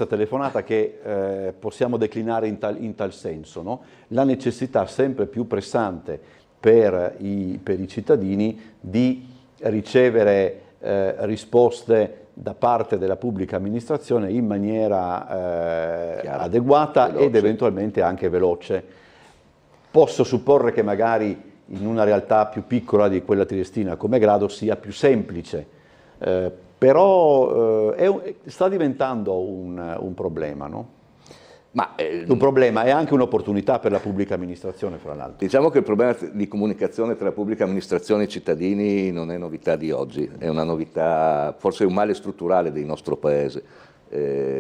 Speaker 1: telefonata che possiamo declinare in tal senso, no? La necessità sempre più pressante per i cittadini di ricevere risposte da parte della pubblica amministrazione in maniera adeguata, veloce, ed eventualmente anche veloce. Posso supporre che magari in una realtà più piccola di quella triestina come Grado sia più semplice, però sta diventando un problema, no? Un problema e anche un'opportunità per la pubblica amministrazione, fra l'altro.
Speaker 18: Diciamo che il problema di comunicazione tra la pubblica amministrazione e i cittadini non è novità di oggi, è una novità, forse un male strutturale del nostro Paese.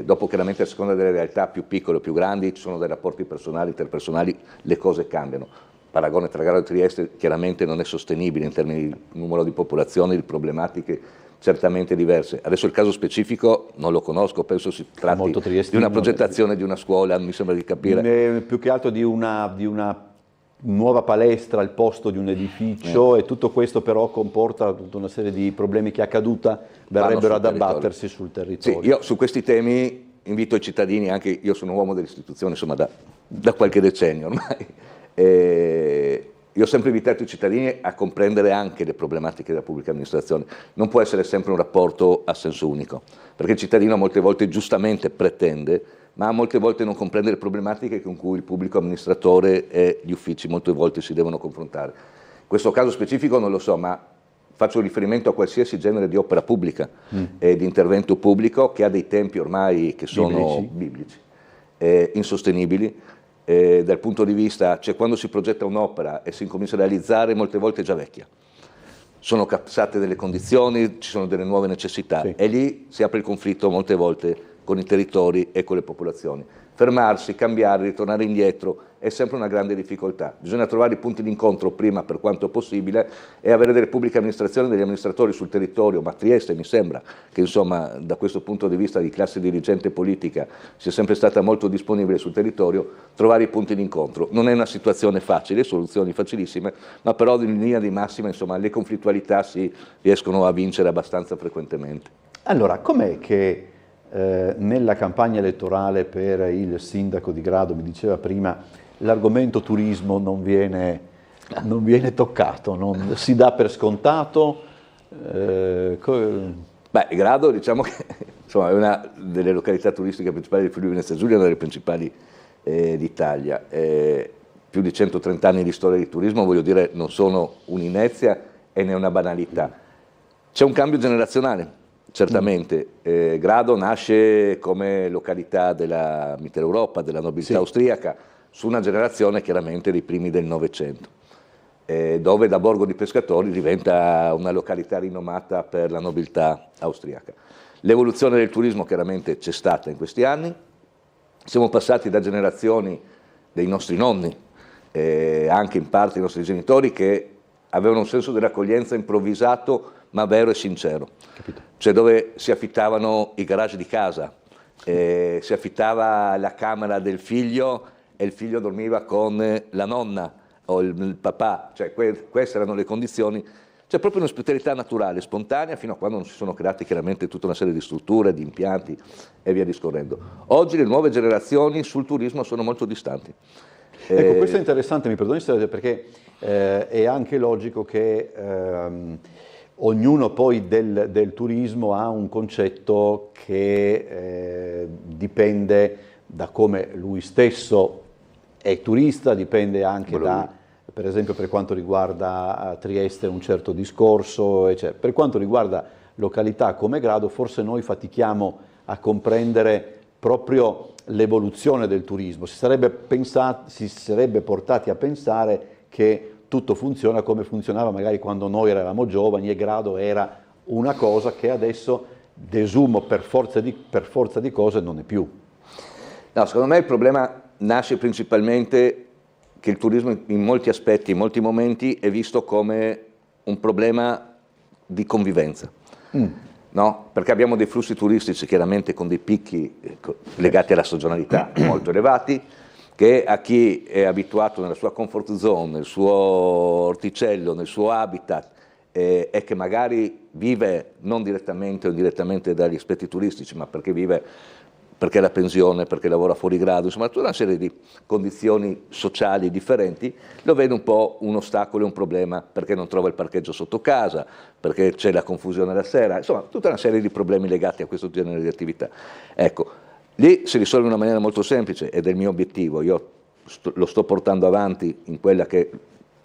Speaker 18: Dopo, chiaramente, a seconda delle realtà più piccole o più grandi, ci sono dei rapporti personali, interpersonali, le cose cambiano. Il paragone tra Grado e Trieste chiaramente non è sostenibile in termini di numero di popolazione, di problematiche certamente diverse. Adesso il caso specifico non lo conosco, penso si tratti di una progettazione di una scuola, mi sembra di capire.
Speaker 1: Più che altro di una nuova palestra al posto di un edificio, e tutto questo però comporta tutta una serie di problemi che a caduta verrebbero ad abbattersi sul territorio.
Speaker 18: Sì, io su questi temi invito i cittadini, anche io sono uomo delle istituzioni, insomma da qualche decennio ormai, io ho sempre invitato i cittadini a comprendere anche le problematiche della pubblica amministrazione. Non può essere sempre un rapporto a senso unico, perché il cittadino molte volte giustamente pretende, ma molte volte non comprende le problematiche con cui il pubblico amministratore e gli uffici molte volte si devono confrontare. In questo caso specifico non lo so, ma faccio riferimento a qualsiasi genere di opera pubblica e di intervento pubblico che ha dei tempi ormai che sono biblici, insostenibili. Dal punto di vista, cioè quando si progetta un'opera e si incomincia a realizzare, molte volte è già vecchia. Sono capsate delle condizioni, ci sono delle nuove necessità, e lì si apre il conflitto molte volte con i territori e con le popolazioni. Fermarsi, cambiare, ritornare indietro è sempre una grande difficoltà. Bisogna trovare i punti di incontro prima, per quanto possibile, e avere delle pubbliche amministrazioni, degli amministratori sul territorio, ma Trieste mi sembra che, insomma, da questo punto di vista di classe dirigente politica sia sempre stata molto disponibile sul territorio, trovare i punti di incontro. Non è una situazione facile, soluzioni facilissime, ma però in linea di massima, insomma, le conflittualità si riescono a vincere abbastanza frequentemente.
Speaker 1: Allora, com'è che nella campagna elettorale per il sindaco di Grado, mi diceva prima, l'argomento turismo non viene toccato, non si dà per scontato?
Speaker 18: Grado, diciamo che insomma, è una delle località turistiche principali del Friuli Venezia Giulia, una delle principali d'Italia. Più di 130 anni di storia di turismo, voglio dire, non sono un'inezia e né una banalità. C'è un cambio generazionale. Certamente, Grado nasce come località della Mitteleuropa, della nobiltà austriaca, su una generazione chiaramente dei primi del Novecento, dove da borgo di pescatori diventa una località rinomata per la nobiltà austriaca. L'evoluzione del turismo chiaramente c'è stata in questi anni, siamo passati da generazioni dei nostri nonni, anche in parte i nostri genitori, che avevano un senso dell'accoglienza improvvisato ma vero e sincero.
Speaker 1: Capito.
Speaker 18: Cioè dove si affittavano i garage di casa, si affittava la camera del figlio e il figlio dormiva con la nonna o il papà, cioè queste erano le condizioni. C'è proprio un'ospitalità naturale, spontanea, fino a quando non si sono create chiaramente tutta una serie di strutture, di impianti e via discorrendo. Oggi le nuove generazioni sul turismo sono molto distanti.
Speaker 1: Ecco, questo è interessante, mi perdoni perché è anche logico che ognuno poi del turismo ha un concetto che dipende da come lui stesso è turista, dipende anche per esempio per quanto riguarda Trieste un certo discorso, eccetera. Per quanto riguarda località come Grado, forse noi fatichiamo a comprendere proprio l'evoluzione del turismo. Si sarebbe portati a pensare che tutto funziona come funzionava magari quando noi eravamo giovani e Grado era una cosa che adesso, desumo per forza di cose, non è più.
Speaker 18: No, secondo me il problema nasce principalmente che il turismo in molti aspetti, in molti momenti è visto come un problema di convivenza. No? Perché abbiamo dei flussi turistici chiaramente con dei picchi legati alla stagionalità molto elevati, che a chi è abituato nella sua comfort zone, nel suo orticello, nel suo habitat, e che magari vive non direttamente o indirettamente dagli aspetti turistici, ma perché la pensione, perché lavora fuori grado, insomma tutta una serie di condizioni sociali differenti, lo vede un po' un ostacolo e un problema, perché non trova il parcheggio sotto casa, perché c'è la confusione la sera, insomma tutta una serie di problemi legati a questo genere di attività. Ecco, lì si risolve in una maniera molto semplice ed è il mio obiettivo, io lo sto portando avanti in quella che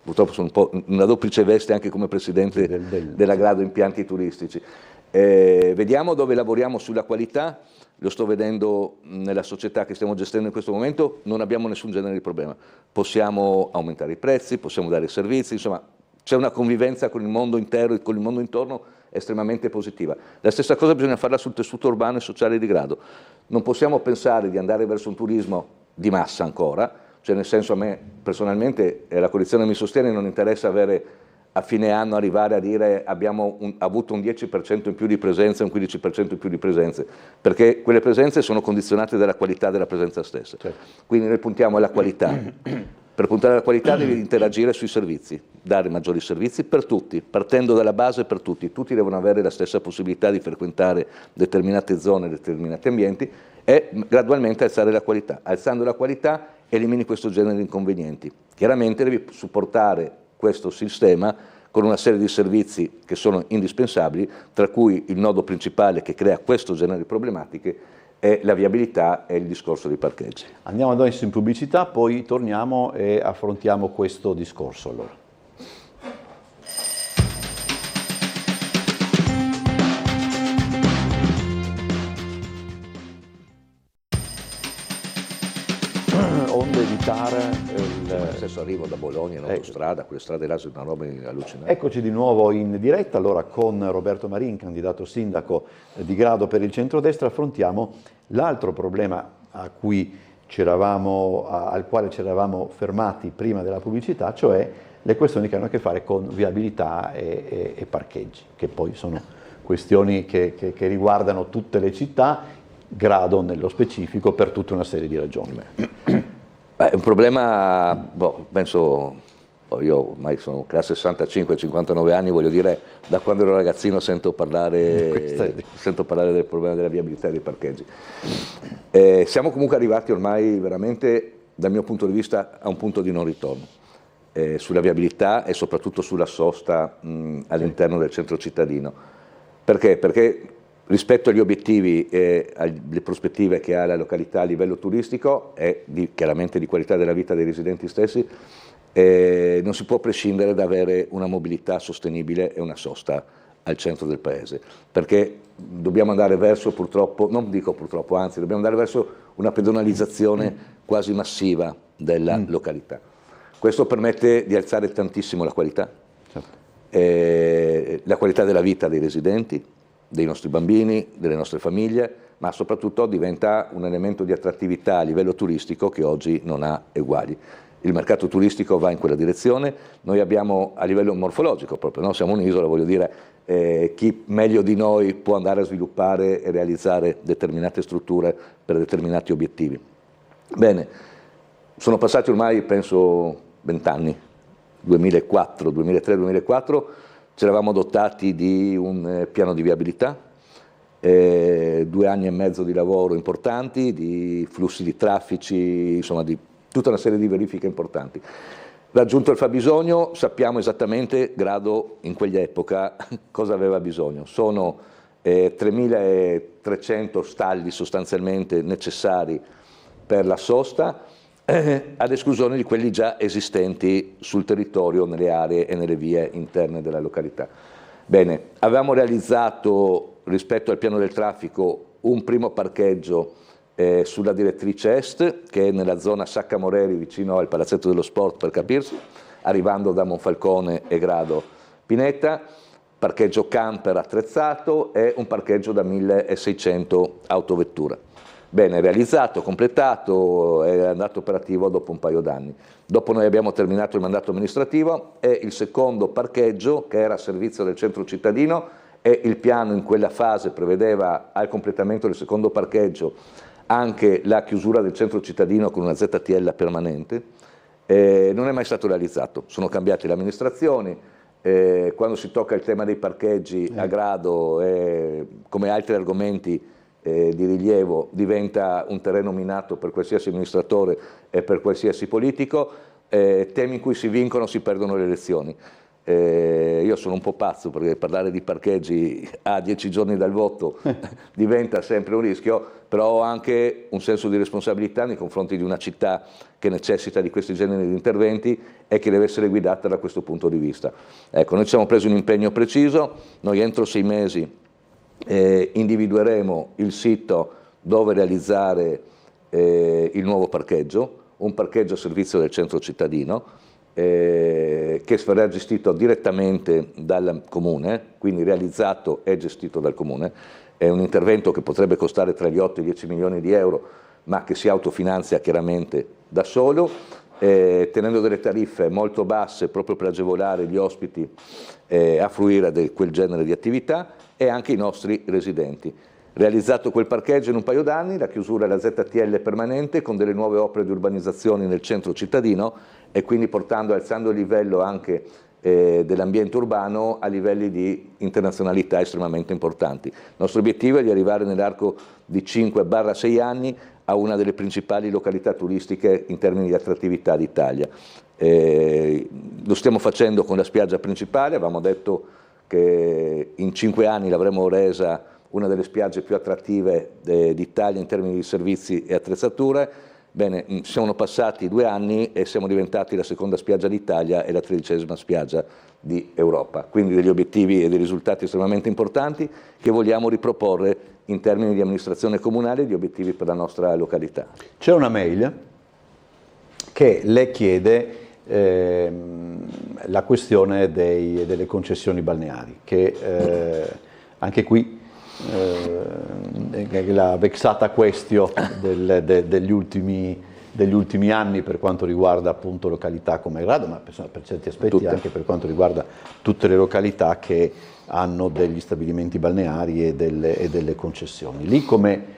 Speaker 18: purtroppo sono un po' in una duplice veste anche come presidente dell'Agrado Impianti Turistici. Vediamo dove lavoriamo sulla qualità, lo sto vedendo nella società che stiamo gestendo in questo momento, non abbiamo nessun genere di problema. Possiamo aumentare i prezzi, possiamo dare i servizi, insomma c'è una convivenza con il mondo intero e con il mondo intorno estremamente positiva. La stessa cosa bisogna farla sul tessuto urbano e sociale di Grado. Non possiamo pensare di andare verso un turismo di massa ancora, cioè nel senso a me personalmente, e la coalizione mi sostiene, non interessa avere a fine anno arrivare a dire abbiamo avuto un 10% in più di presenze, un 15% in più di presenze, perché quelle presenze sono condizionate dalla qualità della presenza stessa. Certo. Quindi noi puntiamo alla qualità. Per puntare alla qualità devi interagire sui servizi, dare maggiori servizi per tutti, partendo dalla base per tutti. Tutti devono avere la stessa possibilità di frequentare determinate zone, determinati ambienti e gradualmente alzare la qualità. Alzando la qualità elimini questo genere di inconvenienti. Chiaramente devi supportare questo sistema con una serie di servizi che sono indispensabili, tra cui il nodo principale che crea questo genere di problematiche è la viabilità e il discorso dei parcheggi.
Speaker 1: Andiamo adesso in pubblicità, poi torniamo e affrontiamo questo discorso allora. Onde evitare
Speaker 18: stesso arrivo da Bologna in autostrada, quelle strade là sono una roba allucinante.
Speaker 1: Eccoci di nuovo in diretta, allora con Roberto Marin, candidato sindaco di Grado per il centrodestra, affrontiamo l'altro problema al quale ci eravamo fermati prima della pubblicità, cioè le questioni che hanno a che fare con viabilità e parcheggi, che poi sono questioni che riguardano tutte le città, Grado nello specifico, per tutta una serie di ragioni.
Speaker 18: È un problema, penso, io ormai sono classe 65, 59 anni, voglio dire, da quando ero ragazzino sento parlare del problema della viabilità e dei parcheggi. Siamo comunque arrivati ormai veramente, dal mio punto di vista, a un punto di non ritorno, sulla viabilità e soprattutto sulla sosta all'interno del centro cittadino. Perché? Perché rispetto agli obiettivi e alle prospettive che ha la località a livello turistico e chiaramente di qualità della vita dei residenti stessi, non si può prescindere da avere una mobilità sostenibile e una sosta al centro del paese, perché dobbiamo andare verso, purtroppo, non dico purtroppo, anzi, dobbiamo andare verso una pedonalizzazione quasi massiva della località. Questo permette di alzare tantissimo la qualità, la qualità della vita dei residenti, dei nostri bambini, delle nostre famiglie, ma soprattutto diventa un elemento di attrattività a livello turistico che oggi non ha eguali. Il mercato turistico va in quella direzione, noi abbiamo a livello morfologico proprio, no? Siamo un'isola, voglio dire, chi meglio di noi può andare a sviluppare e realizzare determinate strutture per determinati obiettivi. Bene, sono passati ormai penso 20 anni, 2004, 2003, 2004, ci eravamo dotati di un piano di viabilità, 2 anni e mezzo di lavoro importanti, di flussi di traffici, insomma di tutta una serie di verifiche importanti. Raggiunto il fabbisogno, sappiamo esattamente Grado in quell'epoca cosa aveva bisogno. Sono 3.300 stalli sostanzialmente necessari per la sosta, ad esclusione di quelli già esistenti sul territorio, nelle aree e nelle vie interne della località. Bene, avevamo realizzato rispetto al piano del traffico un primo parcheggio sulla direttrice est, che è nella zona Sacca Moreri, vicino al Palazzetto dello Sport per capirsi, arrivando da Monfalcone e Grado Pineta, parcheggio camper attrezzato e un parcheggio da 1.600 autovetture. Bene, realizzato, completato, è andato operativo dopo un paio d'anni. Dopo noi abbiamo terminato il mandato amministrativo e il secondo parcheggio, che era a servizio del centro cittadino, e il piano in quella fase prevedeva al completamento del secondo parcheggio anche la chiusura del centro cittadino con una ZTL permanente, non è mai stato realizzato. Sono cambiate le amministrazioni, quando si tocca il tema dei parcheggi a grado, come altri argomenti di rilievo, diventa un terreno minato per qualsiasi amministratore e per qualsiasi politico, temi in cui si vincono o si perdono le elezioni. Io sono un po' pazzo perché parlare di parcheggi a 10 giorni dal voto diventa sempre un rischio, però ho anche un senso di responsabilità nei confronti di una città che necessita di questi generi di interventi e che deve essere guidata da questo punto di vista. Ecco, noi ci siamo presi un impegno preciso, noi entro 6 mesi individueremo il sito dove realizzare il nuovo parcheggio, un parcheggio a servizio del centro cittadino, che sarà gestito direttamente dal Comune, quindi realizzato e gestito dal Comune. È un intervento che potrebbe costare tra gli 8 e i 10 milioni di euro, ma che si autofinanzia chiaramente da solo, tenendo delle tariffe molto basse proprio per agevolare gli ospiti a fruire di quel genere di attività e anche i nostri residenti. Realizzato quel parcheggio in un paio d'anni, la chiusura della ZTL permanente con delle nuove opere di urbanizzazione nel centro cittadino e quindi alzando il livello anche dell'ambiente urbano a livelli di internazionalità estremamente importanti. Il nostro obiettivo è di arrivare nell'arco di 5-6 anni a una delle principali località turistiche in termini di attrattività d'Italia. Lo stiamo facendo con la spiaggia principale, avevamo detto che in 5 anni l'avremmo resa una delle spiagge più attrattive d'Italia in termini di servizi e attrezzature. Bene, sono passati 2 anni e siamo diventati la seconda spiaggia d'Italia e la 13ª spiaggia di Europa. Quindi degli obiettivi e dei risultati estremamente importanti che vogliamo riproporre in termini di amministrazione comunale e di obiettivi per la nostra località.
Speaker 1: C'è una mail che le chiede la questione delle concessioni balneari, che anche qui la vexata question degli ultimi anni per quanto riguarda appunto località come Grado, ma per certi aspetti anche per quanto riguarda tutte le località che hanno degli stabilimenti balneari e delle concessioni. Lì come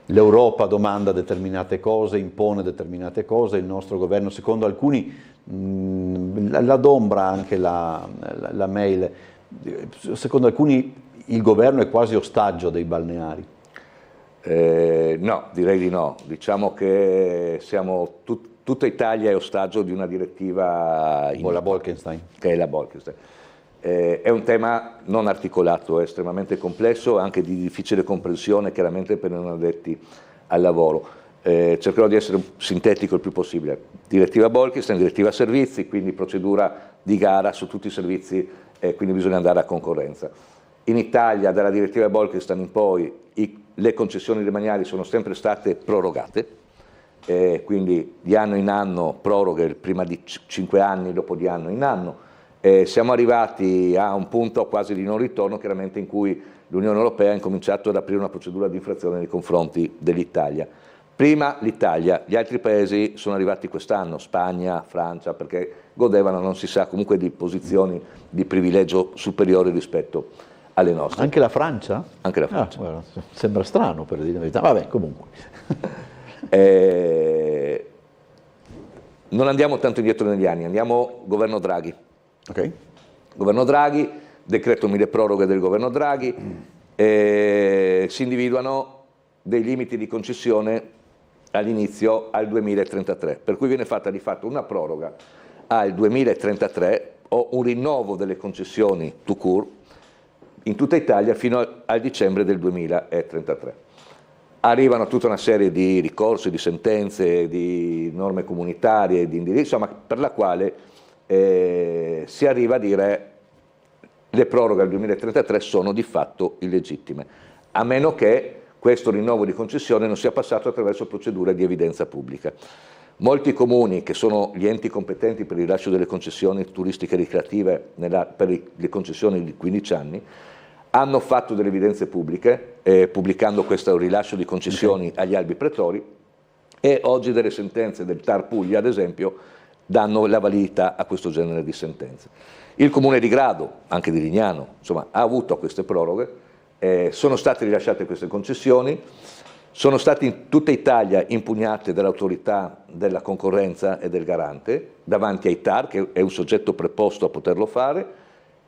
Speaker 1: l'Europa domanda determinate cose, impone determinate cose, il nostro governo, secondo alcuni, l'adombra anche la mail, secondo alcuni il governo è quasi ostaggio dei balneari.
Speaker 18: No, direi di no. Diciamo che tutta Italia è ostaggio di una direttiva
Speaker 1: la Bolkestein.
Speaker 18: Che è la Bolkestein. È un tema non articolato, è estremamente complesso, anche di difficile comprensione chiaramente per i non addetti al lavoro. Cercherò di essere sintetico il più possibile. Direttiva Bolkestein, direttiva servizi, quindi procedura di gara su tutti i servizi, quindi bisogna andare a concorrenza. In Italia dalla direttiva Bolkestein in poi le concessioni demaniali sono sempre state prorogate, quindi di anno in anno proroghe, prima di 5 anni, dopo di anno in anno. Siamo arrivati a un punto quasi di non ritorno, chiaramente, in cui l'Unione Europea ha incominciato ad aprire una procedura di infrazione nei confronti dell'Italia. Prima l'Italia, gli altri paesi sono arrivati quest'anno, Spagna, Francia, perché godevano, non si sa, comunque di posizioni di privilegio superiori rispetto alle nostre.
Speaker 1: Anche la Francia?
Speaker 18: Anche la Francia.
Speaker 1: Guarda, sembra strano per dire la verità, vabbè, comunque.
Speaker 18: Non andiamo tanto indietro negli anni, andiamo governo Draghi.
Speaker 1: Okay.
Speaker 18: Governo Draghi, decreto mille proroghe del governo Draghi, si individuano dei limiti di concessione all'inizio al 2033, per cui viene fatta di fatto una proroga al 2033 o un rinnovo delle concessioni tout court in tutta Italia fino al dicembre del 2033. Arrivano tutta una serie di ricorsi, di sentenze, di norme comunitarie, di indirizzi, insomma, per la quale si arriva a dire le proroghe al 2033 sono di fatto illegittime, a meno che questo rinnovo di concessione non sia passato attraverso procedure di evidenza pubblica. Molti comuni, che sono gli enti competenti per il rilascio delle concessioni turistiche ricreative per le concessioni di 15 anni, hanno fatto delle evidenze pubbliche, pubblicando questo rilascio di concessioni agli albi pretori, e oggi delle sentenze del TAR Puglia, ad esempio, danno la validità a questo genere di sentenze. Il Comune di Grado, anche di Lignano, insomma, ha avuto queste proroghe, sono state rilasciate queste concessioni, sono state in tutta Italia impugnate dall'autorità della concorrenza e del garante davanti ai TAR, che è un soggetto preposto a poterlo fare.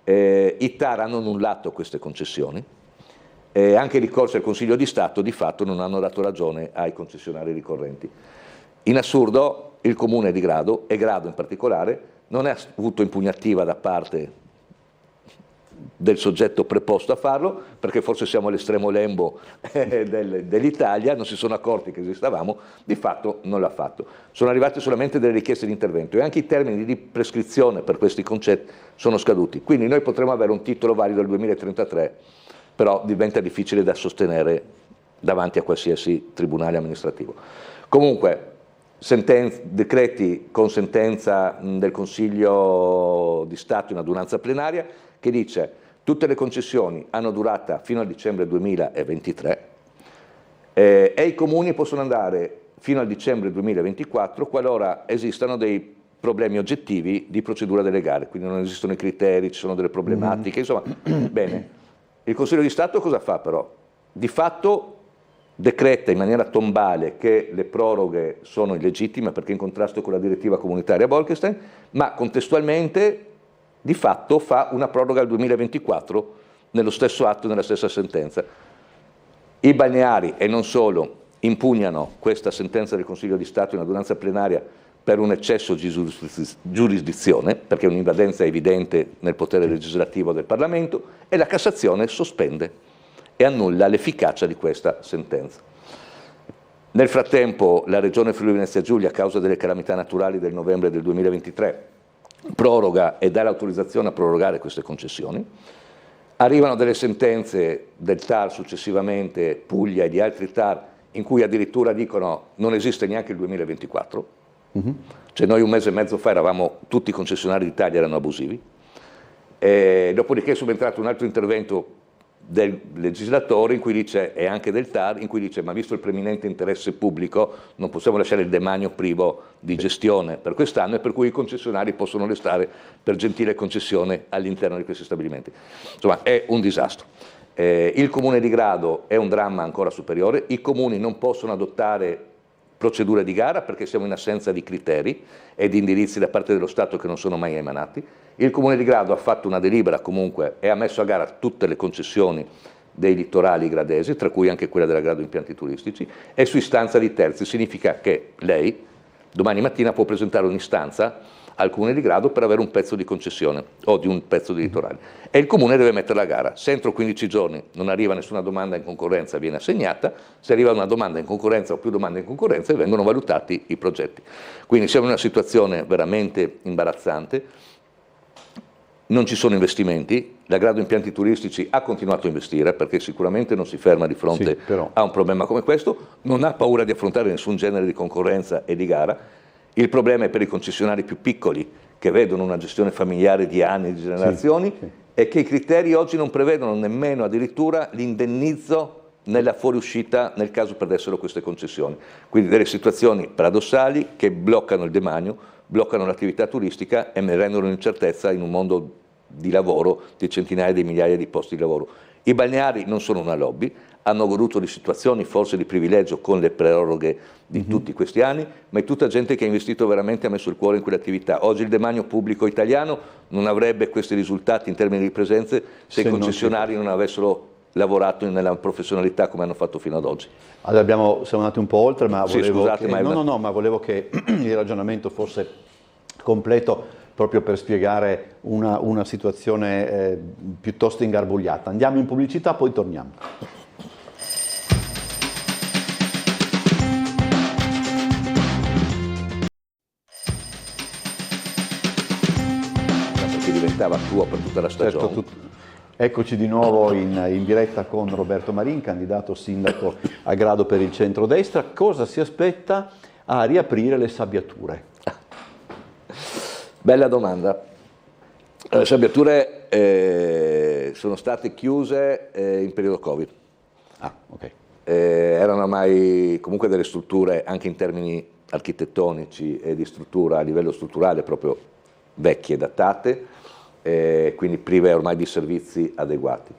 Speaker 18: I TAR hanno annullato queste concessioni e anche i ricorsi al Consiglio di Stato di fatto non hanno dato ragione ai concessionari ricorrenti. In assurdo il Comune di Grado, e Grado in particolare, non ha avuto impugnativa da parte del soggetto preposto a farlo, perché forse siamo all'estremo lembo dell'Italia, non si sono accorti che esistevamo, di fatto non l'ha fatto. Sono arrivate solamente delle richieste di intervento e anche i termini di prescrizione per questi concetti sono scaduti, quindi noi potremo avere un titolo valido al 2033, però diventa difficile da sostenere davanti a qualsiasi tribunale amministrativo. Comunque, decreti con sentenza del Consiglio di Stato in adunanza plenaria che dice tutte le concessioni hanno durata fino al dicembre 2023 e i comuni possono andare fino al dicembre 2024 qualora esistano dei problemi oggettivi di procedura delle gare, quindi non esistono i criteri, ci sono delle problematiche, insomma, bene. Il Consiglio di Stato cosa fa però? Di fatto decreta in maniera tombale che le proroghe sono illegittime perché in contrasto con la direttiva comunitaria Bolkestein, ma contestualmente di fatto fa una proroga al 2024 nello stesso atto, nella stessa sentenza. I balneari, e non solo, impugnano questa sentenza del Consiglio di Stato in adunanza plenaria per un eccesso di giurisdizione, perché è un'invadenza evidente nel potere legislativo del Parlamento, e la Cassazione sospende e annulla l'efficacia di questa sentenza. Nel frattempo la Regione Friuli Venezia Giulia, a causa delle calamità naturali del novembre del 2023, proroga e dà l'autorizzazione a prorogare queste concessioni. Arrivano delle sentenze del TAR successivamente, Puglia e di altri TAR, in cui addirittura dicono non esiste neanche il 2024, cioè noi un mese e mezzo fa eravamo, tutti i concessionari d'Italia erano abusivi, e dopodiché è subentrato un altro intervento del legislatore in cui dice, e anche del TAR, in cui dice ma visto il preminente interesse pubblico non possiamo lasciare il demanio privo di gestione per quest'anno e per cui i concessionari possono restare per gentile concessione all'interno di questi stabilimenti. Insomma è un disastro. Il Comune di Grado è un dramma ancora superiore, i comuni non possono adottare procedure di gara perché siamo in assenza di criteri e di indirizzi da parte dello Stato che non sono mai emanati. Il Comune di Grado ha fatto una delibera comunque e ha messo a gara tutte le concessioni dei litorali gradesi, tra cui anche quella della Grado Impianti Turistici, e su istanza di terzi. Significa che lei domani mattina può presentare un'istanza al Comune di Grado per avere un pezzo di concessione o di un pezzo di litorale e il Comune deve mettere la gara. Se entro 15 giorni non arriva nessuna domanda in concorrenza viene assegnata, se arriva una domanda in concorrenza o più domande in concorrenza vengono valutati i progetti. Quindi siamo in una situazione veramente imbarazzante, non ci sono investimenti, la Grado Impianti Turistici ha continuato a investire perché sicuramente non si ferma di fronte a un problema come questo, non ha paura di affrontare nessun genere di concorrenza e di gara. Il problema è per i concessionari più piccoli che vedono una gestione familiare di anni, di generazioni, e che i criteri oggi non prevedono nemmeno addirittura l'indennizzo nella fuoriuscita nel caso perdessero queste concessioni. Quindi delle situazioni paradossali che bloccano il demanio, bloccano l'attività turistica e rendono un'incertezza in un mondo di lavoro di centinaia di migliaia di posti di lavoro. I balneari non sono una lobby, hanno goduto di situazioni forse di privilegio con le proroghe di tutti questi anni, ma è tutta gente che ha investito veramente, ha messo il cuore in quell'attività. Oggi il demanio pubblico italiano non avrebbe questi risultati in termini di presenze se i concessionari non avessero lavorato nella professionalità come hanno fatto fino ad oggi.
Speaker 1: Allora siamo andati un po' oltre, ma volevo,
Speaker 18: scusate,
Speaker 1: ma volevo che il ragionamento fosse completo proprio per spiegare una situazione piuttosto ingarbugliata. Andiamo in pubblicità, poi torniamo.
Speaker 18: Perché diventava tuo per tutta la stagione.
Speaker 1: Certo, eccoci di nuovo in diretta con Roberto Marin, candidato sindaco a Grado per il centrodestra. Cosa si aspetta a riaprire le sabbiature?
Speaker 18: Bella domanda. Le sabbiature sono state chiuse in periodo Covid. Erano ormai comunque delle strutture anche in termini architettonici e di struttura a livello strutturale proprio vecchie, datate, quindi prive ormai di servizi adeguati.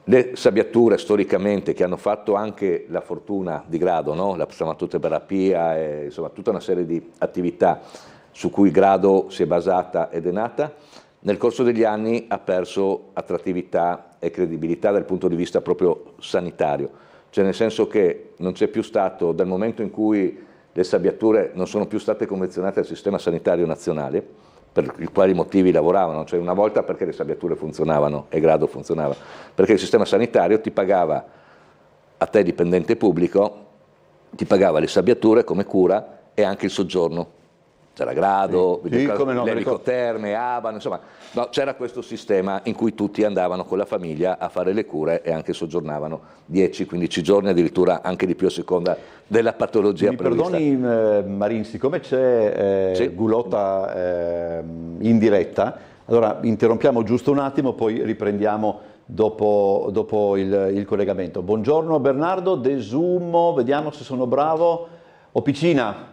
Speaker 18: Le sabbiature storicamente che hanno fatto anche la fortuna di Grado, no? La stramatoterapia e insomma tutta una serie di attività su cui Grado si è basata ed è nata, nel corso degli anni ha perso attrattività e credibilità dal punto di vista proprio sanitario, cioè nel senso che non c'è più stato, dal momento in cui le sabbiature non sono più state convenzionate al sistema sanitario nazionale, per i quali motivi lavoravano, cioè una volta perché le sabbiature funzionavano e Grado funzionava, perché il sistema sanitario ti pagava, a te dipendente pubblico, ti pagava le sabbiature come cura e anche il soggiorno. C'era Grado, Lerico Terme, Abano, insomma, no, c'era questo sistema in cui tutti andavano con la famiglia a fare le cure e anche soggiornavano 10-15 giorni, addirittura anche di più a seconda della patologia prevista.
Speaker 1: Mi perdoni Marin, siccome c'è Gulotta in diretta, allora interrompiamo giusto un attimo, poi riprendiamo dopo il collegamento. Buongiorno Bernardo, desumo, vediamo se sono bravo, Opicina.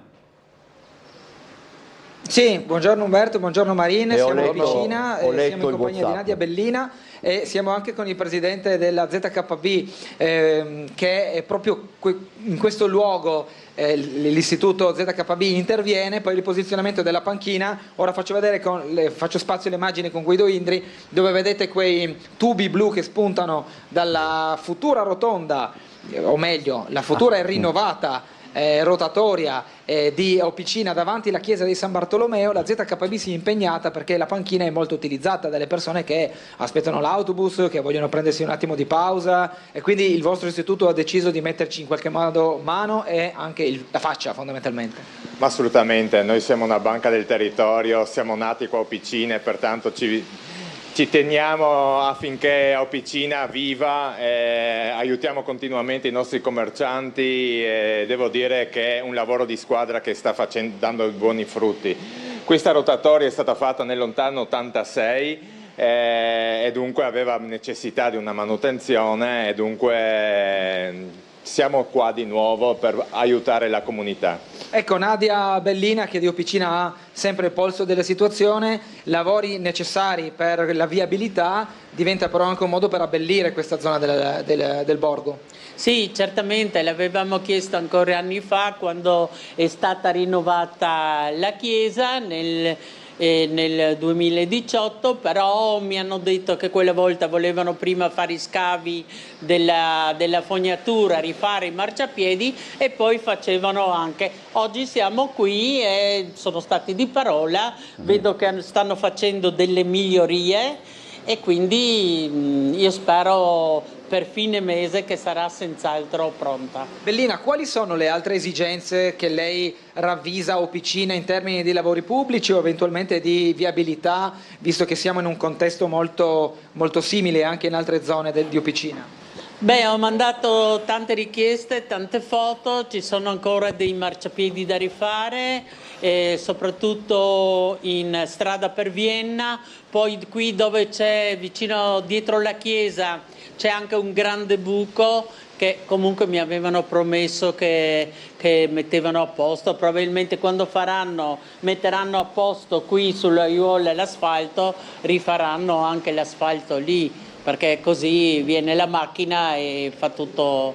Speaker 8: Sì, buongiorno Umberto, buongiorno Marine, siamo a Vicina, siamo in compagnia di Nadia Bellina e siamo anche con il presidente della ZKB che è proprio in questo luogo l'istituto ZKB interviene, poi il posizionamento della panchina. Ora faccio vedere, faccio spazio alle immagini con Guido Indri, dove vedete quei tubi blu che spuntano dalla futura rotonda, o meglio, la futura e rinnovata rotatoria di Opicina davanti alla chiesa di San Bartolomeo. La ZKB si è impegnata perché la panchina è molto utilizzata dalle persone che aspettano l'autobus, che vogliono prendersi un attimo di pausa, e quindi il vostro istituto ha deciso di metterci in qualche modo mano e anche la faccia fondamentalmente.
Speaker 20: Ma assolutamente, noi siamo una banca del territorio, siamo nati qua a Opicina e pertanto ci teniamo affinché Opicina viva, aiutiamo continuamente i nostri commercianti e devo dire che è un lavoro di squadra che sta dando buoni frutti. Questa rotatoria è stata fatta nel lontano 86 e dunque aveva necessità di una manutenzione e dunque siamo qua di nuovo per aiutare la comunità.
Speaker 8: Ecco, Nadia Bellina, che di Opicina ha sempre il polso della situazione, lavori necessari per la viabilità, diventa però anche un modo per abbellire questa zona del borgo.
Speaker 21: Sì, certamente, l'avevamo chiesto ancora anni fa quando è stata rinnovata la chiesa nel 2018, però mi hanno detto che quella volta volevano prima fare i scavi della fognatura, rifare i marciapiedi e poi facevano anche. Oggi siamo qui e sono stati di parola, vedo che stanno facendo delle migliorie e quindi io spero per fine mese che sarà senz'altro pronta.
Speaker 8: Bellina, quali sono le altre esigenze che lei ravvisa a Opicina in termini di lavori pubblici o eventualmente di viabilità, visto che siamo in un contesto molto, molto simile anche in altre zone di Opicina?
Speaker 21: Beh, ho mandato tante richieste, tante foto, ci sono ancora dei marciapiedi da rifare, soprattutto in strada per Vienna, poi qui dove c'è vicino dietro la chiesa c'è anche un grande buco che comunque mi avevano promesso che mettevano a posto, probabilmente quando metteranno a posto qui sulla aiuola l'asfalto, rifaranno anche l'asfalto lì, perché così viene la macchina e fa tutto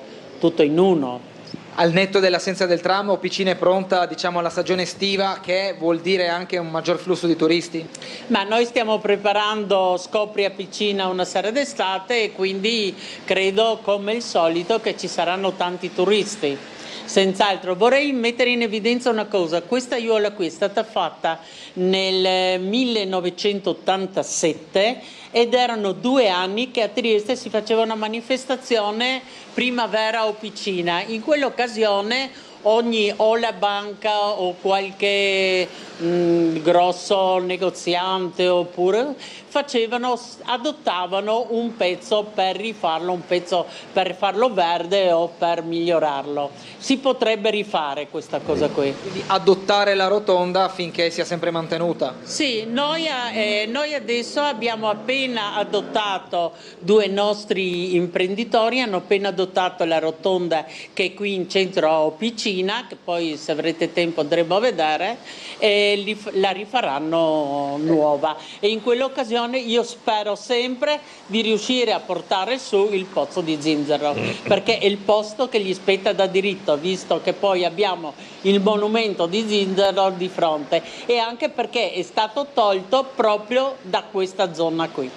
Speaker 21: in uno.
Speaker 8: Al netto dell'assenza del tram, Opicina è pronta, diciamo, alla stagione estiva, che vuol dire anche un maggior flusso di turisti?
Speaker 21: Ma noi stiamo preparando Scopri a Picina una sera d'estate e quindi credo, come il solito, che ci saranno tanti turisti. Senz'altro. Vorrei mettere in evidenza una cosa: questa aiuola qui è stata fatta nel 1987 ed erano 2 anni che a Trieste si faceva una manifestazione Primavera Opicina. In quell'occasione o la banca o qualche grosso negoziante oppure adottavano un pezzo per rifarlo, un pezzo per farlo verde o per migliorarlo. Si potrebbe rifare questa cosa qui.
Speaker 8: Quindi adottare la rotonda affinché sia sempre mantenuta?
Speaker 21: Sì, noi adesso abbiamo appena adottato, 2 nostri imprenditori hanno appena adottato la rotonda che è qui in centro a Opicina, che poi se avrete tempo andremo a vedere, e la rifaranno nuova, e in quell'occasione io spero sempre di riuscire a portare su il pozzo di Zinzero, perché è il posto che gli spetta da diritto, visto che poi abbiamo il monumento di Zinzero di fronte, e anche perché è stato tolto proprio da questa zona qui.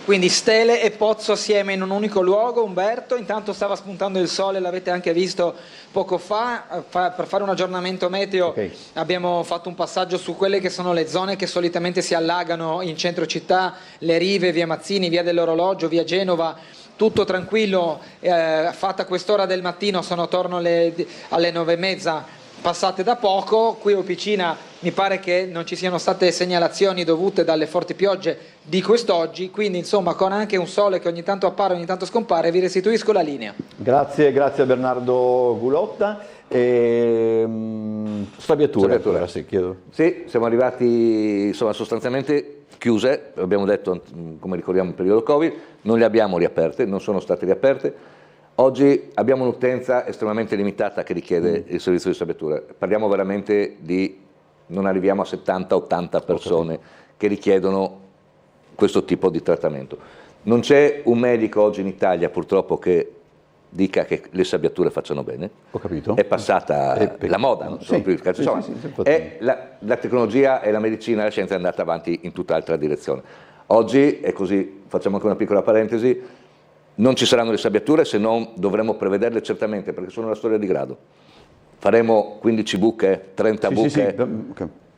Speaker 8: Quindi stele e pozzo assieme in un unico luogo. Umberto, intanto stava spuntando il sole, l'avete anche visto poco fa, per fare un aggiornamento meteo abbiamo fatto un passaggio su quelle che sono le zone che solitamente si allagano in centro città, le rive, via Mazzini, via dell'Orologio, via Genova. Tutto tranquillo, fatta quest'ora del mattino, sono attorno alle 9:30 passate da poco. Qui a Opicina mi pare che non ci siano state segnalazioni dovute dalle forti piogge di quest'oggi, quindi insomma con anche un sole che ogni tanto appare, ogni tanto scompare, vi restituisco la linea.
Speaker 1: Grazie a Bernardo Gulotta. Sabbiature.
Speaker 18: Sì, siamo arrivati insomma sostanzialmente chiuse, abbiamo detto come ricordiamo il periodo Covid, non le abbiamo riaperte, non sono state riaperte. Oggi abbiamo un'utenza estremamente limitata che richiede il servizio di sabbiature. Parliamo veramente di, non arriviamo a 70-80 persone che richiedono questo tipo di trattamento. Non c'è un medico oggi in Italia purtroppo che dica che le sabbiature facciano bene.
Speaker 1: Ho capito.
Speaker 18: È passata la moda, non sono più il calcio. La tecnologia e la medicina e la scienza è andata avanti in tutt'altra direzione. Oggi, e così facciamo anche una piccola parentesi, non ci saranno le sabbiature, se non dovremo prevederle certamente, perché sono la storia di grado. Faremo 15 buche, 30 buche,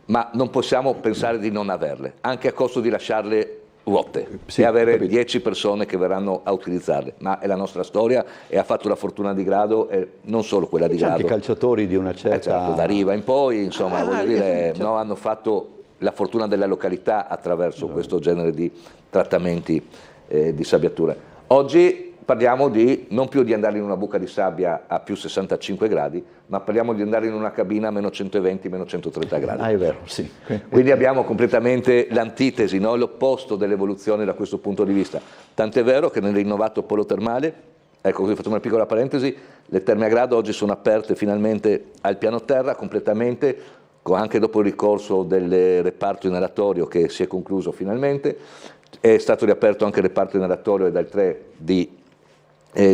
Speaker 18: ma non possiamo pensare di non averle, anche a costo di lasciarle vuote e avere 10 persone che verranno a utilizzarle. Ma è la nostra storia e ha fatto la fortuna di grado, e non solo quella di grado.
Speaker 1: Anche calciatori di una certa...
Speaker 18: da Riva in poi, insomma, voglio dire, no, hanno fatto la fortuna della località attraverso questo genere di trattamenti di sabbiature. Oggi parliamo di non più di andare in una buca di sabbia a più 65 gradi, ma parliamo di andare in una cabina a meno 120, meno 130 gradi.
Speaker 1: È vero, sì.
Speaker 18: Quindi abbiamo completamente l'antitesi, no? L'opposto dell'evoluzione da questo punto di vista. Tant'è vero che nel rinnovato polo termale, ecco, così facciamo una piccola parentesi, le terme a grado oggi sono aperte finalmente al piano terra completamente, anche dopo il ricorso del reparto inalatorio che si è concluso finalmente. È stato riaperto anche il reparto inalatorio e dal 3 di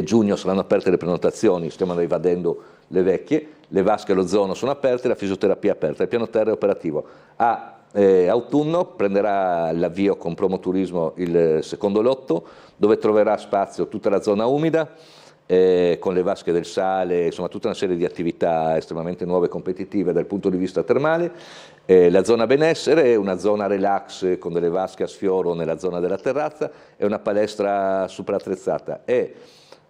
Speaker 18: giugno saranno aperte le prenotazioni, stiamo rivadendo le vecchie, le vasche all'ozono sono aperte, la fisioterapia è aperta, il piano terra è operativo. A autunno prenderà l'avvio con Promoturismo il secondo lotto, dove troverà spazio tutta la zona umida, con le vasche del sale, insomma tutta una serie di attività estremamente nuove e competitive dal punto di vista termale. La zona benessere è una zona relax con delle vasche a sfioro nella zona della terrazza e una palestra super attrezzata, e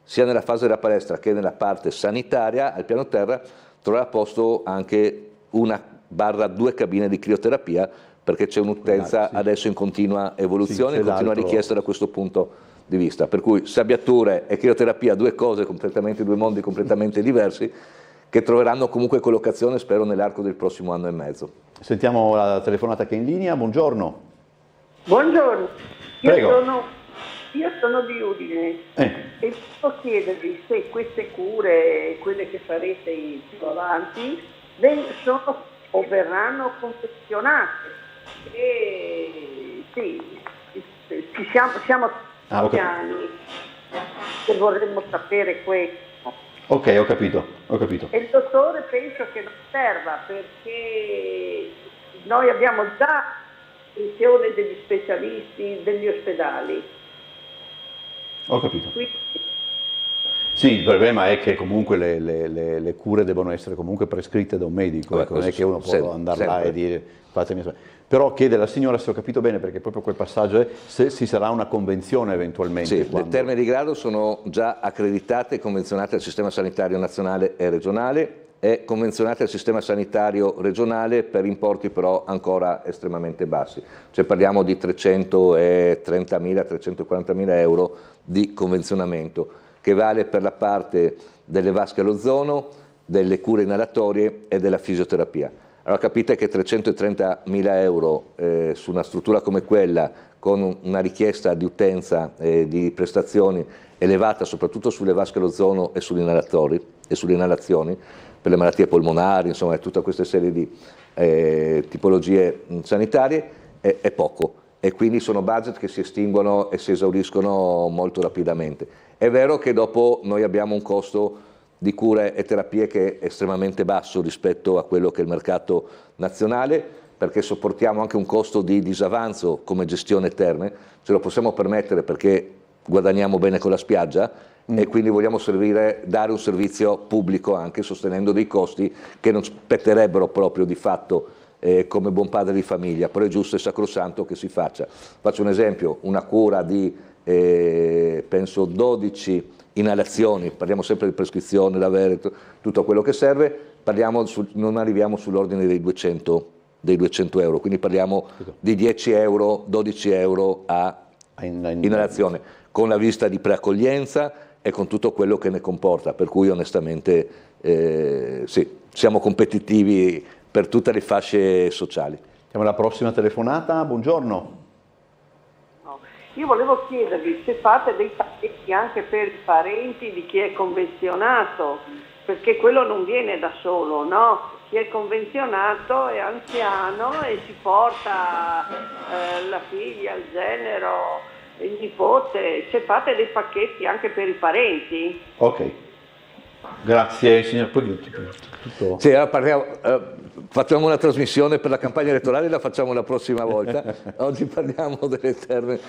Speaker 18: sia nella fase della palestra che nella parte sanitaria al piano terra troverà posto anche 1/2 cabine di crioterapia, perché c'è un'utenza adesso in continua evoluzione, in continua richiesta da questo punto di vista, per cui sabbiature e crioterapia, due mondi completamente diversi, che troveranno comunque collocazione, spero, nell'arco del prossimo anno e mezzo.
Speaker 1: Sentiamo la telefonata che è in linea. Buongiorno.
Speaker 3: Buongiorno,
Speaker 1: Prego.
Speaker 3: io sono di Udine e posso chiedervi se queste cure, quelle che farete più avanti, sono o verranno confezionate. E sì, siamo tanti anni che vorremmo sapere questo.
Speaker 1: Ok, ho capito.
Speaker 3: E il dottore penso che non serva, perché noi abbiamo già l'attenzione degli specialisti degli ospedali.
Speaker 1: Ho capito.
Speaker 3: Quindi,
Speaker 1: sì, il problema è che comunque le cure devono essere comunque prescritte da un medico, non è che uno può andare là e dire fatemi. Però chiede la signora, se ho capito bene, perché proprio quel passaggio è se ci sarà una convenzione eventualmente.
Speaker 18: Sì, le terme di grado sono già accreditate e convenzionate al sistema sanitario nazionale e regionale, e convenzionate al sistema sanitario regionale per importi però ancora estremamente bassi, cioè parliamo di 330.000, 340.000 euro di convenzionamento, che vale per la parte delle vasche all'ozono, delle cure inalatorie e della fisioterapia. Allora capite che 330.000 euro su una struttura come quella, con una richiesta di utenza di prestazioni elevata soprattutto sulle vasche all'ozono e sugli inalatori e sulle inalazioni per le malattie polmonari, insomma tutta questa serie di tipologie sanitarie, è poco, e quindi sono budget che si estinguono e si esauriscono molto rapidamente. È vero che dopo noi abbiamo un costo di cure e terapie che è estremamente basso rispetto a quello che è il mercato nazionale, perché sopportiamo anche un costo di disavanzo come gestione terme, ce lo possiamo permettere perché guadagniamo bene con la spiaggia e quindi vogliamo dare un servizio pubblico anche sostenendo dei costi che non spetterebbero proprio di fatto come buon padre di famiglia, però è giusto e sacrosanto che si faccia. Faccio un esempio, una cura di penso 12 inalazioni, parliamo sempre di prescrizione, l'avere tutto quello che serve, non arriviamo sull'ordine dei 200 euro, quindi parliamo di 10 euro, 12 euro a inalazione, con la visita di preaccoglienza e con tutto quello che ne comporta, per cui onestamente sì, siamo competitivi per tutte le fasce sociali.
Speaker 1: Siamo alla prossima telefonata, buongiorno.
Speaker 3: Io volevo chiedervi se fate dei pacchetti anche per i parenti di chi è convenzionato, perché quello non viene da solo, no? Chi è convenzionato è anziano e si porta la figlia, il genero, il nipote. Se fate dei pacchetti anche per i parenti?
Speaker 1: Ok, grazie signor Polito.
Speaker 18: Sì, allora facciamo una trasmissione per la campagna elettorale, la facciamo la prossima volta. Oggi parliamo delle terme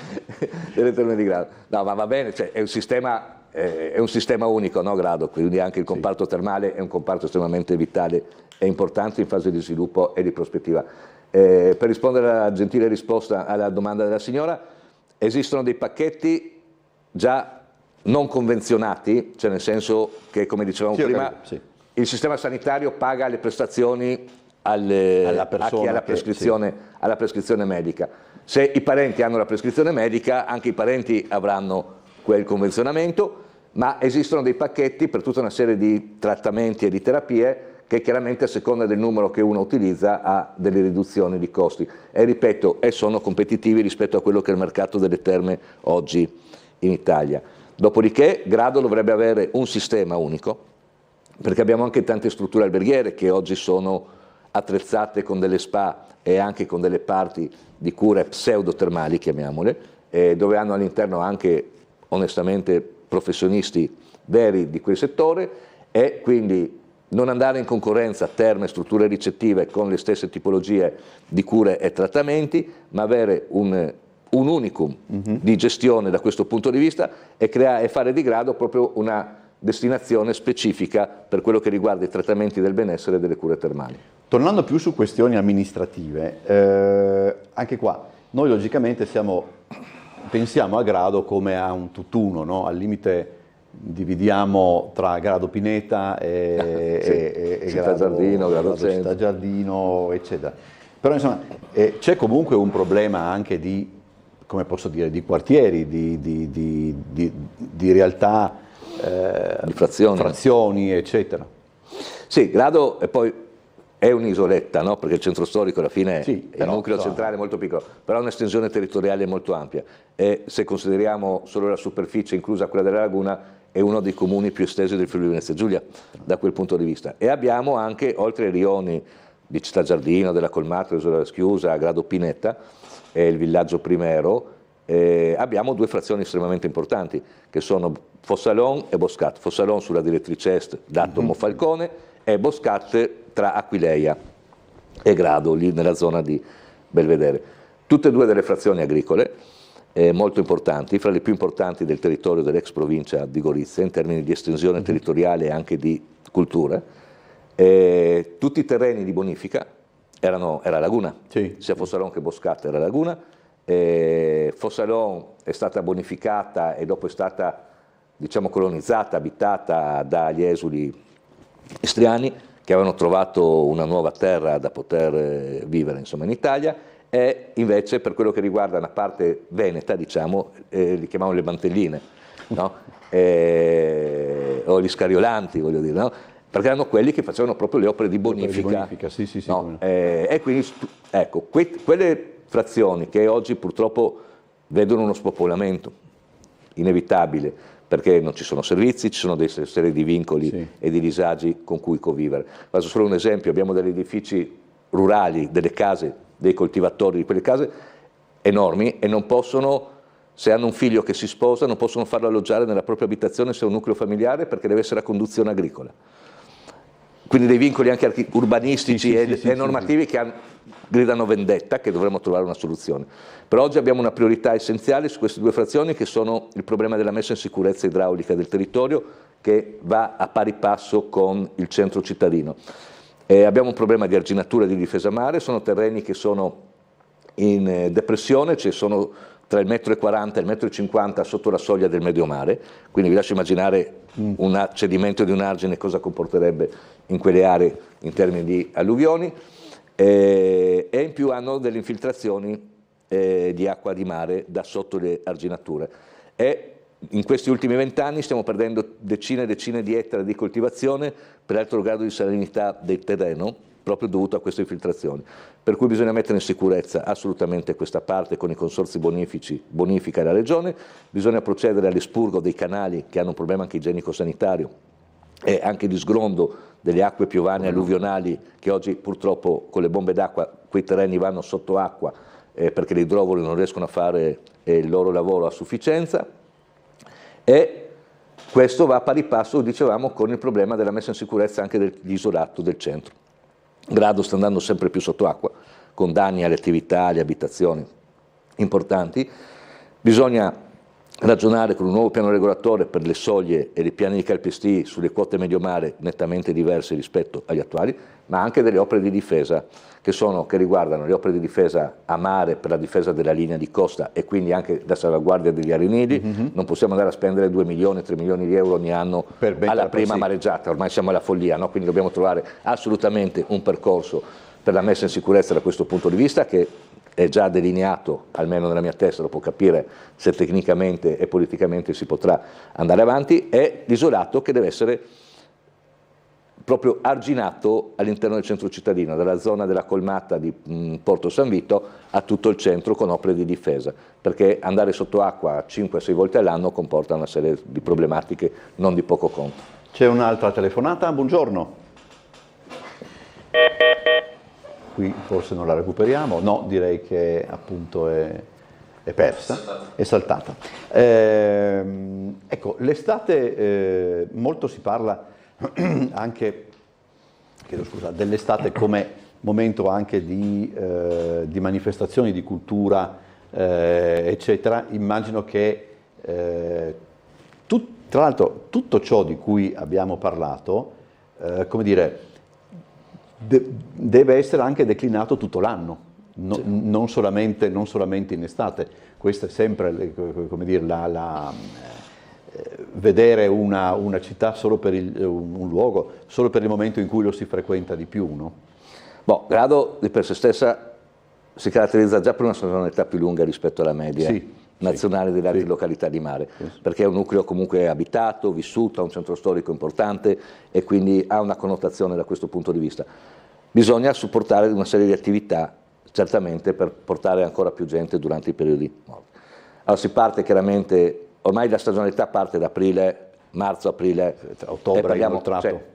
Speaker 18: di Grado. No, ma va bene, cioè, è un sistema unico, no, Grado, quindi anche il comparto termale è un comparto estremamente vitale e importante in fase di sviluppo e di prospettiva. Per rispondere alla gentile risposta alla domanda della signora, esistono dei pacchetti già non convenzionati, cioè nel senso che, come dicevamo prima, il sistema sanitario paga le prestazioni alla prescrizione medica. Se i parenti hanno la prescrizione medica, anche i parenti avranno quel convenzionamento, ma esistono dei pacchetti per tutta una serie di trattamenti e di terapie che chiaramente a seconda del numero che uno utilizza ha delle riduzioni di costi e ripeto, sono competitivi rispetto a quello che è il mercato delle terme oggi in Italia. Dopodiché Grado dovrebbe avere un sistema unico, perché abbiamo anche tante strutture alberghiere che oggi sono attrezzate con delle spa e anche con delle parti di cure pseudotermali, chiamiamole, dove hanno all'interno anche onestamente professionisti veri di quel settore e quindi non andare in concorrenza terme, strutture ricettive con le stesse tipologie di cure e trattamenti, ma avere un unicum di gestione da questo punto di vista e fare di Grado proprio una destinazione specifica per quello che riguarda i trattamenti del benessere e delle cure termali.
Speaker 1: Tornando più su questioni amministrative, anche qua noi logicamente pensiamo a Grado come a un tutt'uno, no? Al limite dividiamo tra Grado Pineta e
Speaker 18: Città Giardino, Grado
Speaker 1: Città Giardino, eccetera. Però insomma c'è comunque un problema anche di, come posso dire, di quartieri, di realtà,
Speaker 18: di frazioni,
Speaker 1: eccetera.
Speaker 18: Sì, Grado e poi è un'isoletta, no? Perché il centro storico alla fine è il nucleo centrale molto piccolo, però ha un'estensione territoriale molto ampia e se consideriamo solo la superficie inclusa quella della laguna è uno dei comuni più estesi del Friuli Venezia Giulia da quel punto di vista. E abbiamo anche, oltre ai rioni di Città Giardino, della Colmata, dell'Isola Schiusa, Grado Pineta e il villaggio Primero, abbiamo due frazioni estremamente importanti che sono Fossalon e Boscat. Fossalon sulla direttrice est da Tommo Falcone e Boscat tra Aquileia e Grado, lì nella zona di Belvedere. Tutte e due delle frazioni agricole molto importanti, fra le più importanti del territorio dell'ex provincia di Gorizia in termini di estensione territoriale e anche di cultura. Tutti i terreni di bonifica era laguna, sia Fossalon che Boscat era laguna. Fossalon è stata bonificata e dopo è stata colonizzata, abitata dagli esuli istriani che avevano trovato una nuova terra da poter vivere in Italia e invece per quello che riguarda la parte veneta li chiamavano le mantelline, no? O gli scariolanti, voglio dire, no? perché erano quelli che facevano proprio le opere di bonifica.
Speaker 1: Sì,
Speaker 18: no? E quindi, ecco, quelle frazioni che oggi purtroppo vedono uno spopolamento inevitabile, perché non ci sono servizi, ci sono delle serie di vincoli e di disagi con cui convivere. Faccio solo un esempio: abbiamo degli edifici rurali, delle case, dei coltivatori di quelle case enormi, e non possono, se hanno un figlio che si sposa, non possono farlo alloggiare nella propria abitazione se è un nucleo familiare, perché deve essere a conduzione agricola. Quindi dei vincoli anche urbanistici e normativi che gridano vendetta, che dovremmo trovare una soluzione. Per oggi abbiamo una priorità essenziale su queste due frazioni, che sono il problema della messa in sicurezza idraulica del territorio, che va a pari passo con il centro cittadino. Abbiamo un problema di arginatura e di difesa mare, sono terreni che sono in depressione, cioè sono tra il 1,40 m e il 1,50 m sotto la soglia del medio mare, quindi vi lascio immaginare un cedimento di un argine cosa comporterebbe in quelle aree in termini di alluvioni, e in più hanno delle infiltrazioni di acqua di mare da sotto le arginature. E in questi ultimi 20 anni stiamo perdendo decine e decine di ettari di coltivazione per l'alto grado di salinità del terreno, proprio dovuto a queste infiltrazioni. Per cui bisogna mettere in sicurezza assolutamente questa parte con i consorzi bonifica e la Regione, bisogna procedere all'espurgo dei canali che hanno un problema anche igienico-sanitario e anche di sgrondo delle acque piovane alluvionali, che oggi purtroppo con le bombe d'acqua quei terreni vanno sotto acqua perché le idrovoli non riescono a fare il loro lavoro a sufficienza, e questo va a pari passo, dicevamo, con il problema della messa in sicurezza anche dell'isolato del centro. Grado sta andando sempre più sotto acqua, con danni alle attività, alle abitazioni importanti. Bisogna ragionare con un nuovo piano regolatore per le soglie e i piani di calpestì sulle quote medio mare nettamente diverse rispetto agli attuali, ma anche delle opere di difesa che riguardano le opere di difesa a mare per la difesa della linea di costa e quindi anche la salvaguardia degli arenili. Non possiamo andare a spendere 2 milioni, 3 milioni di euro ogni anno alla prima mareggiata, ormai siamo alla follia, no? Quindi dobbiamo trovare assolutamente un percorso per la messa in sicurezza da questo punto di vista, che è già delineato, almeno nella mia testa, dopo capire se tecnicamente e politicamente si potrà andare avanti, è l'isolato che deve essere proprio arginato all'interno del centro cittadino, dalla zona della colmata di Porto San Vito a tutto il centro con opere di difesa, perché andare sotto acqua 5-6 volte all'anno comporta una serie di problematiche non di poco conto.
Speaker 1: C'è un'altra telefonata, buongiorno. Qui forse non la recuperiamo, no, direi che appunto è persa, è saltata. Ecco, l'estate, molto si parla anche, dell'estate come momento anche di manifestazioni di cultura, eccetera. Immagino che tra l'altro tutto ciò di cui abbiamo parlato, come dire, deve essere anche declinato tutto l'anno, non solamente in estate. Questa è sempre, come dire, vedere una città solo per un luogo, solo per il momento in cui lo si frequenta di più, no?
Speaker 18: Grado di per sé stessa si caratterizza già per una sezionalità più lunga rispetto alla media nazionale delle altre località di mare, perché è un nucleo comunque abitato, vissuto, ha un centro storico importante e quindi ha una connotazione da questo punto di vista. Bisogna supportare una serie di attività, certamente, per portare ancora più gente durante i periodi morti. Allora si parte chiaramente, ormai la stagionalità parte da aprile, marzo-aprile,
Speaker 1: ottobre,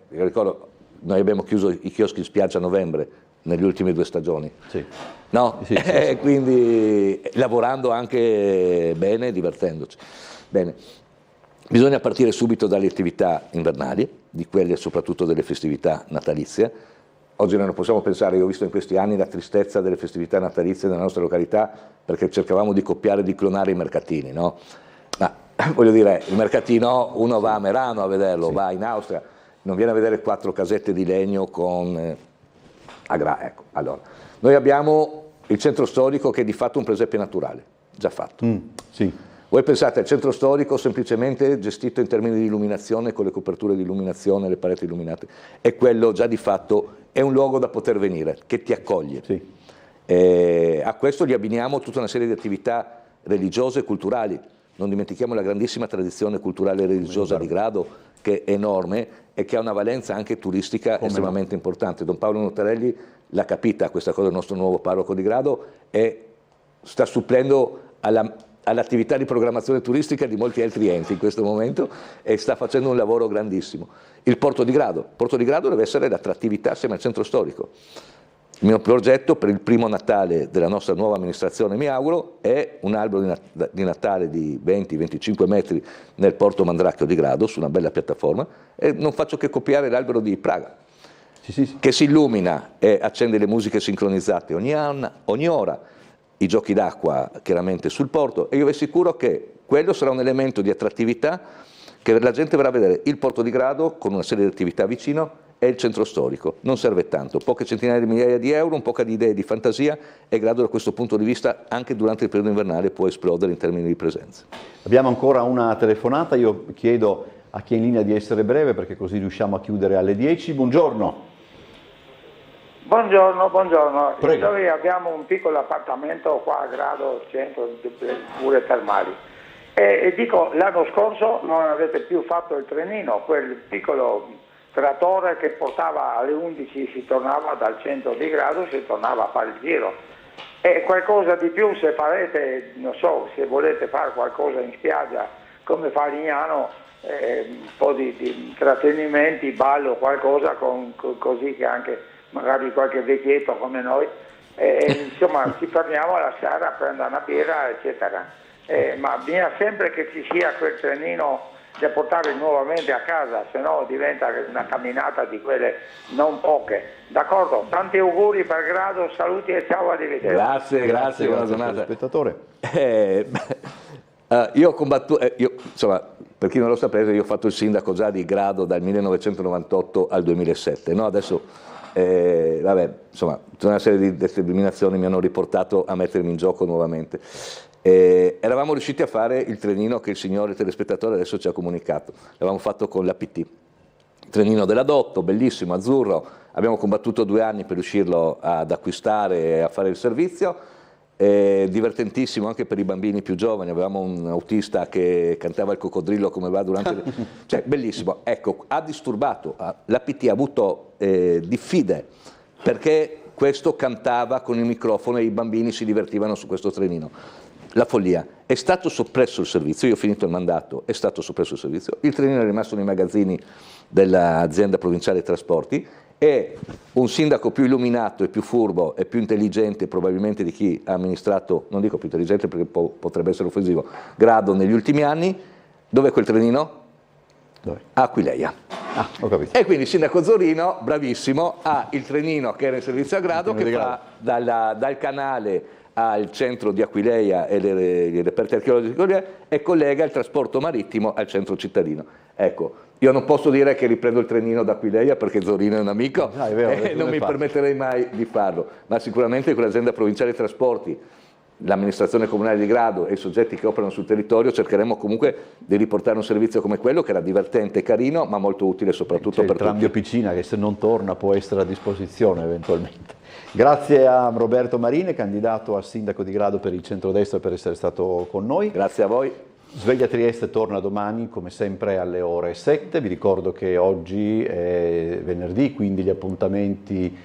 Speaker 18: ricordo, noi abbiamo chiuso i chioschi in spiaggia a novembre, negli ultimi 2 stagioni. No? Quindi lavorando anche bene e divertendoci. Bene. Bisogna partire subito dalle attività invernali, di quelle soprattutto delle festività natalizie. Oggi noi non possiamo pensare, io ho visto in questi anni la tristezza delle festività natalizie nella nostra località, perché cercavamo di copiare e di clonare i mercatini, no? Ma voglio dire, il mercatino, uno va a Merano a vederlo, va in Austria, non viene a vedere 4 casette di legno con... Ecco, allora, noi abbiamo il centro storico che è di fatto un presepe naturale, già fatto. Voi pensate al centro storico semplicemente gestito in termini di illuminazione, con le coperture di illuminazione, le pareti illuminate, e quello già di fatto è un luogo da poter venire, che ti accoglie. A questo gli abbiniamo tutta una serie di attività religiose e culturali. Non dimentichiamo la grandissima tradizione culturale e religiosa di Grado, che è enorme e che ha una valenza anche turistica estremamente importante. Don Paolo Nottarelli l'ha capita questa cosa, il nostro nuovo parroco di Grado, e sta supplendo all'attività di programmazione turistica di molti altri enti in questo momento e sta facendo un lavoro grandissimo. Il Porto di Grado deve essere l'attrattività assieme al centro storico. Il mio progetto per il primo Natale della nostra nuova amministrazione, mi auguro, è un albero di Natale di 20-25 metri nel Porto Mandracchio di Grado, su una bella piattaforma, e non faccio che copiare l'albero di Praga, che si illumina e accende le musiche sincronizzate ogni ora, i giochi d'acqua chiaramente sul porto, e io vi assicuro che quello sarà un elemento di attrattività che la gente verrà a vedere il Porto di Grado con una serie di attività vicino e il centro storico. Non serve tanto, poche centinaia di migliaia di euro, un po' di idee di fantasia, e Grado da questo punto di vista anche durante il periodo invernale può esplodere in termini di presenza.
Speaker 1: Abbiamo ancora una telefonata, io chiedo a chi è in linea di essere breve perché così riusciamo a chiudere alle 10. Buongiorno.
Speaker 4: Buongiorno.
Speaker 1: Prego.
Speaker 4: Noi abbiamo un piccolo appartamento qua a Grado, centro, pure termali. E dico, l'anno scorso non avete più fatto il trenino, quel piccolo trattore che portava alle 11, si tornava dal centro di Grado, si tornava a fare il giro. E qualcosa di più, se farete, non so, se volete fare qualcosa in spiaggia come fa Lignano, un po' di intrattenimenti, ballo, qualcosa, così che anche magari qualche vecchietto come noi, insomma ci fermiamo alla sera a prendere una birra, eccetera. Ma bisogna sempre che ci sia quel trenino da portare nuovamente a casa, se no diventa una camminata di quelle non poche. D'accordo? Tanti auguri per Grado, saluti e ciao, arrivederci.
Speaker 18: Grazie, buona giornata.
Speaker 1: Spettatore.
Speaker 18: Io ho combattuto, insomma, per chi non lo sapesse, io ho fatto il sindaco già di Grado dal 1998 al 2007, no? Adesso vabbè, insomma, tutta una serie di determinazioni mi hanno riportato a mettermi in gioco nuovamente. Eravamo riusciti a fare il trenino che il signore telespettatore adesso ci ha comunicato, l'avevamo fatto con l'APT, trenino della Dotto, bellissimo, azzurro, abbiamo combattuto 2 anni per riuscirlo ad acquistare e a fare il servizio, divertentissimo anche per i bambini più giovani, avevamo un autista che cantava il coccodrillo come va durante cioè bellissimo. Ecco, ha disturbato, l'APT ha avuto diffide perché questo cantava con il microfono e i bambini si divertivano su questo trenino. La follia. È stato soppresso il servizio, io ho finito il mandato, è stato soppresso il servizio, il trenino è rimasto nei magazzini dell'azienda provinciale trasporti, e un sindaco più illuminato e più furbo e più intelligente probabilmente di chi ha amministrato, non dico più intelligente perché potrebbe essere offensivo, Grado negli ultimi anni. Dov'è quel trenino?
Speaker 1: Dove?
Speaker 18: Aquileia.
Speaker 1: Ho capito.
Speaker 18: E quindi il sindaco Zorino, bravissimo, ha il trenino che era in servizio a Grado, che fa dal canale al centro di Aquileia e i reperti archeologici e collega il trasporto marittimo al centro cittadino. Ecco, io non posso dire che riprendo il trenino da Aquileia perché Zorino è un amico e non mi permetterei mai di farlo, ma sicuramente con l'azienda provinciale trasporti, l'amministrazione comunale di Grado e i soggetti che operano sul territorio cercheremo comunque di riportare un servizio come quello che era divertente e carino ma molto utile soprattutto per
Speaker 1: il tram di Opicina che se non torna può essere a disposizione eventualmente. Grazie a Roberto Marini, candidato a sindaco di Grado per il centrodestra, per essere stato con noi.
Speaker 18: Grazie a voi.
Speaker 1: Sveglia Trieste torna domani come sempre alle ore 7, vi ricordo che oggi è venerdì, quindi gli appuntamenti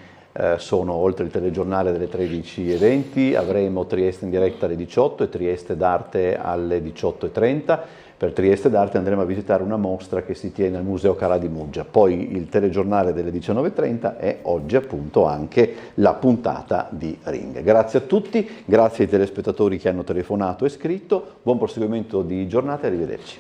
Speaker 1: sono oltre il telegiornale delle 13:20, avremo Trieste in diretta alle 18 e Trieste d'Arte alle 18:30. Per Trieste d'Arte andremo a visitare una mostra che si tiene al Museo Carà di Muggia. Poi il telegiornale delle 19:30 e oggi appunto anche la puntata di Ring. Grazie a tutti, grazie ai telespettatori che hanno telefonato e scritto, buon proseguimento di giornata e arrivederci.